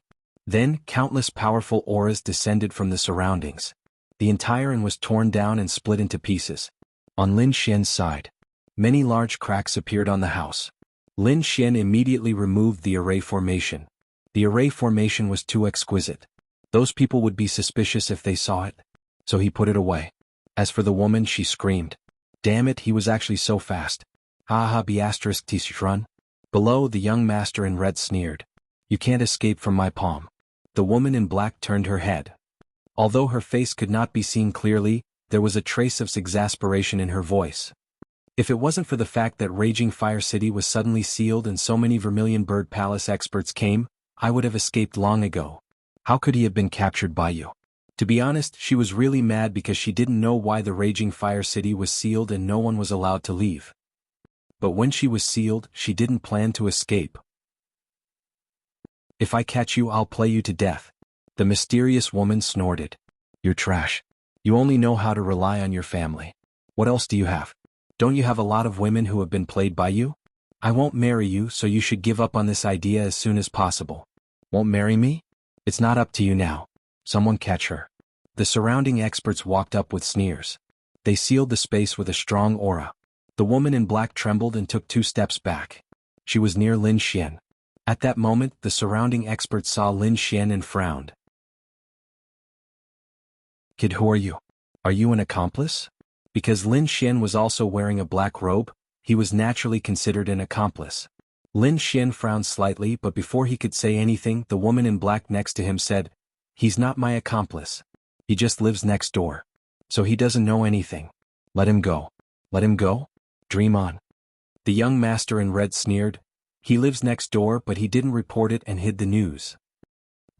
Then, countless powerful auras descended from the surroundings. The entire inn was torn down and split into pieces. On Lin Xian's side, many large cracks appeared on the house. Lin Xian immediately removed the array formation. The array formation was too exquisite. Those people would be suspicious if they saw it. So he put it away. As for the woman, she screamed. Damn it, he was actually so fast. Ha ha *t run. Below, the young master in red sneered. You can't escape from my palm. The woman in black turned her head. Although her face could not be seen clearly, there was a trace of exasperation in her voice. If it wasn't for the fact that Raging Fire City was suddenly sealed and so many Vermilion Bird Palace experts came, I would have escaped long ago. How could he have been captured by you? To be honest, she was really mad because she didn't know why the Raging Fire City was sealed and no one was allowed to leave. But when she was sealed, she didn't plan to escape. If I catch you, I'll play you to death. The mysterious woman snorted. You're trash. You only know how to rely on your family. What else do you have? Don't you have a lot of women who have been played by you? I won't marry you, so you should give up on this idea as soon as possible. Won't marry me? It's not up to you now. Someone catch her. The surrounding experts walked up with sneers. They sealed the space with a strong aura. The woman in black trembled and took 2 steps back. She was near Lin Xian. At that moment, the surrounding experts saw Lin Xian and frowned. Kid, who are you? Are you an accomplice? Because Lin Xian was also wearing a black robe, he was naturally considered an accomplice. Lin Xian frowned slightly, but before he could say anything, the woman in black next to him said, "He's not my accomplice. He just lives next door. So he doesn't know anything. Let him go." "Let him go? Dream on." The young master in red sneered. "He lives next door, but he didn't report it and hid the news.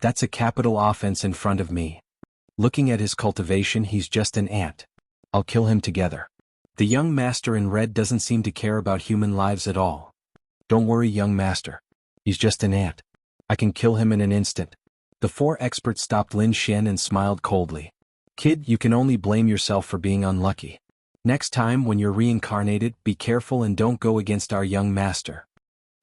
That's a capital offense in front of me. Looking at his cultivation, he's just an ant. I'll kill him together." The young master in red doesn't seem to care about human lives at all. "Don't worry, young master. He's just an ant. I can kill him in an instant." The four experts stopped Lin Xian and smiled coldly. "Kid, you can only blame yourself for being unlucky. Next time when you're reincarnated, be careful and don't go against our young master."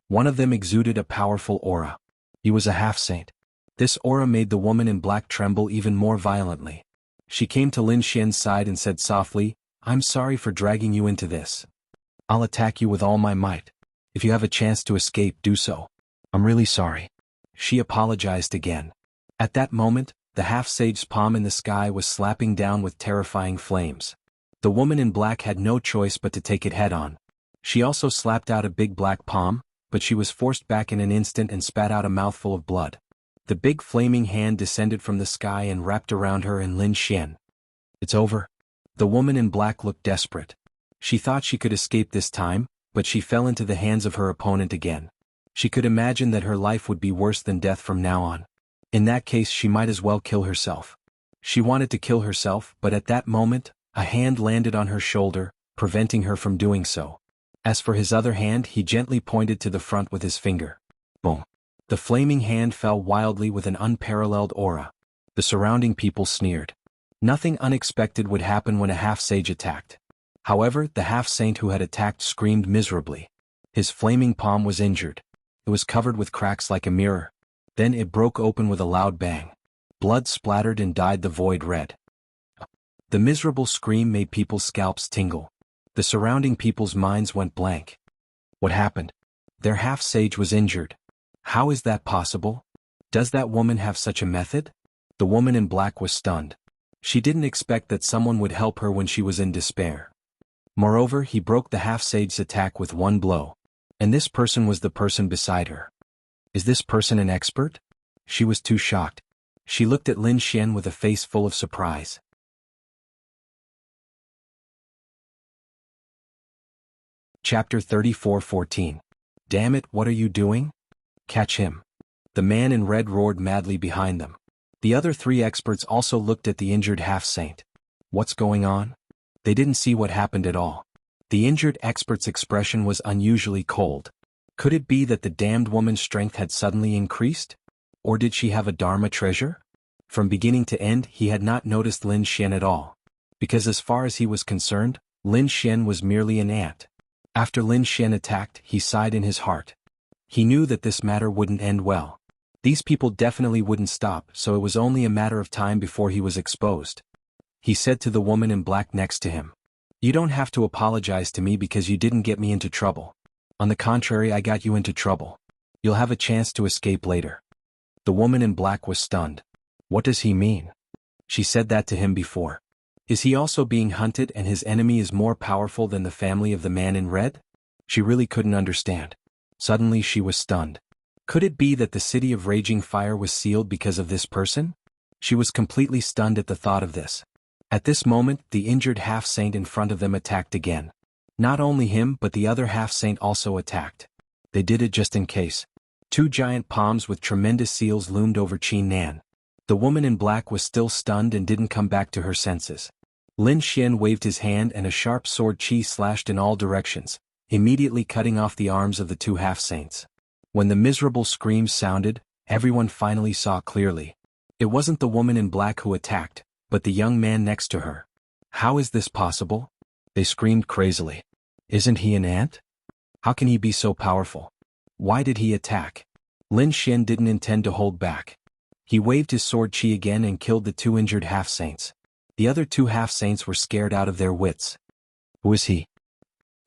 One of them exuded a powerful aura. He was a half-saint. This aura made the woman in black tremble even more violently. She came to Lin Xian's side and said softly, "I'm sorry for dragging you into this. I'll attack you with all my might. If you have a chance to escape, do so. I'm really sorry." She apologized again. At that moment, the half-sage's palm in the sky was slapping down with terrifying flames. The woman in black had no choice but to take it head-on. She also slapped out a big black palm, but she was forced back in an instant and spat out a mouthful of blood. The big flaming hand descended from the sky and wrapped around her and Lin Xian. "It's over." The woman in black looked desperate. She thought she could escape this time, but she fell into the hands of her opponent again. She could imagine that her life would be worse than death from now on. In that case, she might as well kill herself. She wanted to kill herself, but at that moment, a hand landed on her shoulder, preventing her from doing so. As for his other hand, he gently pointed to the front with his finger. Boom. The flaming hand fell wildly with an unparalleled aura. The surrounding people sneered. Nothing unexpected would happen when a half-sage attacked. However, the half-saint who had attacked screamed miserably. His flaming palm was injured. It was covered with cracks like a mirror. Then it broke open with a loud bang. Blood splattered and dyed the void red. The miserable scream made people's scalps tingle. The surrounding people's minds went blank. What happened? Their half-sage was injured. How is that possible? Does that woman have such a method? The woman in black was stunned. She didn't expect that someone would help her when she was in despair. Moreover, he broke the half-sage's attack with one blow. And this person was the person beside her. Is this person an expert? She was too shocked. She looked at Lin Xian with a face full of surprise. Chapter 34:14. Damn it, what are you doing? Catch him. The man in red roared madly behind them. The other three experts also looked at the injured half-saint. What's going on? They didn't see what happened at all. The injured expert's expression was unusually cold. Could it be that the damned woman's strength had suddenly increased? Or did she have a Dharma treasure? From beginning to end, he had not noticed Lin Xian at all. Because as far as he was concerned, Lin Xian was merely an ant. After Lin Xian attacked, he sighed in his heart. He knew that this matter wouldn't end well. These people definitely wouldn't stop, so it was only a matter of time before he was exposed. He said to the woman in black next to him, "You don't have to apologize to me because you didn't get me into trouble. On the contrary, I got you into trouble. You'll have a chance to escape later." The woman in black was stunned. What does he mean? She said that to him before. Is he also being hunted and his enemy is more powerful than the family of the man in red? She really couldn't understand. Suddenly she was stunned. Could it be that the city of raging fire was sealed because of this person? She was completely stunned at the thought of this. At this moment, the injured half-saint in front of them attacked again. Not only him but the other half-saint also attacked. They did it just in case. Two giant palms with tremendous seals loomed over Qin Nan. The woman in black was still stunned and didn't come back to her senses. Lin Xian waved his hand and a sharp sword qi slashed in all directions, immediately cutting off the arms of the two half-saints. When the miserable screams sounded, everyone finally saw clearly. It wasn't the woman in black who attacked, but the young man next to her. How is this possible? They screamed crazily. Isn't he an ant? How can he be so powerful? Why did he attack? Lin Xian didn't intend to hold back. He waved his sword qi again and killed the two injured half-saints. The other two half-saints were scared out of their wits. Who is he?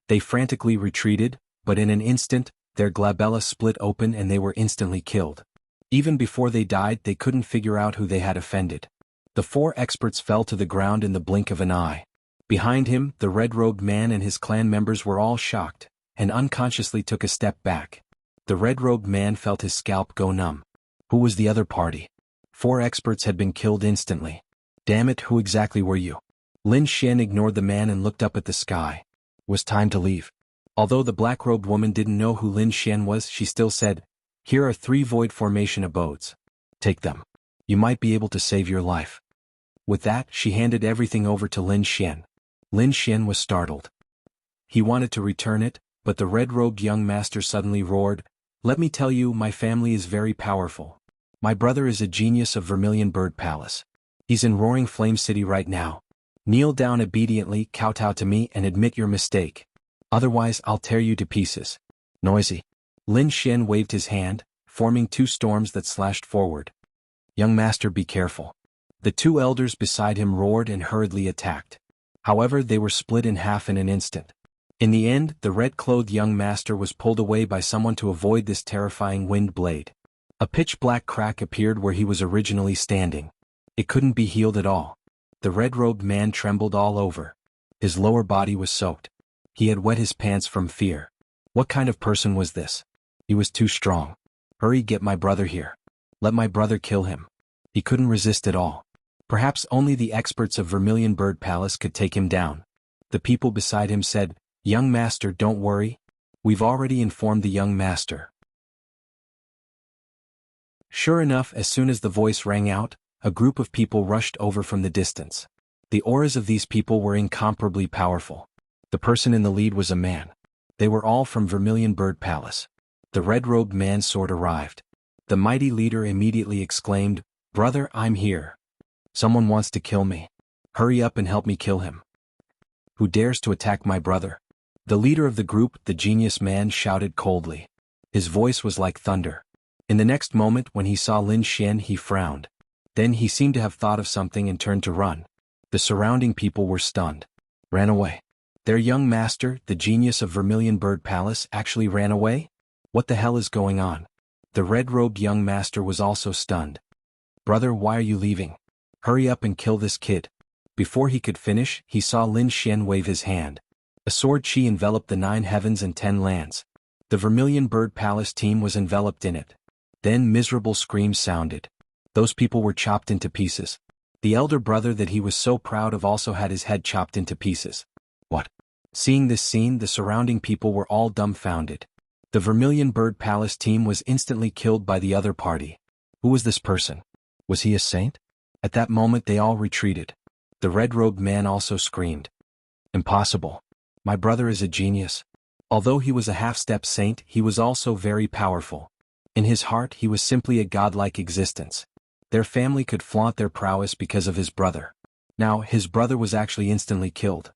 They frantically retreated, but in an instant, their glabella split open and they were instantly killed. Even before they died, they couldn't figure out who they had offended. The four experts fell to the ground in the blink of an eye. Behind him, the red-robed man and his clan members were all shocked, and unconsciously took a step back. The red-robed man felt his scalp go numb. Who was the other party? Four experts had been killed instantly. Damn it, who exactly were you? Lin Xian ignored the man and looked up at the sky. It was time to leave. Although the black-robed woman didn't know who Lin Xian was, she still said, "Here are 3 void formation abodes. Take them. You might be able to save your life." With that, she handed everything over to Lin Xian. Lin Xian was startled. He wanted to return it, but the red-robed young master suddenly roared, "Let me tell you, my family is very powerful. My brother is a genius of Vermilion Bird Palace. He's in Roaring Flame City right now. Kneel down obediently, kowtow to me and admit your mistake. Otherwise I'll tear you to pieces." Noisy. Lin Xian waved his hand, forming 2 storms that slashed forward. "Young master, be careful." The 2 elders beside him roared and hurriedly attacked. However, they were split in half in an instant. In the end, the red-clothed young master was pulled away by someone to avoid this terrifying wind blade. A pitch-black crack appeared where he was originally standing. It couldn't be healed at all. The red-robed man trembled all over. His lower body was soaked. He had wet his pants from fear. What kind of person was this? He was too strong. Hurry, get my brother here. Let my brother kill him. He couldn't resist at all. Perhaps only the experts of Vermilion Bird Palace could take him down. The people beside him said, "Young master, don't worry. We've already informed the young master." Sure enough, as soon as the voice rang out, a group of people rushed over from the distance. The auras of these people were incomparably powerful. The person in the lead was a man. They were all from Vermilion Bird Palace. The red-robed man's sword arrived. The mighty leader immediately exclaimed, "Brother, I'm here. Someone wants to kill me. Hurry up and help me kill him. Who dares to attack my brother?" The leader of the group, the genius man, shouted coldly. His voice was like thunder. In the next moment, when he saw Lin Xian, he frowned. Then he seemed to have thought of something and turned to run. The surrounding people were stunned. Ran away. Their young master, the genius of Vermilion Bird Palace, actually ran away? What the hell is going on? The red-robed young master was also stunned. "Brother, why are you leaving? Hurry up and kill this kid." Before he could finish, he saw Lin Xian wave his hand. A sword chi enveloped the 9 heavens and 10 lands. The Vermilion Bird Palace team was enveloped in it. Then miserable screams sounded. Those people were chopped into pieces. The elder brother that he was so proud of also had his head chopped into pieces. What? Seeing this scene, the surrounding people were all dumbfounded. The Vermilion Bird Palace team was instantly killed by the other party. Who was this person? Was he a saint? At that moment they all retreated. The red-robed man also screamed. "Impossible. My brother is a genius." Although he was a half-step saint, he was also very powerful. In his heart he was simply a godlike existence. Their family could flaunt their prowess because of his brother. Now, his brother was actually instantly killed.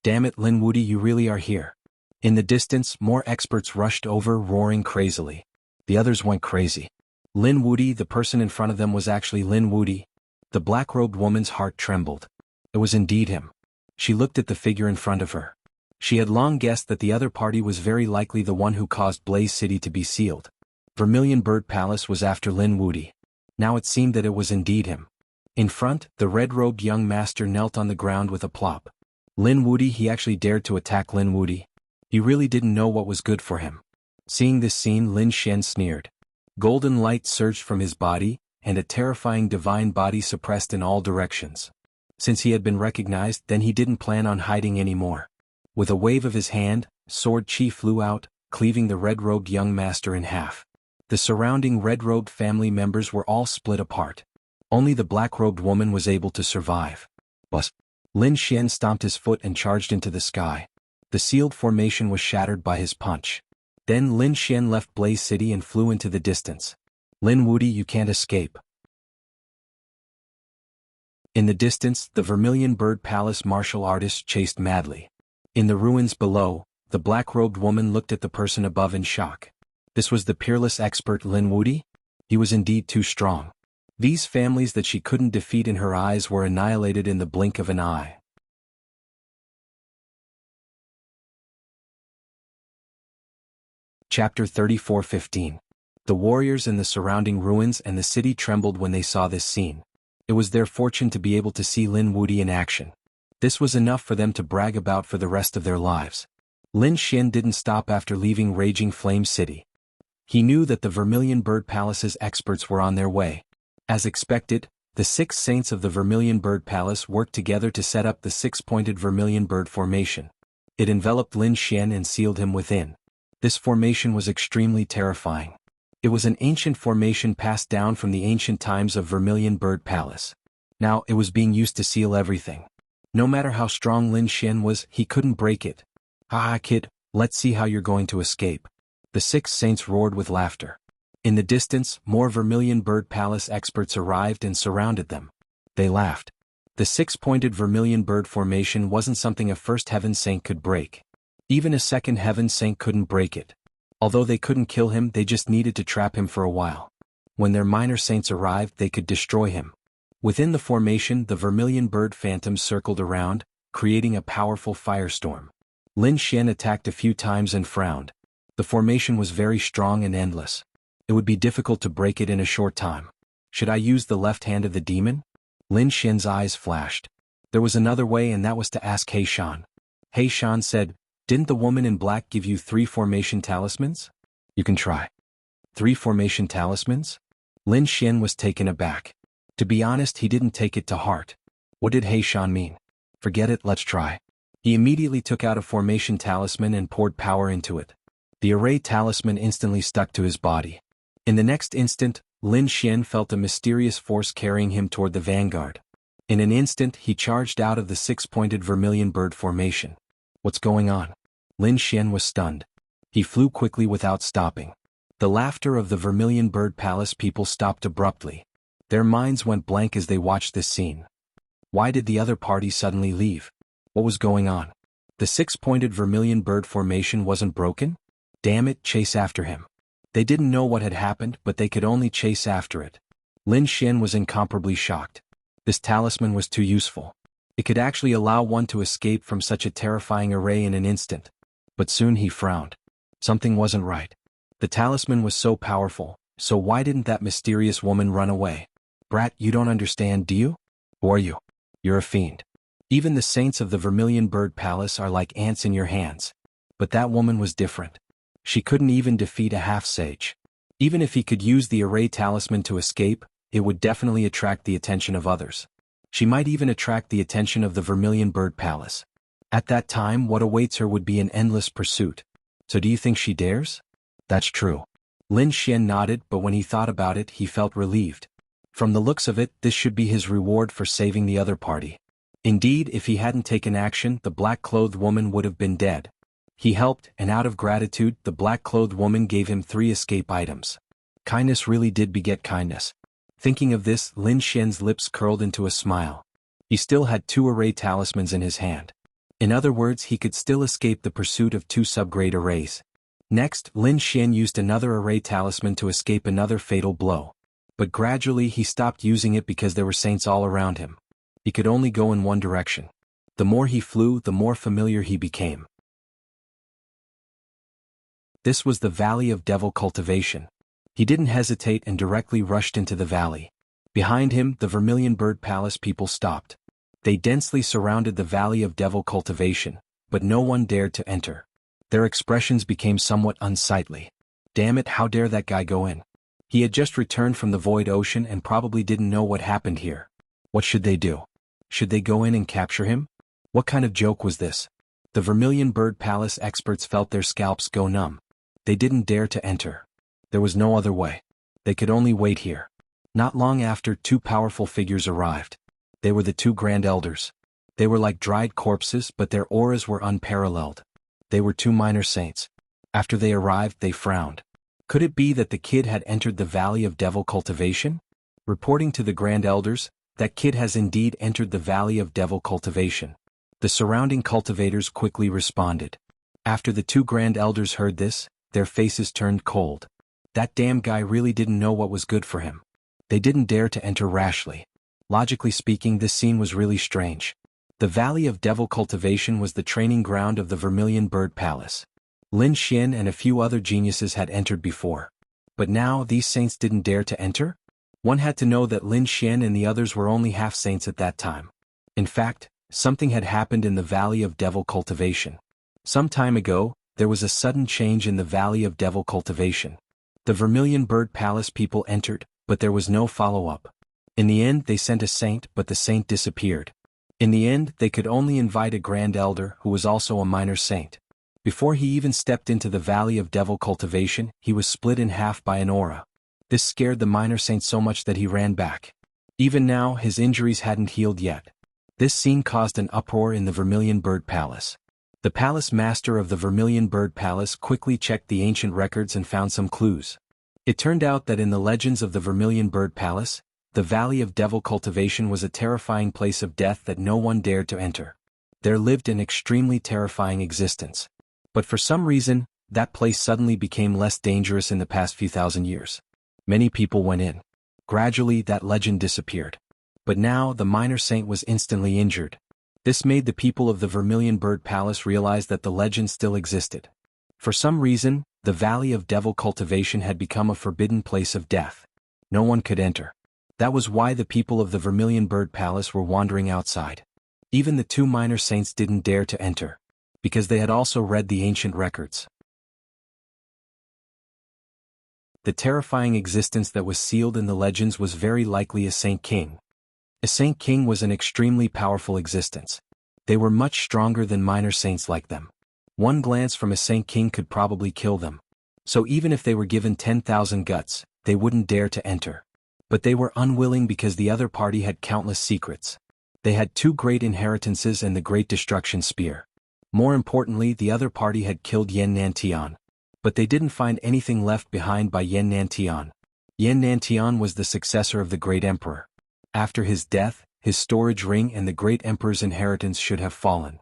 "Damn it, Lin Wudi, you really are here." In the distance, more experts rushed over, roaring crazily. The others went crazy. Lin Wudi, the person in front of them, was actually Lin Wudi. The black-robed woman's heart trembled. It was indeed him. She looked at the figure in front of her. She had long guessed that the other party was very likely the one who caused Blaze City to be sealed. Vermilion Bird Palace was after Lin Wudi. Now it seemed that it was indeed him. In front, the red-robed young master knelt on the ground with a plop. Lin Wudi, he actually dared to attack Lin Wudi. He really didn't know what was good for him. Seeing this scene, Lin Xian sneered. Golden light surged from his body, and a terrifying divine body suppressed in all directions. Since he had been recognized, then he didn't plan on hiding anymore. With a wave of his hand, sword chi flew out, cleaving the red-robed young master in half. The surrounding red-robed family members were all split apart. Only the black-robed woman was able to survive. Bus. Lin Xian stomped his foot and charged into the sky. The sealed formation was shattered by his punch. Then Lin Xian left Blaze City and flew into the distance. "Lin Wudi, you can't escape." In the distance, the Vermilion Bird Palace martial artists chased madly. In the ruins below, the black-robed woman looked at the person above in shock. This was the peerless expert Lin Wudi? He was indeed too strong. These families that she couldn't defeat in her eyes were annihilated in the blink of an eye. Chapter 34:15. The warriors in the surrounding ruins and the city trembled when they saw this scene. It was their fortune to be able to see Lin Wudi in action. This was enough for them to brag about for the rest of their lives. Lin Xian didn't stop after leaving Raging Flame City. He knew that the Vermilion Bird Palace's experts were on their way. As expected, the 6 saints of the Vermilion Bird Palace worked together to set up the 6-pointed Vermilion Bird formation. It enveloped Lin Xian and sealed him within. This formation was extremely terrifying. It was an ancient formation passed down from the ancient times of Vermilion Bird Palace. Now it was being used to seal everything. No matter how strong Lin Xian was, he couldn't break it. "Ha ha, kid, let's see how you're going to escape." The 6 saints roared with laughter. In the distance, more Vermilion Bird Palace experts arrived and surrounded them. They laughed. The 6-pointed Vermilion Bird formation wasn't something a first Heaven Saint could break. Even a second Heaven Saint couldn't break it. Although they couldn't kill him, they just needed to trap him for a while. When their minor saints arrived, they could destroy him. Within the formation, the Vermilion Bird phantoms circled around, creating a powerful firestorm. Lin Xian attacked a few times and frowned. The formation was very strong and endless. It would be difficult to break it in a short time. Should I use the left hand of the demon? Lin Xian's eyes flashed. There was another way, and that was to ask He Shan. He Shan said, "Didn't the woman in black give you 3 formation talismans? You can try." 3 formation talismans? Lin Xian was taken aback. To be honest, he didn't take it to heart. What did He Shan mean? Forget it, let's try. He immediately took out a formation talisman and poured power into it. The array talisman instantly stuck to his body. In the next instant, Lin Xian felt a mysterious force carrying him toward the vanguard. In an instant, he charged out of the 6-pointed Vermilion Bird formation. What's going on? Lin Xian was stunned. He flew quickly without stopping. The laughter of the Vermilion Bird Palace people stopped abruptly. Their minds went blank as they watched this scene. Why did the other party suddenly leave? What was going on? The 6-pointed Vermilion Bird formation wasn't broken? Damn it, chase after him. They didn't know what had happened, but they could only chase after it. Lin Xian was incomparably shocked. This talisman was too useful. It could actually allow one to escape from such a terrifying array in an instant. But soon he frowned. Something wasn't right. The talisman was so powerful, so why didn't that mysterious woman run away? Brat, you don't understand, do you? Who are you? You're a fiend. Even the saints of the Vermilion Bird Palace are like ants in your hands. But that woman was different. She couldn't even defeat a half-sage. Even if he could use the array talisman to escape, it would definitely attract the attention of others. She might even attract the attention of the Vermilion Bird Palace. At that time, what awaits her would be an endless pursuit. So do you think she dares? That's true. Lin Xian nodded, but when he thought about it, he felt relieved. From the looks of it, this should be his reward for saving the other party. Indeed, if he hadn't taken action, the black-clothed woman would have been dead. He helped, and out of gratitude, the black-clothed woman gave him 3 escape items. Kindness really did beget kindness. Thinking of this, Lin Xian's lips curled into a smile. He still had 2 array talismans in his hand. In other words, he could still escape the pursuit of 2 subgrade arrays. Next, Lin Xian used another array talisman to escape another fatal blow. But gradually he stopped using it because there were saints all around him. He could only go in one direction. The more he flew, the more familiar he became. This was the Valley of Devil Cultivation. He didn't hesitate and directly rushed into the valley. Behind him, the Vermilion Bird Palace people stopped. They densely surrounded the Valley of Devil Cultivation, but no one dared to enter. Their expressions became somewhat unsightly. Damn it, how dare that guy go in? He had just returned from the Void Ocean and probably didn't know what happened here. What should they do? Should they go in and capture him? What kind of joke was this? The Vermilion Bird Palace experts felt their scalps go numb. They didn't dare to enter. There was no other way. They could only wait here. Not long after, 2 powerful figures arrived. They were the 2 Grand Elders. They were like dried corpses, but their auras were unparalleled. They were 2 minor saints. After they arrived, they frowned. Could it be that the kid had entered the Valley of Devil Cultivation? Reporting to the Grand Elders, that kid has indeed entered the Valley of Devil Cultivation. The surrounding cultivators quickly responded. After the 2 Grand Elders heard this, their faces turned cold. That damn guy really didn't know what was good for him. They didn't dare to enter rashly. Logically speaking, this scene was really strange. The Valley of Devil Cultivation was the training ground of the Vermilion Bird Palace. Lin Xian and a few other geniuses had entered before. But now, these saints didn't dare to enter? One had to know that Lin Xian and the others were only half-saints at that time. In fact, something had happened in the Valley of Devil Cultivation. Some time ago, there was a sudden change in the Valley of Devil Cultivation. The Vermilion Bird Palace people entered, but there was no follow-up. In the end they sent a saint, but the saint disappeared. In the end they could only invite a Grand Elder who was also a minor saint. Before he even stepped into the Valley of Devil Cultivation, he was split in half by an aura. This scared the minor saint so much that he ran back. Even now his injuries hadn't healed yet. This scene caused an uproar in the Vermilion Bird Palace. The palace master of the Vermilion Bird Palace quickly checked the ancient records and found some clues. It turned out that in the legends of the Vermilion Bird Palace, the Valley of Devil Cultivation was a terrifying place of death that no one dared to enter. There lived an extremely terrifying existence. But for some reason, that place suddenly became less dangerous in the past few thousand years. Many people went in. Gradually that legend disappeared. But now the minor saint was instantly injured. This made the people of the Vermilion Bird Palace realize that the legend still existed. For some reason, the Valley of Devil Cultivation had become a forbidden place of death. No one could enter. That was why the people of the Vermilion Bird Palace were wandering outside. Even the two minor saints didn't dare to enter, because they had also read the ancient records. The terrifying existence that was sealed in the legends was very likely a Saint King. A Saint King was an extremely powerful existence. They were much stronger than minor saints like them. One glance from a Saint King could probably kill them. So even if they were given 10,000 guts, they wouldn't dare to enter. But they were unwilling because the other party had countless secrets. They had 2 great inheritances and the Great Destruction Spear. More importantly, the other party had killed Yan Nantian. But they didn't find anything left behind by Yan Nantian. Yan Nantian was the successor of the Great Emperor. After his death, his storage ring and the Great Emperor's inheritance should have fallen.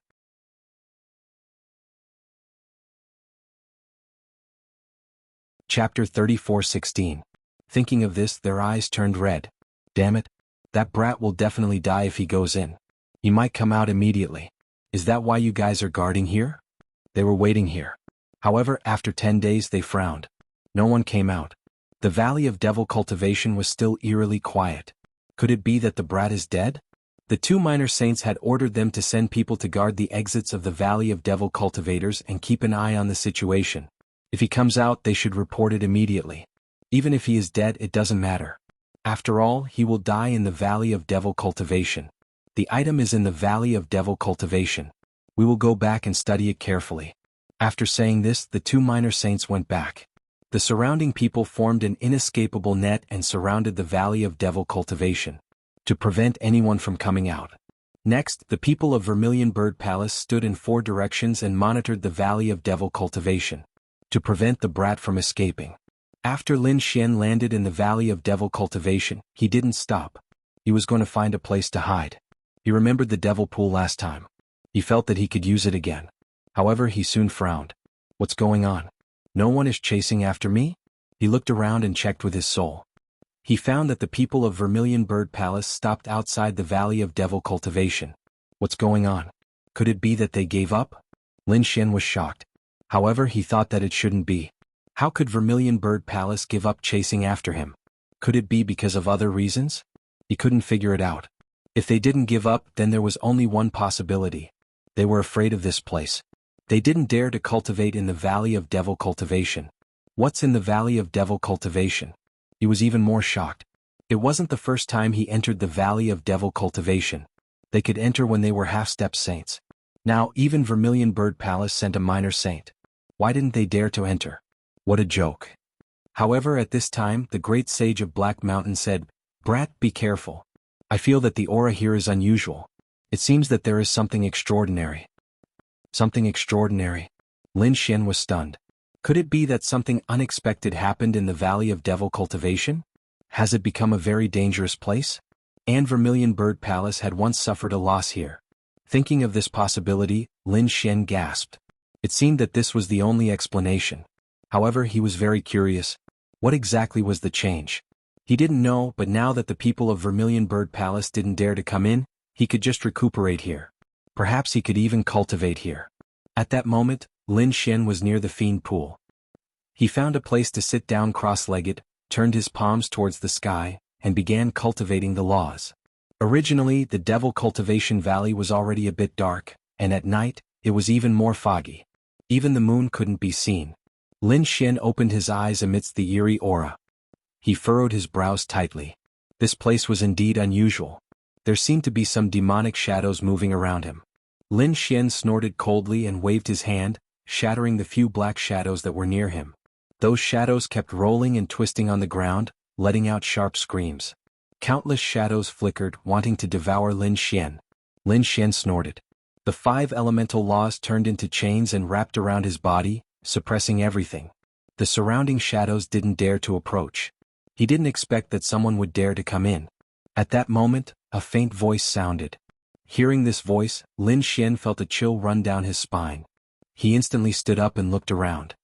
Chapter 34:16. Thinking of this, their eyes turned red. Damn it. That brat will definitely die if he goes in. He might come out immediately. Is that why you guys are guarding here? They were waiting here. However, after 10 days they frowned. No one came out. The Valley of Devil Cultivation was still eerily quiet. Could it be that the brat is dead? The 2 minor saints had ordered them to send people to guard the exits of the Valley of Devil Cultivators and keep an eye on the situation. If he comes out, they should report it immediately. Even if he is dead, it doesn't matter. After all, he will die in the Valley of Devil Cultivation. The item is in the Valley of Devil Cultivation. We will go back and study it carefully. After saying this, the 2 minor saints went back. The surrounding people formed an inescapable net and surrounded the Valley of Devil Cultivation, to prevent anyone from coming out. Next, the people of Vermilion Bird Palace stood in 4 directions and monitored the Valley of Devil Cultivation, to prevent the brat from escaping. After Lin Xian landed in the Valley of Devil Cultivation, he didn't stop. He was going to find a place to hide. He remembered the devil pool last time. He felt that he could use it again. However, he soon frowned. What's going on? No one is chasing after me? He looked around and checked with his soul. He found that the people of Vermilion Bird Palace stopped outside the Valley of Devil Cultivation. What's going on? Could it be that they gave up? Lin Xian was shocked. However, he thought that it shouldn't be. How could Vermilion Bird Palace give up chasing after him? Could it be because of other reasons? He couldn't figure it out. If they didn't give up, then there was only one possibility. They were afraid of this place. They didn't dare to cultivate in the Valley of Devil Cultivation. What's in the Valley of Devil Cultivation? He was even more shocked. It wasn't the first time he entered the Valley of Devil Cultivation. They could enter when they were half-step saints. Now even Vermilion Bird Palace sent a minor saint. Why didn't they dare to enter? What a joke. However, at this time, the great sage of Black Mountain said, "Brat, be careful. I feel that the aura here is unusual. It seems that there is something extraordinary." Something extraordinary? Lin Xian was stunned. Could it be that something unexpected happened in the Valley of Devil Cultivation? Has it become a very dangerous place? And Vermilion Bird Palace had once suffered a loss here. Thinking of this possibility, Lin Xian gasped. It seemed that this was the only explanation. However, he was very curious. What exactly was the change? He didn't know, but now that the people of Vermilion Bird Palace didn't dare to come in, he could just recuperate here. Perhaps he could even cultivate here. At that moment, Lin Xian was near the fiend pool. He found a place to sit down cross-legged, turned his palms towards the sky, and began cultivating the laws. Originally, the Devil Cultivation Valley was already a bit dark, and at night, it was even more foggy. Even the moon couldn't be seen. Lin Xian opened his eyes amidst the eerie aura. He furrowed his brows tightly. This place was indeed unusual. There seemed to be some demonic shadows moving around him. Lin Xian snorted coldly and waved his hand, shattering the few black shadows that were near him. Those shadows kept rolling and twisting on the ground, letting out sharp screams. Countless shadows flickered, wanting to devour Lin Xian. Lin Xian snorted. The 5 elemental laws turned into chains and wrapped around his body, suppressing everything. The surrounding shadows didn't dare to approach. He didn't expect that someone would dare to come in. At that moment, a faint voice sounded. Hearing this voice, Lin Xian felt a chill run down his spine. He instantly stood up and looked around.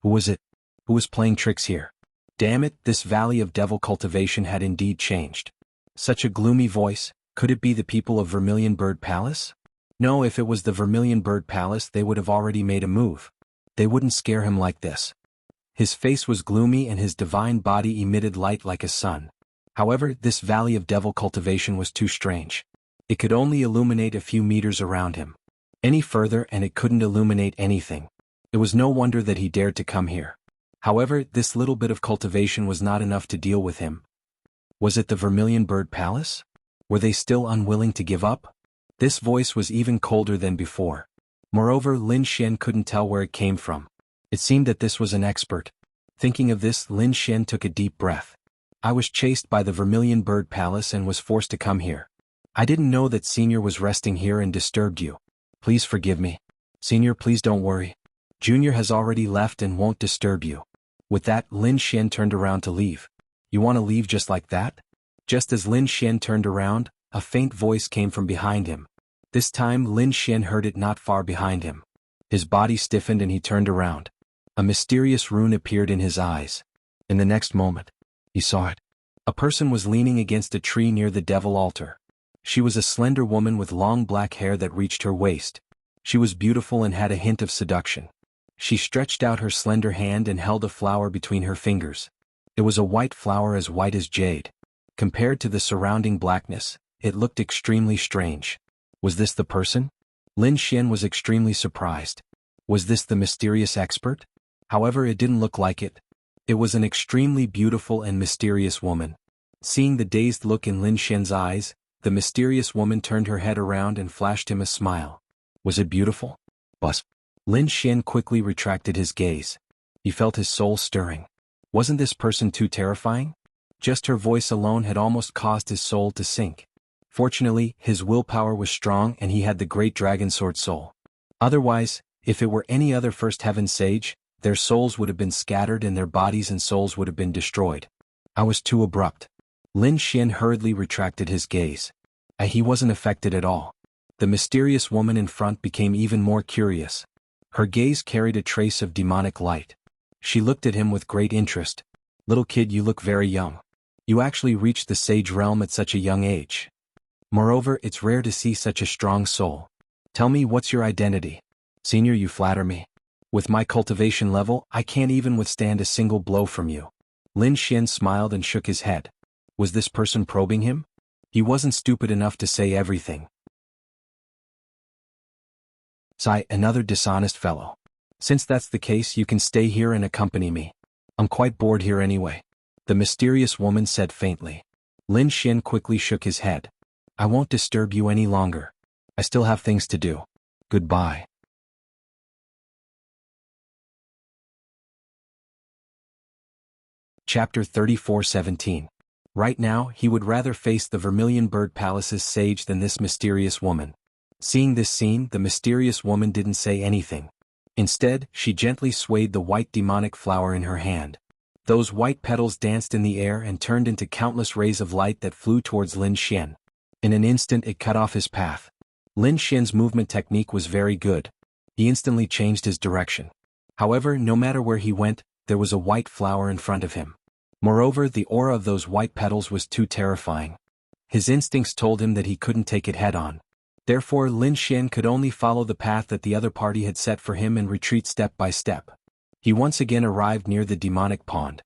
Who was it? Who was playing tricks here? Damn it, this valley of devil cultivation had indeed changed. Such a gloomy voice, could it be the people of Vermilion Bird Palace? No, if it was the Vermilion Bird Palace they would have already made a move. They wouldn't scare him like this. His face was gloomy and his divine body emitted light like a sun. However, this valley of devil cultivation was too strange. It could only illuminate a few meters around him. Any further and it couldn't illuminate anything. It was no wonder that he dared to come here. However, this little bit of cultivation was not enough to deal with him. Was it the Vermilion Bird Palace? Were they still unwilling to give up? This voice was even colder than before. Moreover, Lin Xian couldn't tell where it came from. It seemed that this was an expert. Thinking of this, Lin Xian took a deep breath. I was chased by the Vermilion Bird Palace and was forced to come here. I didn't know that Senior was resting here and disturbed you. Please forgive me. Senior, please don't worry. Junior has already left and won't disturb you. With that, Lin Xian turned around to leave. You want to leave just like that? Just as Lin Xian turned around, a faint voice came from behind him. This time Lin Xian heard it not far behind him. His body stiffened and he turned around. A mysterious rune appeared in his eyes. In the next moment, he saw it. A person was leaning against a tree near the devil altar. She was a slender woman with long black hair that reached her waist. She was beautiful and had a hint of seduction. She stretched out her slender hand and held a flower between her fingers. It was a white flower as white as jade. Compared to the surrounding blackness, it looked extremely strange. Was this the person? Lin Xian was extremely surprised. Was this the mysterious expert? However, it didn't look like it. It was an extremely beautiful and mysterious woman. Seeing the dazed look in Lin Xian's eyes, the mysterious woman turned her head around and flashed him a smile. Was it beautiful? Bus. Lin Xian quickly retracted his gaze. He felt his soul stirring. Wasn't this person too terrifying? Just her voice alone had almost caused his soul to sink. Fortunately, his willpower was strong and he had the great dragon sword soul. Otherwise, if it were any other first heaven sage, their souls would have been scattered and their bodies and souls would have been destroyed. I was too abrupt. Lin Xian hurriedly retracted his gaze. He wasn't affected at all. The mysterious woman in front became even more curious. Her gaze carried a trace of demonic light. She looked at him with great interest. Little kid, you look very young. You actually reached the sage realm at such a young age. Moreover, it's rare to see such a strong soul. Tell me, what's your identity? Senior, you flatter me. With my cultivation level, I can't even withstand a single blow from you. Lin Xian smiled and shook his head. Was this person probing him? He wasn't stupid enough to say everything. Sigh, another dishonest fellow. Since that's the case, you can stay here and accompany me. I'm quite bored here anyway. The mysterious woman said faintly. Lin Xian quickly shook his head. I won't disturb you any longer. I still have things to do. Goodbye. Chapter 34:17. Right now, he would rather face the Vermilion Bird Palace's sage than this mysterious woman. Seeing this scene, the mysterious woman didn't say anything. Instead, she gently swayed the white demonic flower in her hand. Those white petals danced in the air and turned into countless rays of light that flew towards Lin Xian. In an instant it cut off his path. Lin Xian's movement technique was very good. He instantly changed his direction. However, no matter where he went, there was a white flower in front of him. Moreover, the aura of those white petals was too terrifying. His instincts told him that he couldn't take it head-on. Therefore, Lin Xian could only follow the path that the other party had set for him and retreat step by step. He once again arrived near the demonic pond.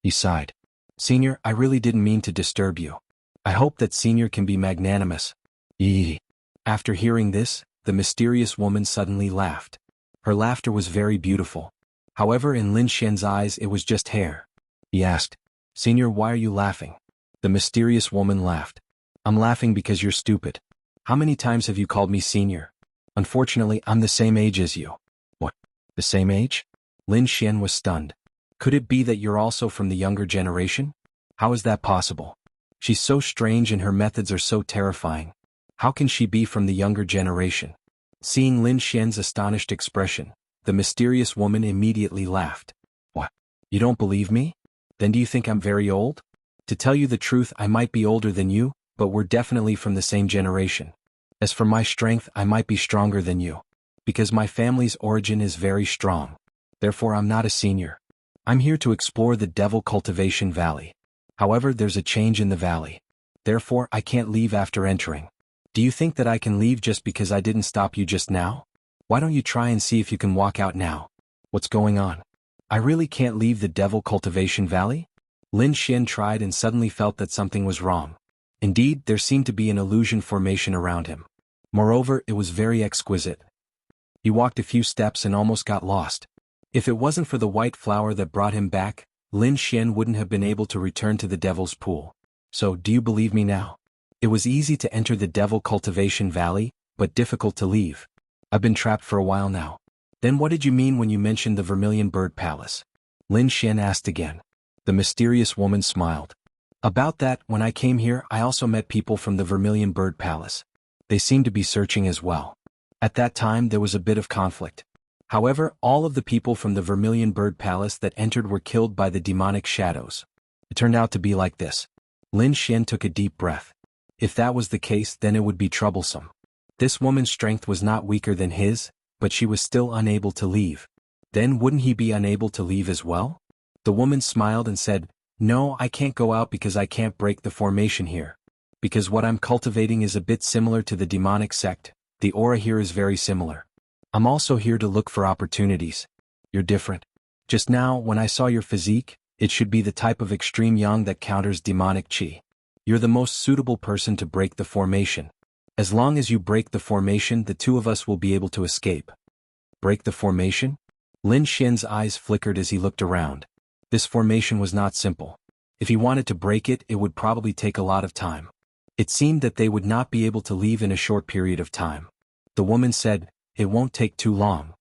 He sighed. Senior, I really didn't mean to disturb you. I hope that Senior can be magnanimous. Yee. After hearing this, the mysterious woman suddenly laughed. Her laughter was very beautiful. However, in Lin Xian's eyes it was just hair. He asked, Senior, why are you laughing? The mysterious woman laughed. I'm laughing because you're stupid. How many times have you called me Senior? Unfortunately, I'm the same age as you. What? The same age? Lin Xian was stunned. Could it be that you're also from the younger generation? How is that possible? She's so strange and her methods are so terrifying. How can she be from the younger generation? Seeing Lin Xian's astonished expression, the mysterious woman immediately laughed. What? You don't believe me? Then do you think I'm very old? To tell you the truth, I might be older than you, but we're definitely from the same generation. As for my strength, I might be stronger than you. Because my family's origin is very strong. Therefore, I'm not a senior. I'm here to explore the Devil Cultivation Valley. However, there's a change in the valley. Therefore, I can't leave after entering. Do you think that I can leave just because I didn't stop you just now? Why don't you try and see if you can walk out now? What's going on? I really can't leave the Devil Cultivation Valley? Lin Xian tried and suddenly felt that something was wrong. Indeed, there seemed to be an illusion formation around him. Moreover, it was very exquisite. He walked a few steps and almost got lost. If it wasn't for the white flower that brought him back, Lin Xian wouldn't have been able to return to the Devil's Pool. So, do you believe me now? It was easy to enter the Devil Cultivation Valley, but difficult to leave. I've been trapped for a while now. Then what did you mean when you mentioned the Vermilion Bird Palace? Lin Xian asked again. The mysterious woman smiled. About that, when I came here, I also met people from the Vermilion Bird Palace. They seemed to be searching as well. At that time, there was a bit of conflict. However, all of the people from the Vermilion Bird Palace that entered were killed by the demonic shadows. It turned out to be like this. Lin Xian took a deep breath. If that was the case, then it would be troublesome. This woman's strength was not weaker than his, but she was still unable to leave. Then wouldn't he be unable to leave as well? The woman smiled and said, No, I can't go out because I can't break the formation here. Because what I'm cultivating is a bit similar to the demonic sect, the aura here is very similar. I'm also here to look for opportunities. You're different. Just now, when I saw your physique, it should be the type of extreme yang that counters demonic qi. You're the most suitable person to break the formation. As long as you break the formation, the two of us will be able to escape. Break the formation? Lin Xian's eyes flickered as he looked around. This formation was not simple. If he wanted to break it, it would probably take a lot of time. It seemed that they would not be able to leave in a short period of time. The woman said, It won't take too long.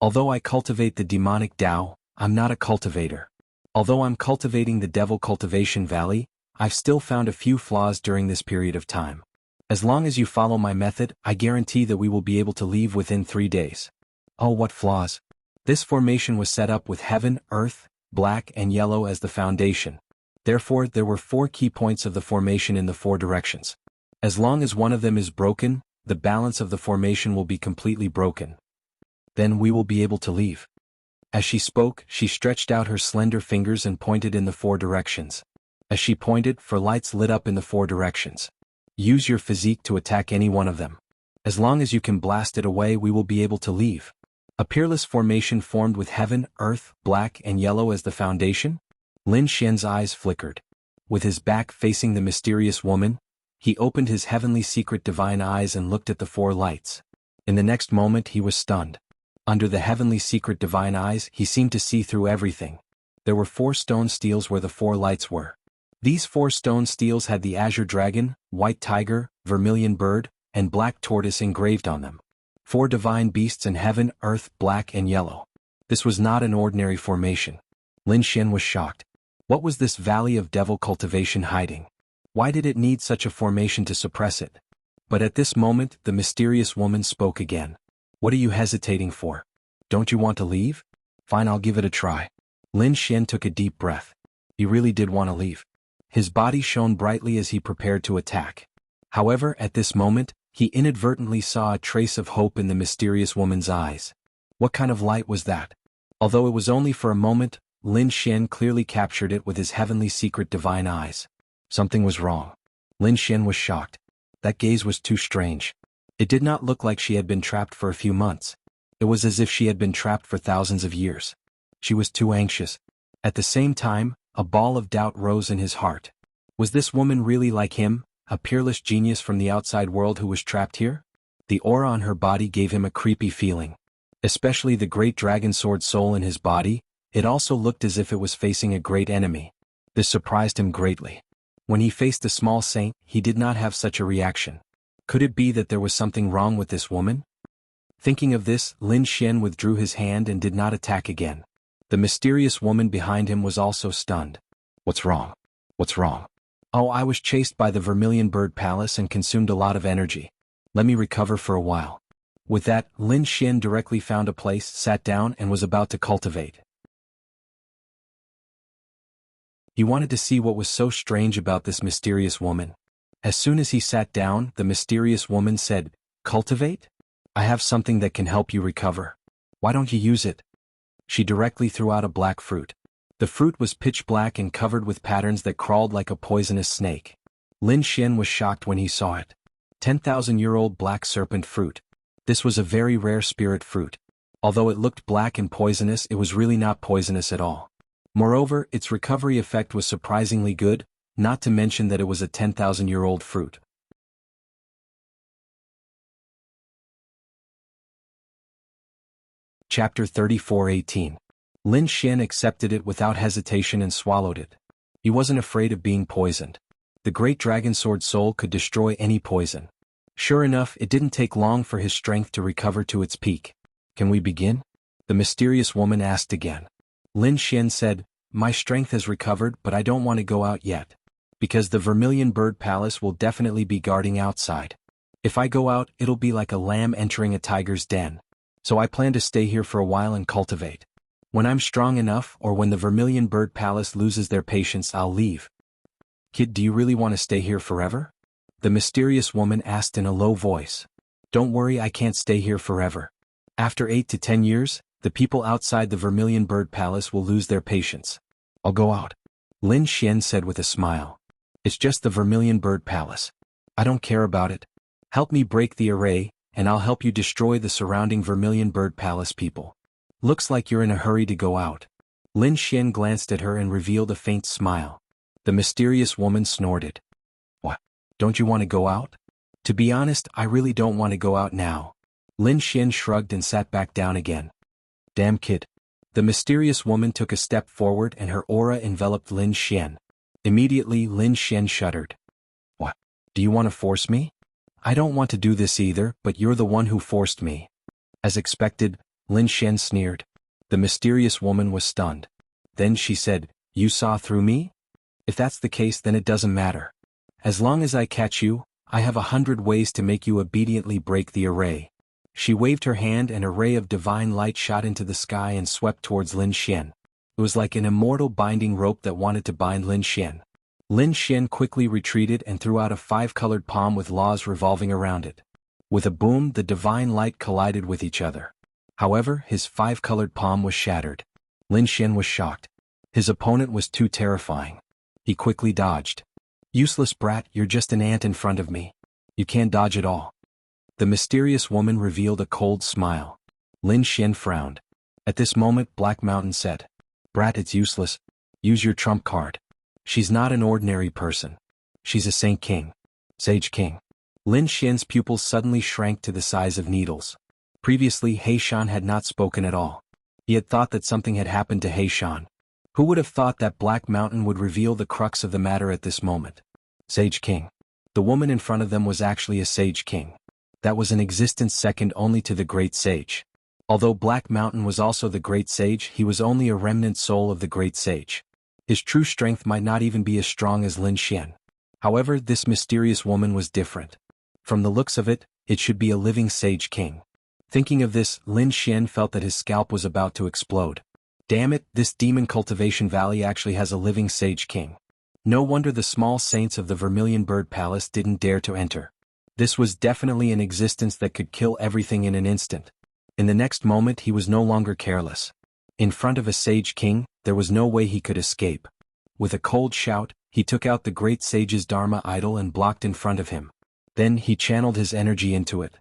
Although I cultivate the demonic Tao, I'm not a cultivator. Although I'm cultivating the Devil Cultivation Valley, I've still found a few flaws during this period of time. As long as you follow my method, I guarantee that we will be able to leave within 3 days. Oh, what flaws! This formation was set up with heaven, earth, black and yellow as the foundation. Therefore, there were 4 key points of the formation in the 4 directions. As long as one of them is broken, the balance of the formation will be completely broken. Then we will be able to leave. As she spoke, she stretched out her slender fingers and pointed in the 4 directions. As she pointed, 4 lights lit up in the 4 directions. Use your physique to attack any one of them. As long as you can blast it away, we will be able to leave. A peerless formation formed with heaven, earth, black and yellow as the foundation? Lin Xian's eyes flickered. With his back facing the mysterious woman, he opened his heavenly secret divine eyes and looked at the 4 lights. In the next moment he was stunned. Under the heavenly secret divine eyes, he seemed to see through everything. There were 4 stone steels where the 4 lights were. These 4 stone steels had the azure dragon, white tiger, vermilion bird, and black tortoise engraved on them. 4 divine beasts in heaven, earth, black and yellow. This was not an ordinary formation. Lin Xian was shocked. What was this valley of devil cultivation hiding? Why did it need such a formation to suppress it? But at this moment, the mysterious woman spoke again. What are you hesitating for? Don't you want to leave? Fine, I'll give it a try. Lin Xian took a deep breath. He really did want to leave. His body shone brightly as he prepared to attack. However, at this moment, he inadvertently saw a trace of hope in the mysterious woman's eyes. What kind of light was that? Although it was only for a moment, Lin Xian clearly captured it with his heavenly secret divine eyes. Something was wrong. Lin Xian was shocked. That gaze was too strange. It did not look like she had been trapped for a few months. It was as if she had been trapped for thousands of years. She was too anxious. At the same time, a ball of doubt rose in his heart. Was this woman really like him, a peerless genius from the outside world who was trapped here? The aura on her body gave him a creepy feeling. Especially the great dragon sword soul in his body, it also looked as if it was facing a great enemy. This surprised him greatly. When he faced the small saint, he did not have such a reaction. Could it be that there was something wrong with this woman? Thinking of this, Lin Xian withdrew his hand and did not attack again. The mysterious woman behind him was also stunned. What's wrong? What's wrong? Oh, I was chased by the Vermilion Bird Palace and consumed a lot of energy. Let me recover for a while. With that, Lin Xian directly found a place, sat down and was about to cultivate. He wanted to see what was so strange about this mysterious woman. As soon as he sat down, the mysterious woman said, "Cultivate? I have something that can help you recover. Why don't you use it?" She directly threw out a black fruit. The fruit was pitch black and covered with patterns that crawled like a poisonous snake. Lin Xian was shocked when he saw it. 10,000-year-old black serpent fruit. This was a very rare spirit fruit. Although it looked black and poisonous, it was really not poisonous at all. Moreover, its recovery effect was surprisingly good, not to mention that it was a 10,000-year-old fruit. Chapter 34:18. Lin Xian accepted it without hesitation and swallowed it. He wasn't afraid of being poisoned. The great dragon sword soul could destroy any poison. Sure enough, it didn't take long for his strength to recover to its peak. Can we begin? The mysterious woman asked again. Lin Xian said, My strength has recovered, but I don't want to go out yet. Because the Vermilion Bird Palace will definitely be guarding outside. If I go out, it'll be like a lamb entering a tiger's den. So I plan to stay here for a while and cultivate. When I'm strong enough, or when the Vermilion Bird Palace loses their patience, I'll leave. Kid, do you really want to stay here forever? The mysterious woman asked in a low voice. Don't worry, I can't stay here forever. After 8 to 10 years, the people outside the Vermilion Bird Palace will lose their patience. I'll go out. Lin Xian said with a smile. It's just the Vermilion Bird Palace. I don't care about it. Help me break the array, and I'll help you destroy the surrounding Vermilion Bird Palace people. Looks like you're in a hurry to go out. Lin Xian glanced at her and revealed a faint smile. The mysterious woman snorted. What? Don't you want to go out? To be honest, I really don't want to go out now. Lin Xian shrugged and sat back down again. Damn kid. The mysterious woman took a step forward and her aura enveloped Lin Xian. Immediately, Lin Xian shuddered. What? Do you want to force me? I don't want to do this either, but you're the one who forced me. As expected, Lin Xian sneered. The mysterious woman was stunned. Then she said, You saw through me? If that's the case, then it doesn't matter. As long as I catch you, I have 100 ways to make you obediently break the array. She waved her hand and a ray of divine light shot into the sky and swept towards Lin Xian. It was like an immortal binding rope that wanted to bind Lin Xian. Lin Xian quickly retreated and threw out a 5-colored palm with laws revolving around it. With a boom, the divine light collided with each other. However, his 5-colored palm was shattered. Lin Xian was shocked. His opponent was too terrifying. He quickly dodged. Useless brat, you're just an ant in front of me. You can't dodge at all. The mysterious woman revealed a cold smile. Lin Xian frowned. At this moment, Black Mountain said, Brat, it's useless. Use your trump card. She's not an ordinary person. She's a Saint King. Sage King. Lin Xian's pupils suddenly shrank to the size of needles. Previously, He Shan had not spoken at all. He had thought that something had happened to He Shan. Who would have thought that Black Mountain would reveal the crux of the matter at this moment? Sage King. The woman in front of them was actually a Sage King. That was an existence second only to the Great Sage. Although Black Mountain was also the Great Sage, he was only a remnant soul of the Great Sage. His true strength might not even be as strong as Lin Xian. However, this mysterious woman was different. From the looks of it, it should be a living Sage King. Thinking of this, Lin Xian felt that his scalp was about to explode. Damn it, this demon Cultivation Valley actually has a living Sage King. No wonder the small saints of the Vermilion Bird Palace didn't dare to enter. This was definitely an existence that could kill everything in an instant. In the next moment he was no longer careless. In front of a Sage King, there was no way he could escape. With a cold shout, he took out the Great Sage's Dharma idol and blocked in front of him. Then he channeled his energy into it.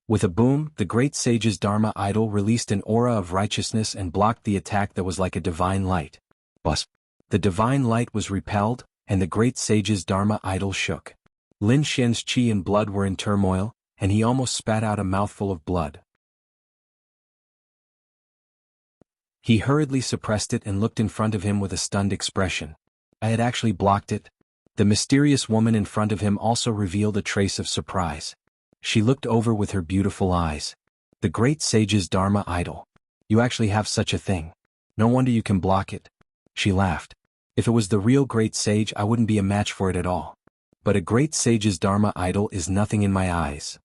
With a boom, the great sage's Dharma idol released an aura of righteousness and blocked the attack that was like a divine light. Bus. The divine light was repelled, and the great sage's Dharma idol shook. Lin Xian's qi and blood were in turmoil, and he almost spat out a mouthful of blood. He hurriedly suppressed it and looked in front of him with a stunned expression. I had actually blocked it. The mysterious woman in front of him also revealed a trace of surprise. She looked over with her beautiful eyes. The great sage's Dharma idol. You actually have such a thing. No wonder you can block it. She laughed. If it was the real great sage, I wouldn't be a match for it at all. But a great sage's Dharma idol is nothing in my eyes.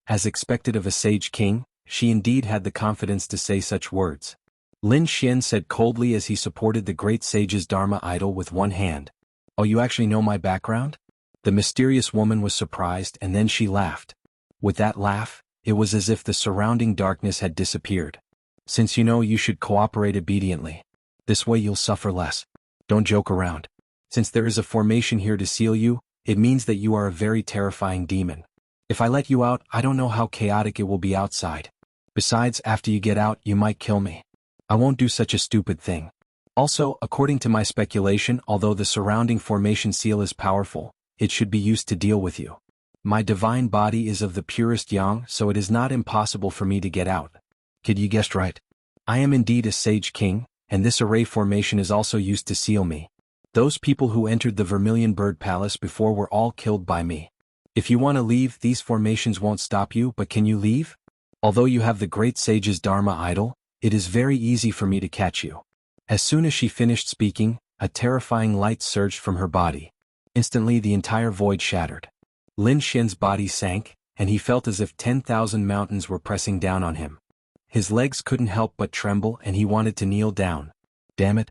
As expected of a sage king, she indeed had the confidence to say such words. Lin Xian said coldly as he supported the great sage's Dharma idol with one hand. Oh, you actually know my background? The mysterious woman was surprised, and then she laughed. With that laugh, it was as if the surrounding darkness had disappeared. Since you know, you should cooperate obediently. This way you'll suffer less. Don't joke around. Since there is a formation here to seal you, it means that you are a very terrifying demon. If I let you out, I don't know how chaotic it will be outside. Besides, after you get out, you might kill me. I won't do such a stupid thing. Also, according to my speculation, although the surrounding formation seal is powerful, it should be used to deal with you. My divine body is of the purest yang, so it is not impossible for me to get out. Kid, you guessed right. I am indeed a sage king, and this array formation is also used to seal me. Those people who entered the Vermilion Bird Palace before were all killed by me. If you want to leave, these formations won't stop you, but can you leave? Although you have the great sage's Dharma idol, it is very easy for me to catch you. As soon as she finished speaking, a terrifying light surged from her body. Instantly the entire void shattered. Lin Xian's body sank, and he felt as if 10,000 mountains were pressing down on him. His legs couldn't help but tremble, and he wanted to kneel down. Damn it!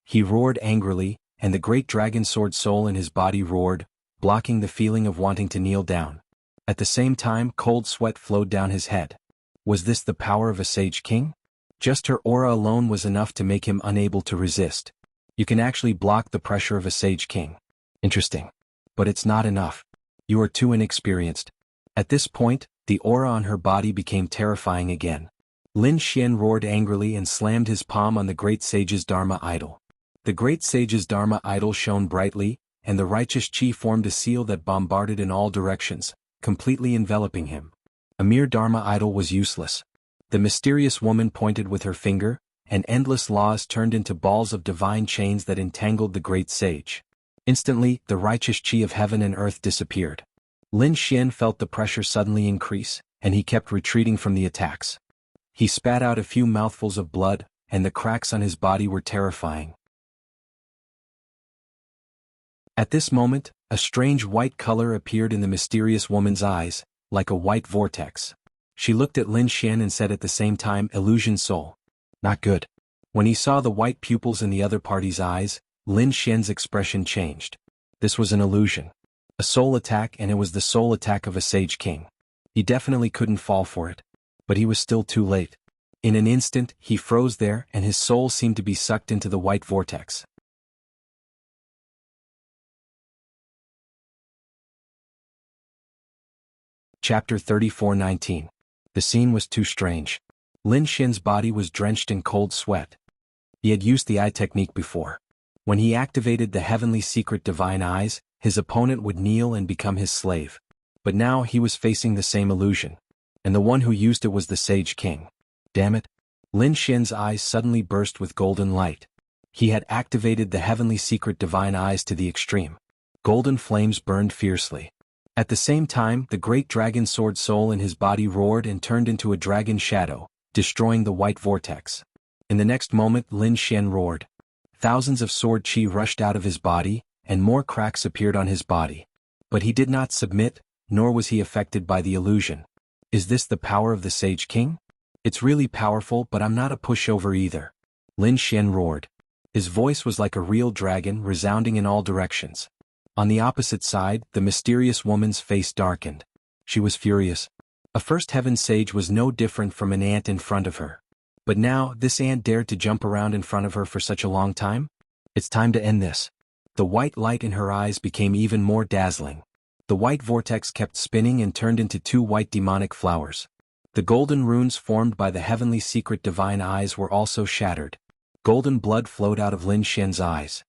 He roared angrily, and the great dragon sword soul in his body roared, blocking the feeling of wanting to kneel down. At the same time, cold sweat flowed down his head. Was this the power of a sage king? Just her aura alone was enough to make him unable to resist. You can actually block the pressure of a sage king. Interesting. But it's not enough. You are too inexperienced. At this point, the aura on her body became terrifying again. Lin Xian roared angrily and slammed his palm on the great sage's Dharma idol. The great sage's Dharma idol shone brightly, and the righteous qi formed a seal that bombarded in all directions, completely enveloping him. A mere Dharma idol was useless. The mysterious woman pointed with her finger, and endless laws turned into balls of divine chains that entangled the great sage. Instantly, the righteous qi of heaven and earth disappeared. Lin Xian felt the pressure suddenly increase, and he kept retreating from the attacks. He spat out a few mouthfuls of blood, and the cracks on his body were terrifying. At this moment, a strange white color appeared in the mysterious woman's eyes, like a white vortex. She looked at Lin Xian and said at the same time, "Illusion soul." Not good. When he saw the white pupils in the other party's eyes, Lin Xian's expression changed. This was an illusion. A soul attack, and it was the soul attack of a sage king. He definitely couldn't fall for it. But he was still too late. In an instant, he froze there, and his soul seemed to be sucked into the white vortex. Chapter 34:19. The scene was too strange. Lin Xian's body was drenched in cold sweat. He had used the eye technique before. When he activated the heavenly secret divine eyes, his opponent would kneel and become his slave. But now he was facing the same illusion. And the one who used it was the Sage King. Damn it. Lin Xian's eyes suddenly burst with golden light. He had activated the heavenly secret divine eyes to the extreme. Golden flames burned fiercely. At the same time, the great dragon sword soul in his body roared and turned into a dragon shadow, destroying the white vortex. In the next moment, Lin Xian roared. Thousands of sword qi rushed out of his body, and more cracks appeared on his body. But he did not submit, nor was he affected by the illusion. Is this the power of the Sage King? It's really powerful, but I'm not a pushover either. Lin Xian roared. His voice was like a real dragon, resounding in all directions. On the opposite side, the mysterious woman's face darkened. She was furious. A first heaven sage was no different from an ant in front of her. But now, this ant dared to jump around in front of her for such a long time? It's time to end this. The white light in her eyes became even more dazzling. The white vortex kept spinning and turned into two white demonic flowers. The golden runes formed by the heavenly secret divine eyes were also shattered. Golden blood flowed out of Lin Xian's eyes.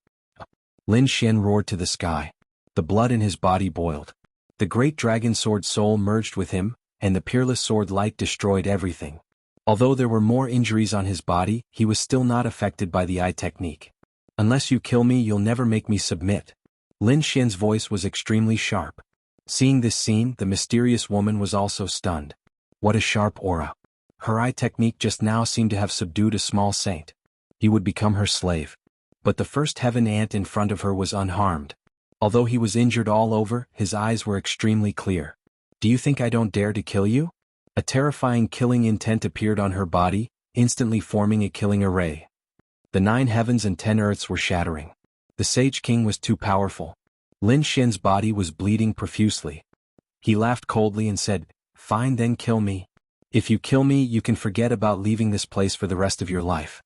Lin Xian roared to the sky. The blood in his body boiled. The great dragon sword soul merged with him, and the peerless sword light destroyed everything. Although there were more injuries on his body, he was still not affected by the eye technique. Unless you kill me, you'll never make me submit. Lin Xian's voice was extremely sharp. Seeing this scene, the mysterious woman was also stunned. What a sharp aura. Her eye technique just now seemed to have subdued a small saint. He would become her slave. But the first heaven ant in front of her was unharmed. Although he was injured all over, his eyes were extremely clear. Do you think I don't dare to kill you? A terrifying killing intent appeared on her body, instantly forming a killing array. The 9 heavens and 10 earths were shattering. The Sage King was too powerful. Lin Xian's body was bleeding profusely. He laughed coldly and said, "Fine, then kill me. If you kill me, you can forget about leaving this place for the rest of your life."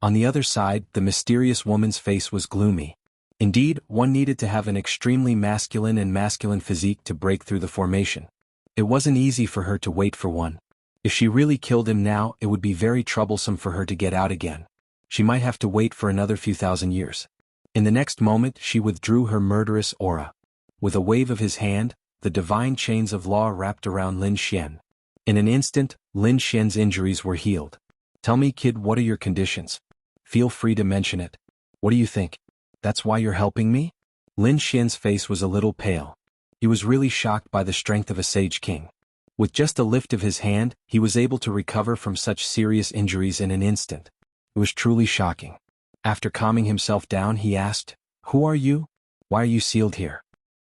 On the other side, the mysterious woman's face was gloomy. Indeed, one needed to have an extremely masculine physique to break through the formation. It wasn't easy for her to wait for one. If she really killed him now, it would be very troublesome for her to get out again. She might have to wait for another few thousand years. In the next moment, she withdrew her murderous aura. With a wave of his hand, the divine chains of law wrapped around Lin Xian. In an instant, Lin Xian's injuries were healed. "Tell me, kid, what are your conditions? Feel free to mention it. What do you think? That's why you're helping me?" Lin Xian's face was a little pale. He was really shocked by the strength of a Sage King. With just a lift of his hand, he was able to recover from such serious injuries in an instant. It was truly shocking. After calming himself down, he asked, "Who are you? Why are you sealed here?"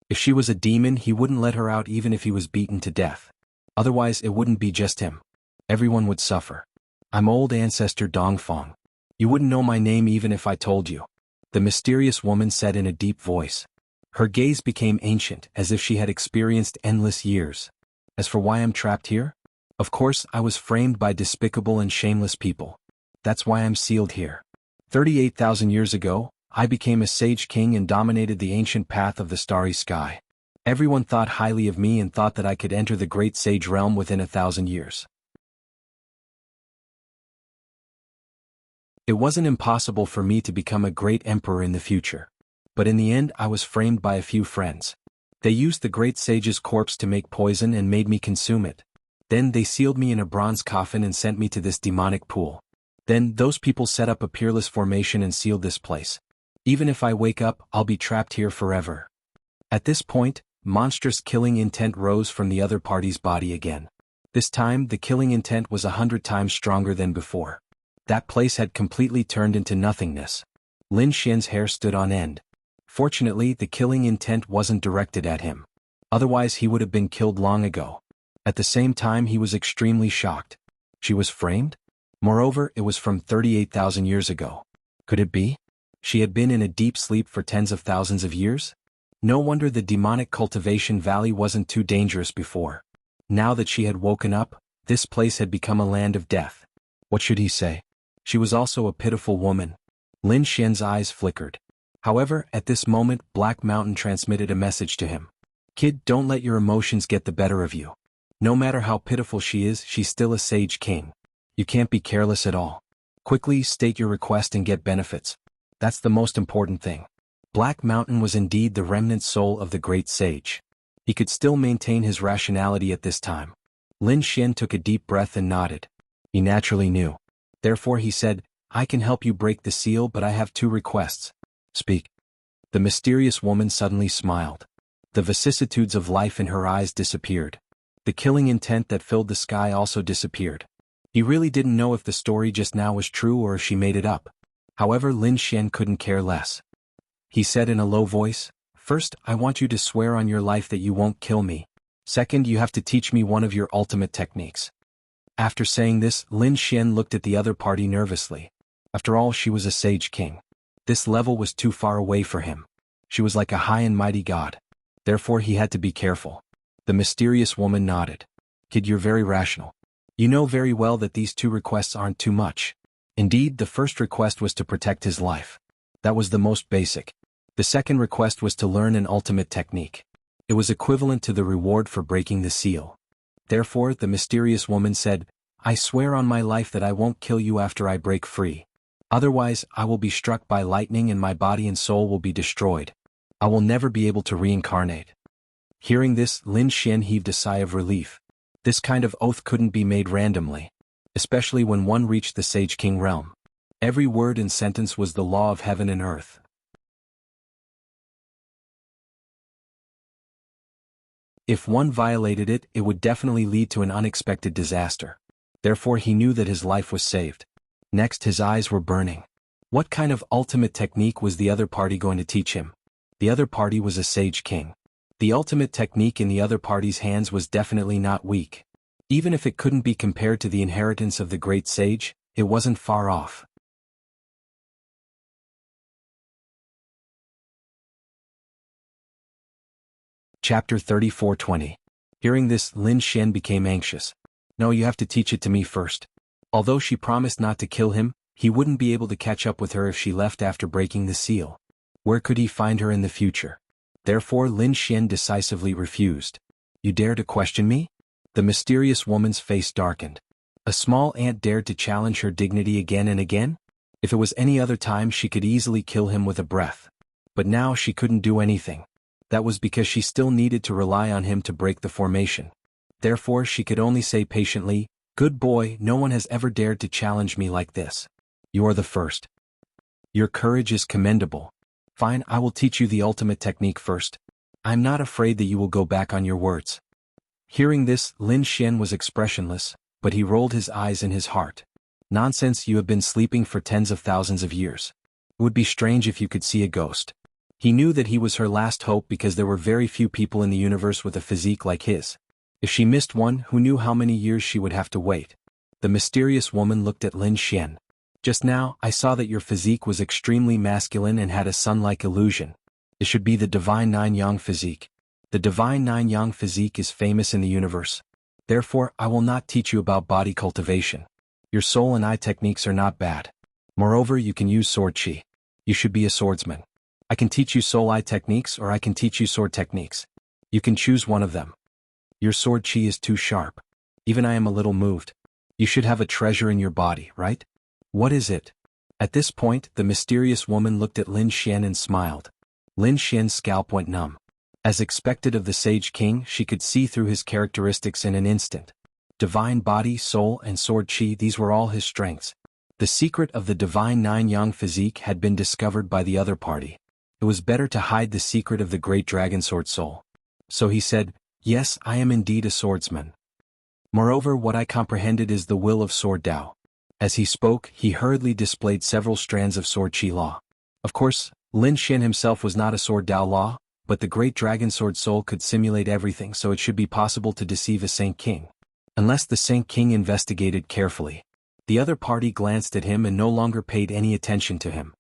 If she was a demon, he wouldn't let her out even if he was beaten to death. Otherwise, it wouldn't be just him. Everyone would suffer. "I'm old ancestor Dongfang. You wouldn't know my name even if I told you," the mysterious woman said in a deep voice. Her gaze became ancient, as if she had experienced endless years. "As for why I'm trapped here? Of course, I was framed by despicable and shameless people. That's why I'm sealed here. 38,000 years ago, I became a Sage King and dominated the ancient path of the starry sky. Everyone thought highly of me and thought that I could enter the great sage realm within 1,000 years. It wasn't impossible for me to become a great emperor in the future. But in the end, I was framed by a few friends. They used the great sage's corpse to make poison and made me consume it. Then they sealed me in a bronze coffin and sent me to this demonic pool. Then those people set up a peerless formation and sealed this place. Even if I wake up, I'll be trapped here forever." At this point, monstrous killing intent rose from the other party's body again. This time, the killing intent was 100 times stronger than before. That place had completely turned into nothingness. Lin Xian's hair stood on end. Fortunately, the killing intent wasn't directed at him. Otherwise, he would have been killed long ago. At the same time, he was extremely shocked. She was framed? Moreover, it was from 38,000 years ago. Could it be? She had been in a deep sleep for tens of thousands of years? No wonder the demonic Cultivation Valley wasn't too dangerous before. Now that she had woken up, this place had become a land of death. What should he say? She was also a pitiful woman. Lin Xian's eyes flickered. However, at this moment, Black Mountain transmitted a message to him. "Kid, don't let your emotions get the better of you. No matter how pitiful she is, she's still a Sage King. You can't be careless at all. Quickly state your request and get benefits. That's the most important thing." Black Mountain was indeed the remnant soul of the great sage. He could still maintain his rationality at this time. Lin Xian took a deep breath and nodded. He naturally knew. Therefore he said, "I can help you break the seal, but I have 2 requests." "Speak." The mysterious woman suddenly smiled. The vicissitudes of life in her eyes disappeared. The killing intent that filled the sky also disappeared. He really didn't know if the story just now was true or if she made it up. However, Lin Xian couldn't care less. He said in a low voice, "First, I want you to swear on your life that you won't kill me. Second, you have to teach me one of your ultimate techniques." After saying this, Lin Xian looked at the other party nervously. After all, she was a Sage King. This level was too far away for him. She was like a high and mighty god. Therefore he had to be careful. The mysterious woman nodded. "Kid, you're very rational. You know very well that these 2 requests aren't too much. Indeed, the first request was to protect his life. That was the most basic. The second request was to learn an ultimate technique. It was equivalent to the reward for breaking the seal. Therefore the mysterious woman said, I swear on my life that I won't kill you after I break free. Otherwise, I will be struck by lightning and my body and soul will be destroyed. I will never be able to reincarnate. Hearing this, Lin Xian heaved a sigh of relief. This kind of oath couldn't be made randomly, especially when one reached the Sage King realm. Every word and sentence was the law of heaven and earth. If one violated it, it would definitely lead to an unexpected disaster. Therefore he knew that his life was saved. Next, his eyes were burning. What kind of ultimate technique was the other party going to teach him? The other party was a Sage King. The ultimate technique in the other party's hands was definitely not weak. Even if it couldn't be compared to the inheritance of the great sage, it wasn't far off. Chapter 34:20. Hearing this, Lin Xian became anxious. No, you have to teach it to me first. Although she promised not to kill him, he wouldn't be able to catch up with her if she left after breaking the seal. Where could he find her in the future? Therefore Lin Xian decisively refused. You dare to question me? The mysterious woman's face darkened. A small ant dared to challenge her dignity again and again? If it was any other time she could easily kill him with a breath. But now she couldn't do anything. That was because she still needed to rely on him to break the formation. Therefore she could only say patiently, Good boy, no one has ever dared to challenge me like this. You are the first. Your courage is commendable. Fine, I will teach you the ultimate technique first. I'm not afraid that you will go back on your words. Hearing this, Lin Xian was expressionless, but he rolled his eyes in his heart. Nonsense, you have been sleeping for tens of thousands of years. It would be strange if you could see a ghost. He knew that he was her last hope because there were very few people in the universe with a physique like his. If she missed one, who knew how many years she would have to wait? The mysterious woman looked at Lin Xian. Just now, I saw that your physique was extremely masculine and had a sun-like illusion. It should be the Divine Nine-Yang physique. The Divine Nine-Yang physique is famous in the universe. Therefore, I will not teach you about body cultivation. Your soul and eye techniques are not bad. Moreover, you can use sword chi. You should be a swordsman. I can teach you soul-eye techniques or I can teach you sword techniques. You can choose one of them. Your sword chi is too sharp. Even I am a little moved. You should have a treasure in your body, right? What is it? At this point, the mysterious woman looked at Lin Xian and smiled. Lin Xian's scalp went numb. As expected of the Sage King, she could see through his characteristics in an instant. Divine body, soul, and sword chi, these were all his strengths. The secret of the Divine Nine-Yang physique had been discovered by the other party. It was better to hide the secret of the great dragon sword soul. So he said, Yes, I am indeed a swordsman. Moreover, what I comprehended is the will of Sword Dao. As he spoke, he hurriedly displayed several strands of sword chi law. Of course, Lin Xian himself was not a Sword Dao law, but the great dragon sword soul could simulate everything, so it should be possible to deceive a Saint King. Unless the Saint King investigated carefully. The other party glanced at him and no longer paid any attention to him.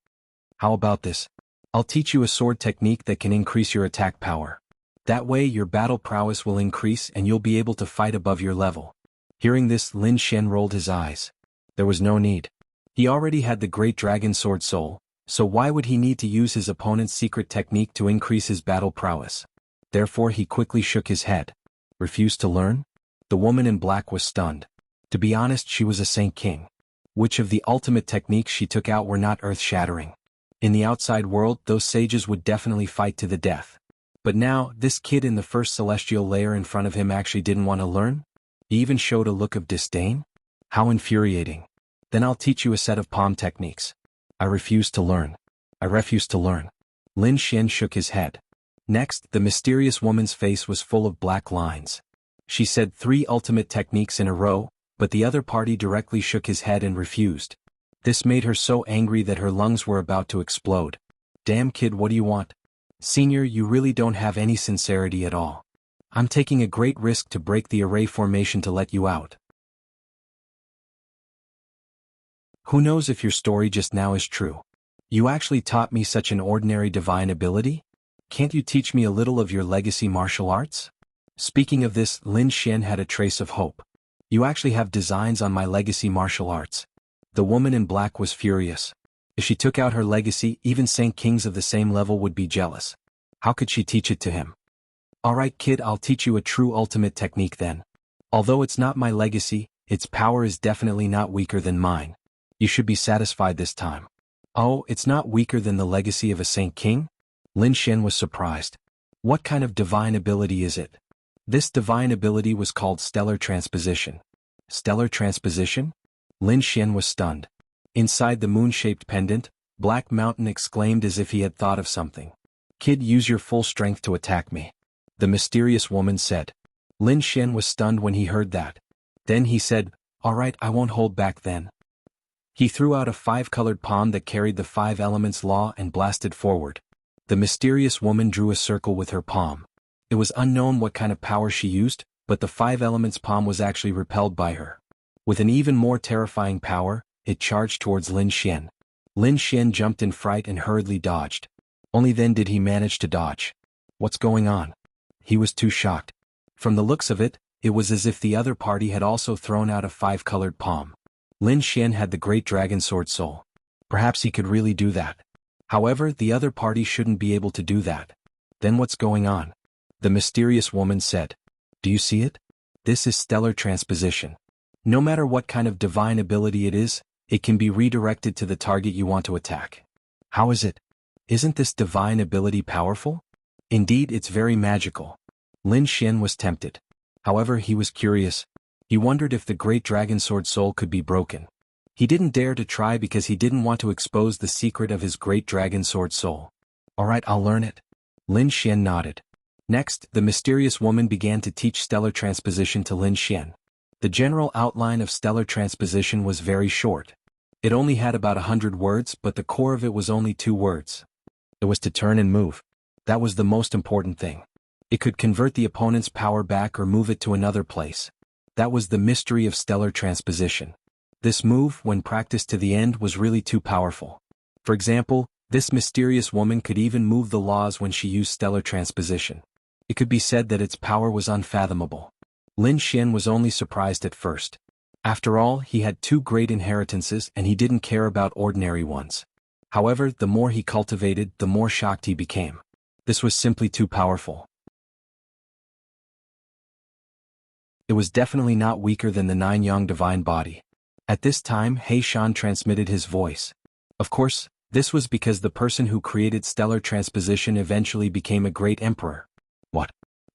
How about this? I'll teach you a sword technique that can increase your attack power. That way your battle prowess will increase and you'll be able to fight above your level. Hearing this, Lin Xian rolled his eyes. There was no need. He already had the great dragon sword soul, so why would he need to use his opponent's secret technique to increase his battle prowess? Therefore he quickly shook his head. Refused to learn? The woman in black was stunned. To be honest, she was a Saint King. Which of the ultimate techniques she took out were not earth-shattering? In the outside world, those sages would definitely fight to the death. But now, this kid in the first celestial layer in front of him actually didn't want to learn? He even showed a look of disdain? How infuriating. Then I'll teach you a set of palm techniques. I refuse to learn. I refuse to learn. Lin Xian shook his head. Next, the mysterious woman's face was full of black lines. She said 3 ultimate techniques in a row, but the other party directly shook his head and refused. This made her so angry that her lungs were about to explode. Damn kid, what do you want? Senior, you really don't have any sincerity at all. I'm taking a great risk to break the array formation to let you out. Who knows if your story just now is true? You actually taught me such an ordinary divine ability? Can't you teach me a little of your legacy martial arts? Speaking of this, Lin Xian had a trace of hope. You actually have designs on my legacy martial arts. The woman in black was furious. If she took out her legacy, even Saint Kings of the same level would be jealous. How could she teach it to him? Alright kid, I'll teach you a true ultimate technique then. Although it's not my legacy, its power is definitely not weaker than mine. You should be satisfied this time. Oh, it's not weaker than the legacy of a Saint King? Lin Xian was surprised. What kind of divine ability is it? This divine ability was called stellar transposition. Stellar transposition? Lin Xian was stunned. Inside the moon-shaped pendant, Black Mountain exclaimed as if he had thought of something. Kid, use your full strength to attack me. The mysterious woman said. Lin Xian was stunned when he heard that. Then he said, all right, I won't hold back then. He threw out a 5-colored palm that carried the 5 elements law and blasted forward. The mysterious woman drew a circle with her palm. It was unknown what kind of power she used, but the 5 elements palm was actually repelled by her. With an even more terrifying power, it charged towards Lin Xian. Lin Xian jumped in fright and hurriedly dodged. Only then did he manage to dodge. What's going on? He was too shocked. From the looks of it, it was as if the other party had also thrown out a 5-colored palm. Lin Xian had the great dragon sword soul. Perhaps he could really do that. However, the other party shouldn't be able to do that. Then what's going on? The mysterious woman said. Do you see it? This is stellar transposition. No matter what kind of divine ability it is, it can be redirected to the target you want to attack. How is it? Isn't this divine ability powerful? Indeed, it's very magical. Lin Xian was tempted. However, he was curious. He wondered if the great dragon sword soul could be broken. He didn't dare to try because he didn't want to expose the secret of his great dragon sword soul. Alright, I'll learn it. Lin Xian nodded. Next, the mysterious woman began to teach stellar transposition to Lin Xian. The general outline of stellar transposition was very short. It only had about 100 words, but the core of it was only 2 words. It was to turn and move. That was the most important thing. It could convert the opponent's power back or move it to another place. That was the mystery of stellar transposition. This move, when practiced to the end, was really too powerful. For example, this mysterious woman could even move the laws when she used stellar transposition. It could be said that its power was unfathomable. Lin Xian was only surprised at first. After all, he had 2 great inheritances and he didn't care about ordinary ones. However, the more he cultivated, the more shocked he became. This was simply too powerful. It was definitely not weaker than the 9 Yang divine body. At this time, He Shan transmitted his voice. Of course, this was because the person who created stellar transposition eventually became a great emperor. What?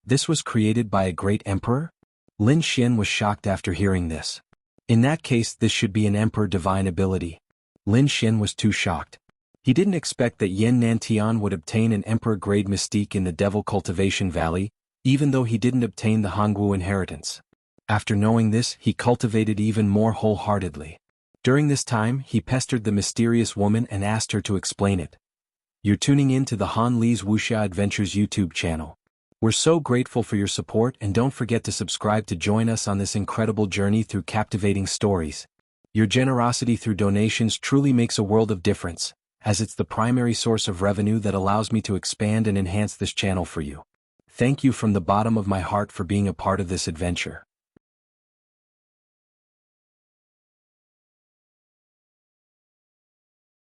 This was created by a great emperor? Lin Xian was shocked after hearing this. In that case, this should be an emperor divine ability. Lin Xian was too shocked. He didn't expect that Yan Nantian would obtain an emperor-grade mystique in the Devil Cultivation Valley, even though he didn't obtain the Hongwu inheritance. After knowing this, he cultivated even more wholeheartedly. During this time, he pestered the mysterious woman and asked her to explain it. You're tuning in to the Han Li's Wuxia Adventures YouTube channel. We're so grateful for your support, and don't forget to subscribe to join us on this incredible journey through captivating stories. Your generosity through donations truly makes a world of difference, as it's the primary source of revenue that allows me to expand and enhance this channel for you. Thank you from the bottom of my heart for being a part of this adventure.